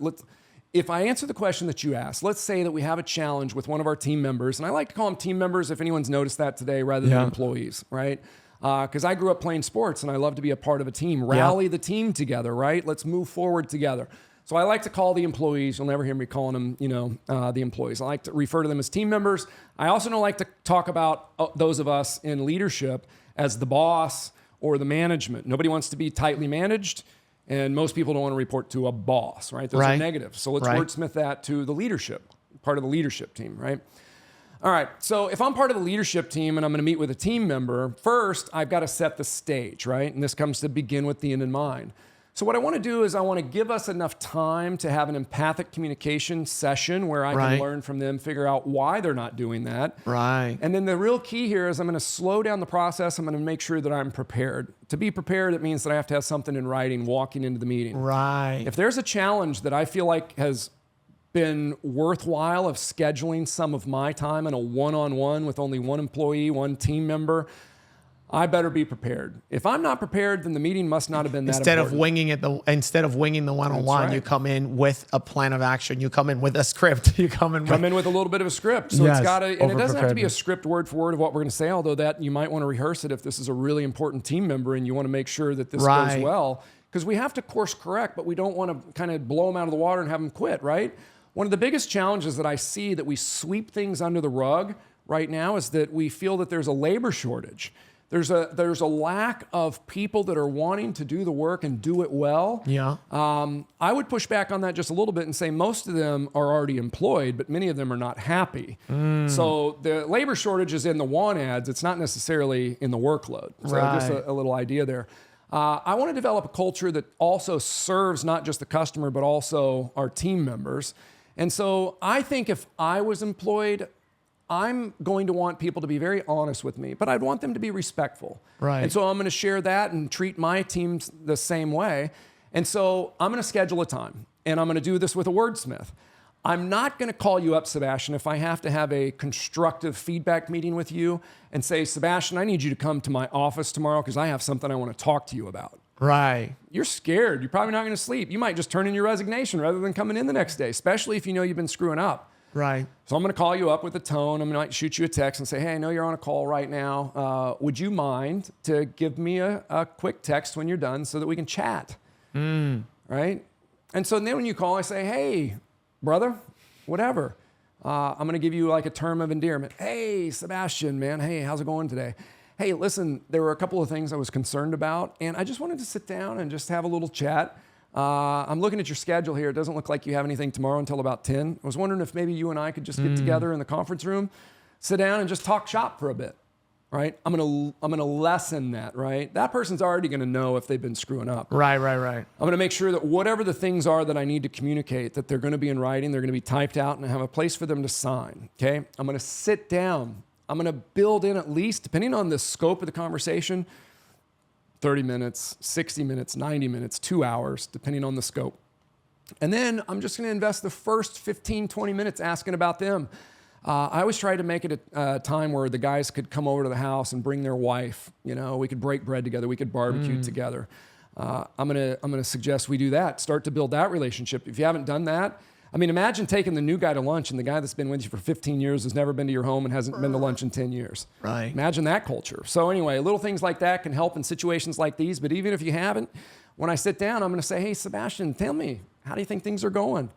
if I answer the question that you asked, let's say that we have a challenge with one of our team members, and I like to call them team members if anyone's noticed that today rather than employees, right? Because I grew up playing sports and I love to be a part of a team. Rally the team together, right? Let's move forward together. So I like to call the employees, you'll never hear me calling them, the employees. I like to refer to them as team members. I also don't like to talk about those of us in leadership as the boss or the management. Nobody wants to be tightly managed, and most people don't want to report to a boss, right? Those are negative. So let's wordsmith that to the leadership, part of the leadership team, right? All right, so if I'm part of the leadership team and I'm going to meet with a team member, first I've got to set the stage, right? And this comes to begin with the end in mind. So what I want to do is I want to give us enough time to have an empathic communication session where I can learn from them, figure out why they're not doing that. Right. And then the real key here is I'm going to slow down the process. I'm going to make sure that I'm prepared. To be prepared, it means that I have to have something in writing walking into the meeting. Right. If there's a challenge that I feel like has been worthwhile of scheduling some of my time in a one-on-one with only one employee, one team member, I better be prepared. If I'm not prepared, then the meeting must not have been that Instead important. Instead of winging the one-on-one, you come in with a plan of action. You come in with a script. You come in with a little bit of a script. So it's got to, and it doesn't have to be a script word for word of what we're going to say, although that you might want to rehearse it if this is a really important team member and you want to make sure that this goes well. Because we have to course correct, but we don't want to kind of blow them out of the water and have them quit, right? One of the biggest challenges that I see that we sweep things under the rug right now is that we feel that there's a labor shortage. There's a lack of people that are wanting to do the work and do it well. Yeah. I would push back on that just a little bit and say most of them are already employed, but many of them are not happy. So the labor shortage is in the want ads. It's not necessarily in the workload. So just a little idea there. I want to develop a culture that also serves not just the customer, but also our team members. And so I think if I was employed, I'm going to want people to be very honest with me, but I'd want them to be respectful. Right. And so I'm going to share that and treat my teams the same way. And so I'm going to schedule a time, and I'm going to do this with a wordsmith. I'm not going to call you up, Sebastian, if I have to have a constructive feedback meeting with you and say, Sebastian, I need you to come to my office tomorrow because I have something I want to talk to you about. Right. You're scared. You're probably not going to sleep. You might just turn in your resignation rather than coming in the next day, especially if you know you've been screwing up. Right. So I'm going to call you up with a tone. I'm going to shoot you a text and say, hey, I know you're on a call right now. Would you mind to give me a quick text when you're done so that we can chat? Right? And so then when you call, I say, hey, brother, whatever. I'm going to give you like a term of endearment. Hey, Sebastian, man. Hey, how's it going today? Hey, listen, there were a couple of things I was concerned about, and I just wanted to sit down and just have a little chat. I'm looking at your schedule here. It doesn't look like you have anything tomorrow until about 10. I was wondering if maybe you and I could just get together in the conference room, sit down and just talk shop for a bit, right? I'm gonna lessen that, right? That person's already gonna know if they've been screwing up. Right. I'm gonna make sure that whatever the things are that I need to communicate, that they're gonna be in writing, they're gonna be typed out, and I have a place for them to sign, okay? I'm gonna sit down. I'm gonna build in at least, depending on the scope of the conversation, 30 minutes, 60 minutes, 90 minutes, 2 hours, depending on the scope. And then I'm just going to invest the first 15, 20 minutes asking about them. I always try to make it a time where the guys could come over to the house and bring their wife. You know, we could break bread together. We could barbecue together. I'm gonna suggest we do that. Start to build that relationship. If you haven't done that, I mean, imagine taking the new guy to lunch and the guy that's been with you for 15 years has never been to your home and hasn't been to lunch in 10 years. Right. Imagine that culture. So anyway, little things like that can help in situations like these. But even if you haven't, when I sit down, I'm going to say, hey, Sebastian, tell me, how do you think things are going?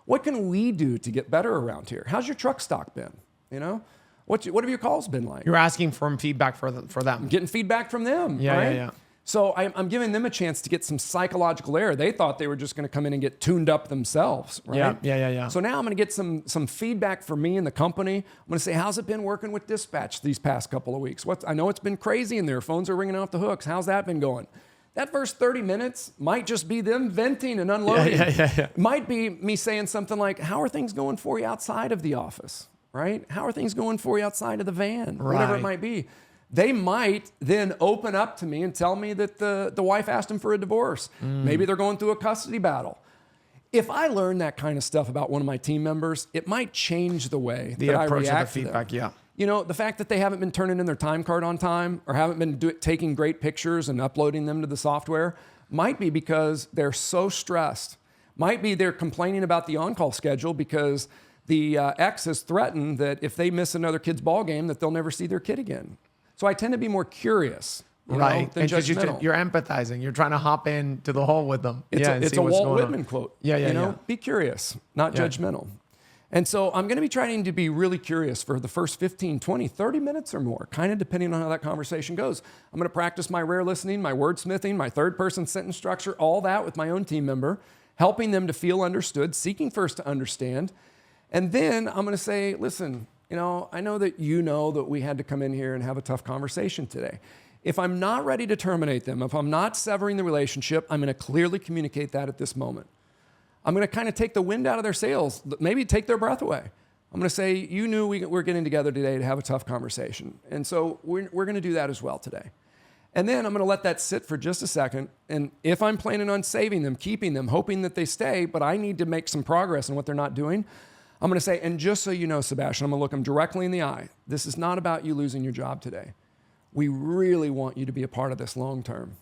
What can we do to get better around here? How's your truck stock been? You know, what have your calls been like? You're asking for feedback for them. I'm getting feedback from them. Yeah, right? yeah. So I'm giving them a chance to get some psychological error. They thought they were just going to come in and get tuned up themselves, right? Yeah. So now I'm going to get some feedback from me and the company. I'm going to say, how's it been working with dispatch these past couple of weeks? I know it's been crazy in there. Phones are ringing off the hooks. How's that been going? That first 30 minutes might just be them venting and unloading. Yeah. Might be me saying something like, how are things going for you outside of the office, right? How are things going for you outside of the van? Right. Whatever it might be. They might then open up to me and tell me that the wife asked him for a divorce. Maybe they're going through a custody battle. If I learn that kind of stuff about one of my team members, it might change the way that I react to them. Yeah. You know, the fact that they haven't been turning in their time card on time or haven't been taking great pictures and uploading them to the software might be because they're so stressed. Might be they're complaining about the on-call schedule because the ex has threatened that if they miss another kid's ball game, that they'll never see their kid again. So I tend to be more curious, right? Than judgmental. You're empathizing. You're trying to hop into the hole with them. It's a Walt Whitman quote. Yeah. Be curious, not judgmental. And so I'm going to be trying to be really curious for the first 15, 20, 30 minutes or more, kind of depending on how that conversation goes. I'm going to practice my rare listening, my wordsmithing, my third-person sentence structure, all that with my own team member, helping them to feel understood, seeking first to understand. And then I'm going to say, listen, I know that we had to come in here and have a tough conversation today. If I'm not ready to terminate them, if I'm not severing the relationship, I'm going to clearly communicate that at this moment. I'm going to kind of take the wind out of their sails, maybe take their breath away. I'm going to say, you knew we were getting together today to have a tough conversation. And so we're going to do that as well today. And then I'm going to let that sit for just a second. And if I'm planning on saving them, keeping them, hoping that they stay, but I need to make some progress in what they're not doing, I'm going to say, and just so you know, Sebastian, I'm going to look them directly in the eye. This is not about you losing your job today. We really want you to be a part of this long term.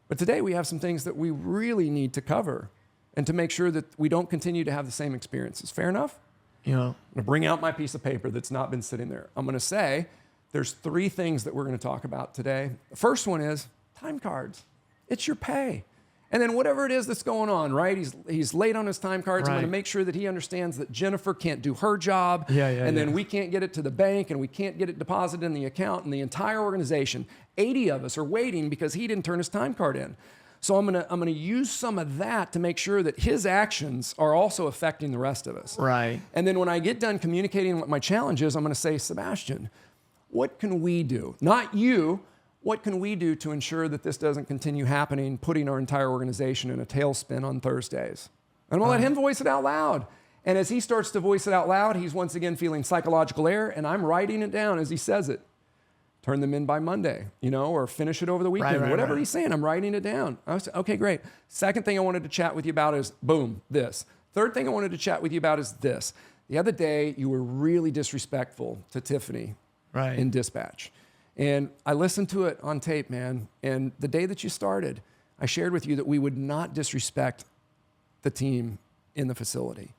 But today we have some things that we really need to cover and to make sure that we don't continue to have the same experiences. Fair enough? Yeah. I'm going to bring out my piece of paper that's not been sitting there. I'm going to say there's 3 things that we're going to talk about today. The first one is time cards. It's your pay. And then whatever it is that's going on, right? He's late on his time cards. I'm going to make sure that he understands that Jennifer can't do her job. And then we can't get it to the bank and we can't get it deposited in the account. And the entire organization, 80 of us are waiting because he didn't turn his time card in. So I'm gonna use some of that to make sure that his actions are also affecting the rest of us. Right. And then when I get done communicating what my challenge is, I'm gonna say, Sebastian, what can we do? Not you. What can we do to ensure that this doesn't continue happening, putting our entire organization in a tailspin on Thursdays? And I'm gonna let him voice it out loud. And as he starts to voice it out loud, he's once again feeling psychological error, and I'm writing it down as he says it. Turn them in by Monday, or finish it over the weekend. Whatever he's saying, I'm writing it down. I was, okay, great. Second thing I wanted to chat with you about is, boom, this. Third thing I wanted to chat with you about is this. The other day, you were really disrespectful to Tiffany in dispatch. And I listened to it on tape, man. And the day that you started, I shared with you that we would not disrespect the team in the facility.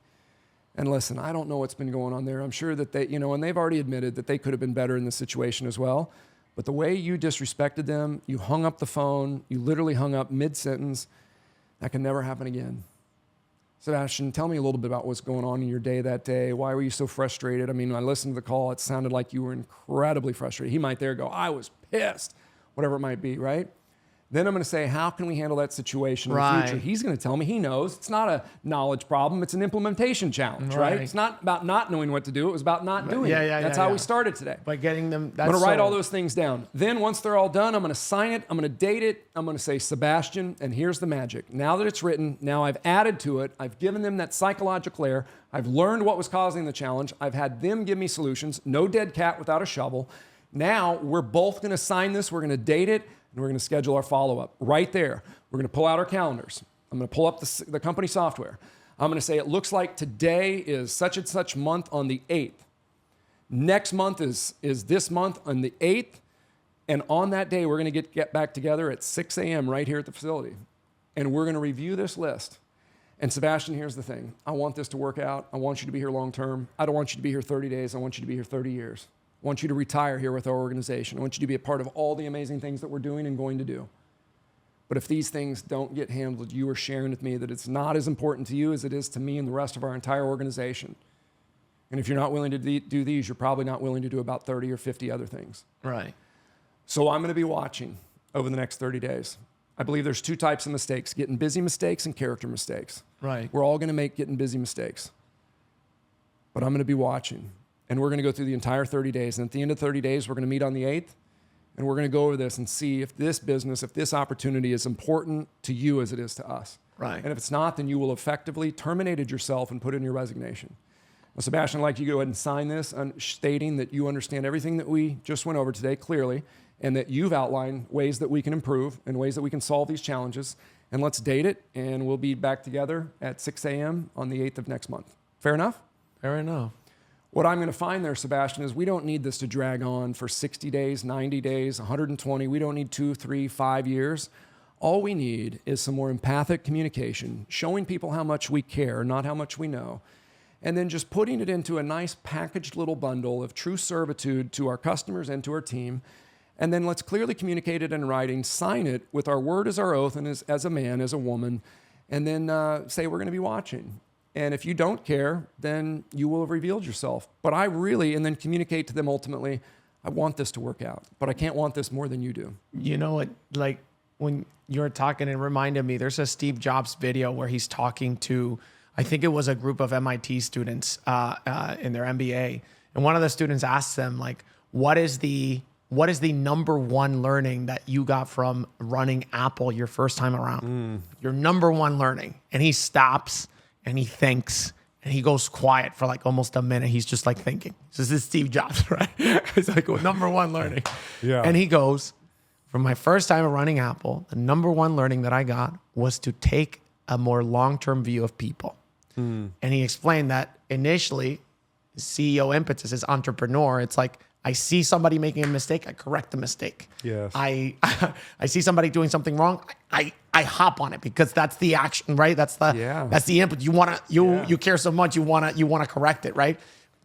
And listen, I don't know what's been going on there. I'm sure that they, and they've already admitted that they could have been better in this situation as well. But the way you disrespected them, you hung up the phone, you literally hung up mid-sentence, that can never happen again. Sebastian, tell me a little bit about what's going on in your day that day. Why were you so frustrated? I mean, when I listened to the call, it sounded like you were incredibly frustrated. He might there go, I was pissed, whatever it might be, right? Then I'm going to say, how can we handle that situation in the future? He's going to tell me he knows. It's not a knowledge problem. It's an implementation challenge, right? It's not about not knowing what to do. It was about not doing it. That's how we started today. By getting them, I'm going to write all those things down. Then once they're all done, I'm going to sign it. I'm going to date it. I'm going to say, Sebastian, and here's the magic. Now that it's written, now I've added to it. I've given them that psychological layer. I've learned what was causing the challenge. I've had them give me solutions. No dead cat without a shovel. Now we're both going to sign this. We're going to date it. And we're going to schedule our follow-up right there. We're going to pull out our calendars. I'm going to pull up the company software. I'm going to say, it looks like today is such and such month on the 8th. Next month is this month on the 8th. And on that day, we're going to get back together at 6 a.m. right here at the facility. And we're going to review this list. And Sebastian, here's the thing. I want this to work out. I want you to be here long-term. I don't want you to be here 30 days. I want you to be here 30 years. I want you to retire here with our organization. I want you to be a part of all the amazing things that we're doing and going to do. But if these things don't get handled, you are sharing with me that it's not as important to you as it is to me and the rest of our entire organization. And if you're not willing to do these, you're probably not willing to do about 30 or 50 other things. Right. So I'm going to be watching over the next 30 days. I believe there's two types of mistakes, getting busy mistakes and character mistakes. Right. We're all going to make getting busy mistakes. But I'm going to be watching. And we're going to go through the entire 30 days. And at the end of 30 days, we're going to meet on the 8th. And we're going to go over this and see if this business, if this opportunity is important to you as it is to us. Right. And if it's not, then you will effectively terminated yourself and put in your resignation. Well, Sebastian, I'd like you to go ahead and sign this, stating that you understand everything that we just went over today clearly, and that you've outlined ways that we can improve and ways that we can solve these challenges. And let's date it, and we'll be back together at 6 a.m. on the 8th of next month. Fair enough? Fair enough. What I'm going to find there, Sebastian, is we don't need this to drag on for 60 days, 90 days, 120. We don't need 2, 3, 5 years. All we need is some more empathic communication, showing people how much we care, not how much we know, and then just putting it into a nice packaged little bundle of true servitude to our customers and to our team. And then let's clearly communicate it in writing, sign it with our word as our oath and as a man, as a woman, and then say we're going to be watching. And if you don't care, then you will have revealed yourself. But I really, and then communicate to them ultimately, I want this to work out, but I can't want this more than you do. You know what, like when you're talking, it reminded me, there's a Steve Jobs video where he's talking to, I think it was a group of MIT students in their MBA. And one of the students asked them, like, what is the number one learning that you got from running Apple your first time around? Your number one learning. And he stops and he thinks, and he goes quiet for like almost a minute. He's just like thinking. This is Steve Jobs, right? It's like, well, number one learning. Yeah. And he goes, from my first time running Apple, the number one learning that I got was to take a more long-term view of people. And he explained that initially, CEO impetus is entrepreneur. It's like, I see somebody making a mistake, I correct the mistake. Yes. I see somebody doing something wrong, I hop on it because that's the action, right? That's the input. You care so much, you wanna correct it, right?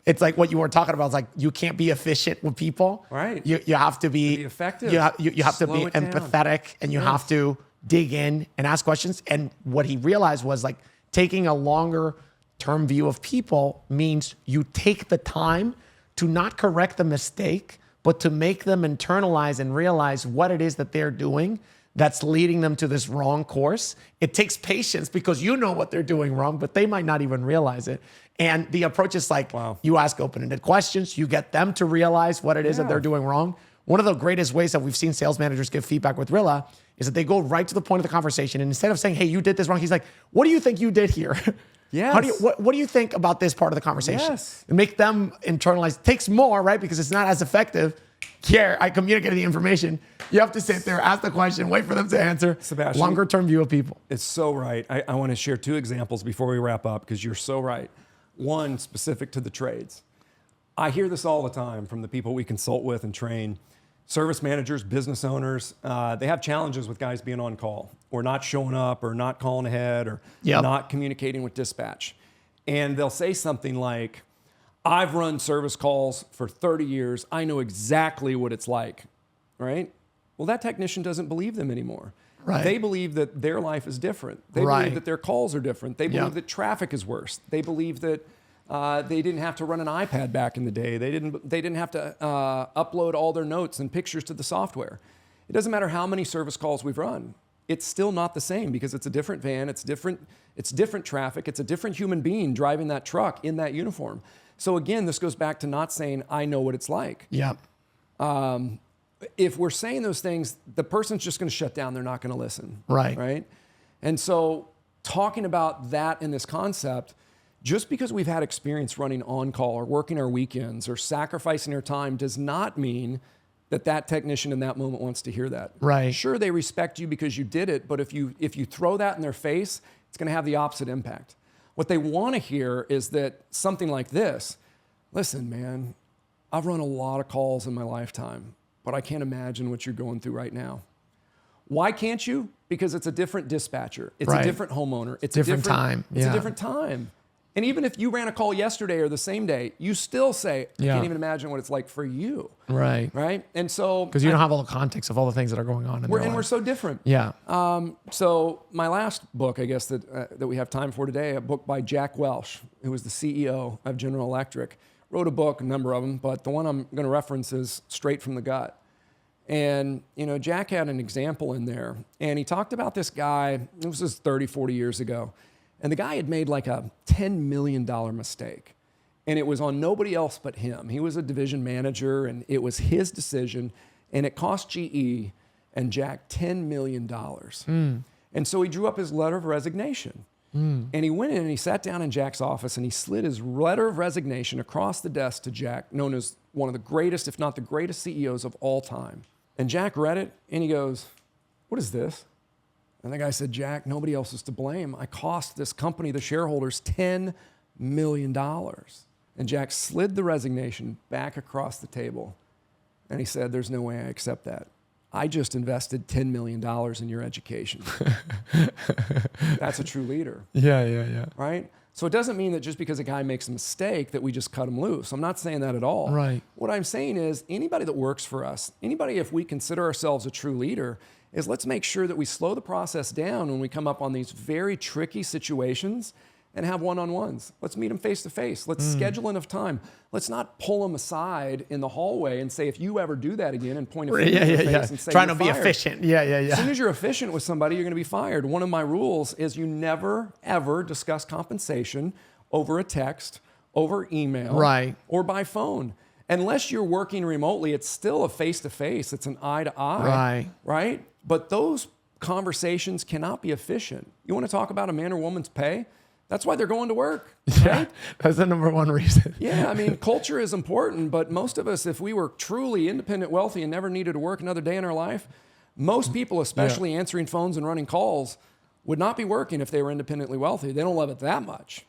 It's like what you were talking about. It's like you can't be efficient with people. Right. You have to be effective. You have to be empathetic, and you have to dig in and ask questions. And what he realized was like taking a longer term view of people means you take the time to not correct the mistake, but to make them internalize and realize what it is that they're doing that's leading them to this wrong course. It takes patience because you know what they're doing wrong, but they might not even realize it. And the approach is like, you ask open-ended questions, you get them to realize what it is that they're doing wrong. One of the greatest ways that we've seen sales managers give feedback with Rilla is that they go right to the point of the conversation. And instead of saying, hey, you did this wrong, he's like, what do you think you did here? Yes. What do you think about this part of the conversation? Yes. And make them internalize. It takes more, right? Because it's not as effective. Here, I communicated the information. You have to sit there, ask the question, wait for them to answer. Sebastian, longer term view of people. It's so right. I want to share 2 examples before we wrap up because you're so right. One specific to the trades. I hear this all the time from the people we consult with and train. Service managers, business owners, they have challenges with guys being on call or not showing up or not calling ahead or not communicating with dispatch. And they'll say something like, I've run service calls for 30 years. I know exactly what it's like, right? Well, that technician doesn't believe them anymore. Right. They believe that their life is different. They believe that their calls are different. They believe that traffic is worse. They believe that they didn't have to run an iPad back in the day. They didn't have to upload all their notes and pictures to the software. It doesn't matter how many service calls we've run. It's still not the same because it's a different van. It's different traffic. It's a different human being driving that truck in that uniform. So again, this goes back to not saying, I know what it's like. Yeah. If we're saying those things, the person's just going to shut down. They're not going to listen. Right. Right. And so talking about that in this concept, just because we've had experience running on call or working our weekends or sacrificing our time does not mean that that technician in that moment wants to hear that. Right. Sure, they respect you because you did it, but if you throw that in their face, it's going to have the opposite impact. What they want to hear is that something like this, listen, man, I've run a lot of calls in my lifetime, but I can't imagine what you're going through right now. Why can't you? Because it's a different dispatcher. It's a different homeowner. It's different time. It's a different time. And even if you ran a call yesterday or the same day, you still say, I can't even imagine what it's like for you. Right. Right? And so... Because you don't have all the context of all the things that are going on in their life. We're so different. Yeah. So my last book, I guess, that we have time for today, a book by Jack Welch, who was the CEO of General Electric, wrote a book, a number of them, but the one I'm going to reference is Straight from the Gut. And, you know, Jack had an example in there, and he talked about this guy, this was 30, 40 years ago, and the guy had made like a $10 million mistake, and it was on nobody else but him. He was a division manager, and it was his decision, and it cost GE and Jack $10 million. And so he drew up his letter of resignation. And he went in and he sat down in Jack's office and he slid his letter of resignation across the desk to Jack, known as one of the greatest, if not the greatest CEOs of all time. And Jack read it and he goes, what is this? And the guy said, Jack, nobody else is to blame. I cost this company, the shareholders, $10 million. And Jack slid the resignation back across the table. And he said, there's no way I accept that. I just invested $10 million in your education. That's a true leader. Yeah. Right? So it doesn't mean that just because a guy makes a mistake that we just cut him loose. I'm not saying that at all. Right. What I'm saying is anybody that works for us, anybody if we consider ourselves a true leader, is let's make sure that we slow the process down when we come up on these very tricky situations and have one-on-ones. Let's meet them face-to-face. Let's schedule enough time. Let's not pull them aside in the hallway and say, if you ever do that again, and point a finger in their face and say, trying to you're be fired. efficient. Yeah. As soon as you're efficient with somebody, you're going to be fired. One of my rules is you never, ever discuss compensation over a text, over email, or by phone. Unless you're working remotely, it's still a face-to-face. It's an eye-to-eye. Right? But those conversations cannot be efficient. You want to talk about a man or woman's pay? That's why they're going to work. Right? Yeah, that's the number one reason. Yeah, I mean, culture is important, but most of us, if we were truly independent, wealthy, and never needed to work another day in our life, most people, especially answering phones and running calls, would not be working if they were independently wealthy. They don't love it that much,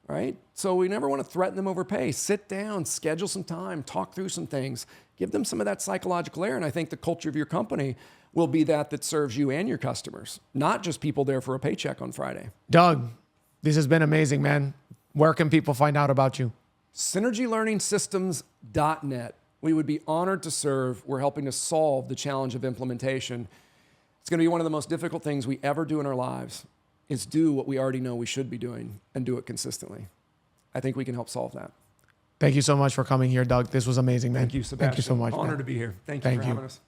right? So we never want to threaten them over pay. Sit down, schedule some time, talk through some things, give them some of that psychological air, and I think the culture of your company will be that serves you and your customers, not just people there for a paycheck on Friday. Doug, this has been amazing, man. Where can people find out about you? SynergyLearningSystems.net. We would be honored to serve. We're helping to solve the challenge of implementation It's going to be one of the most difficult things we ever do in our lives is do what we already know we should be doing and do it consistently. I think we can help solve that. Thank you so much for coming here, Doug. This was amazing, man. Thank you, Sebastian. Thank you so much. Honor man. to be here. Thank you for having us.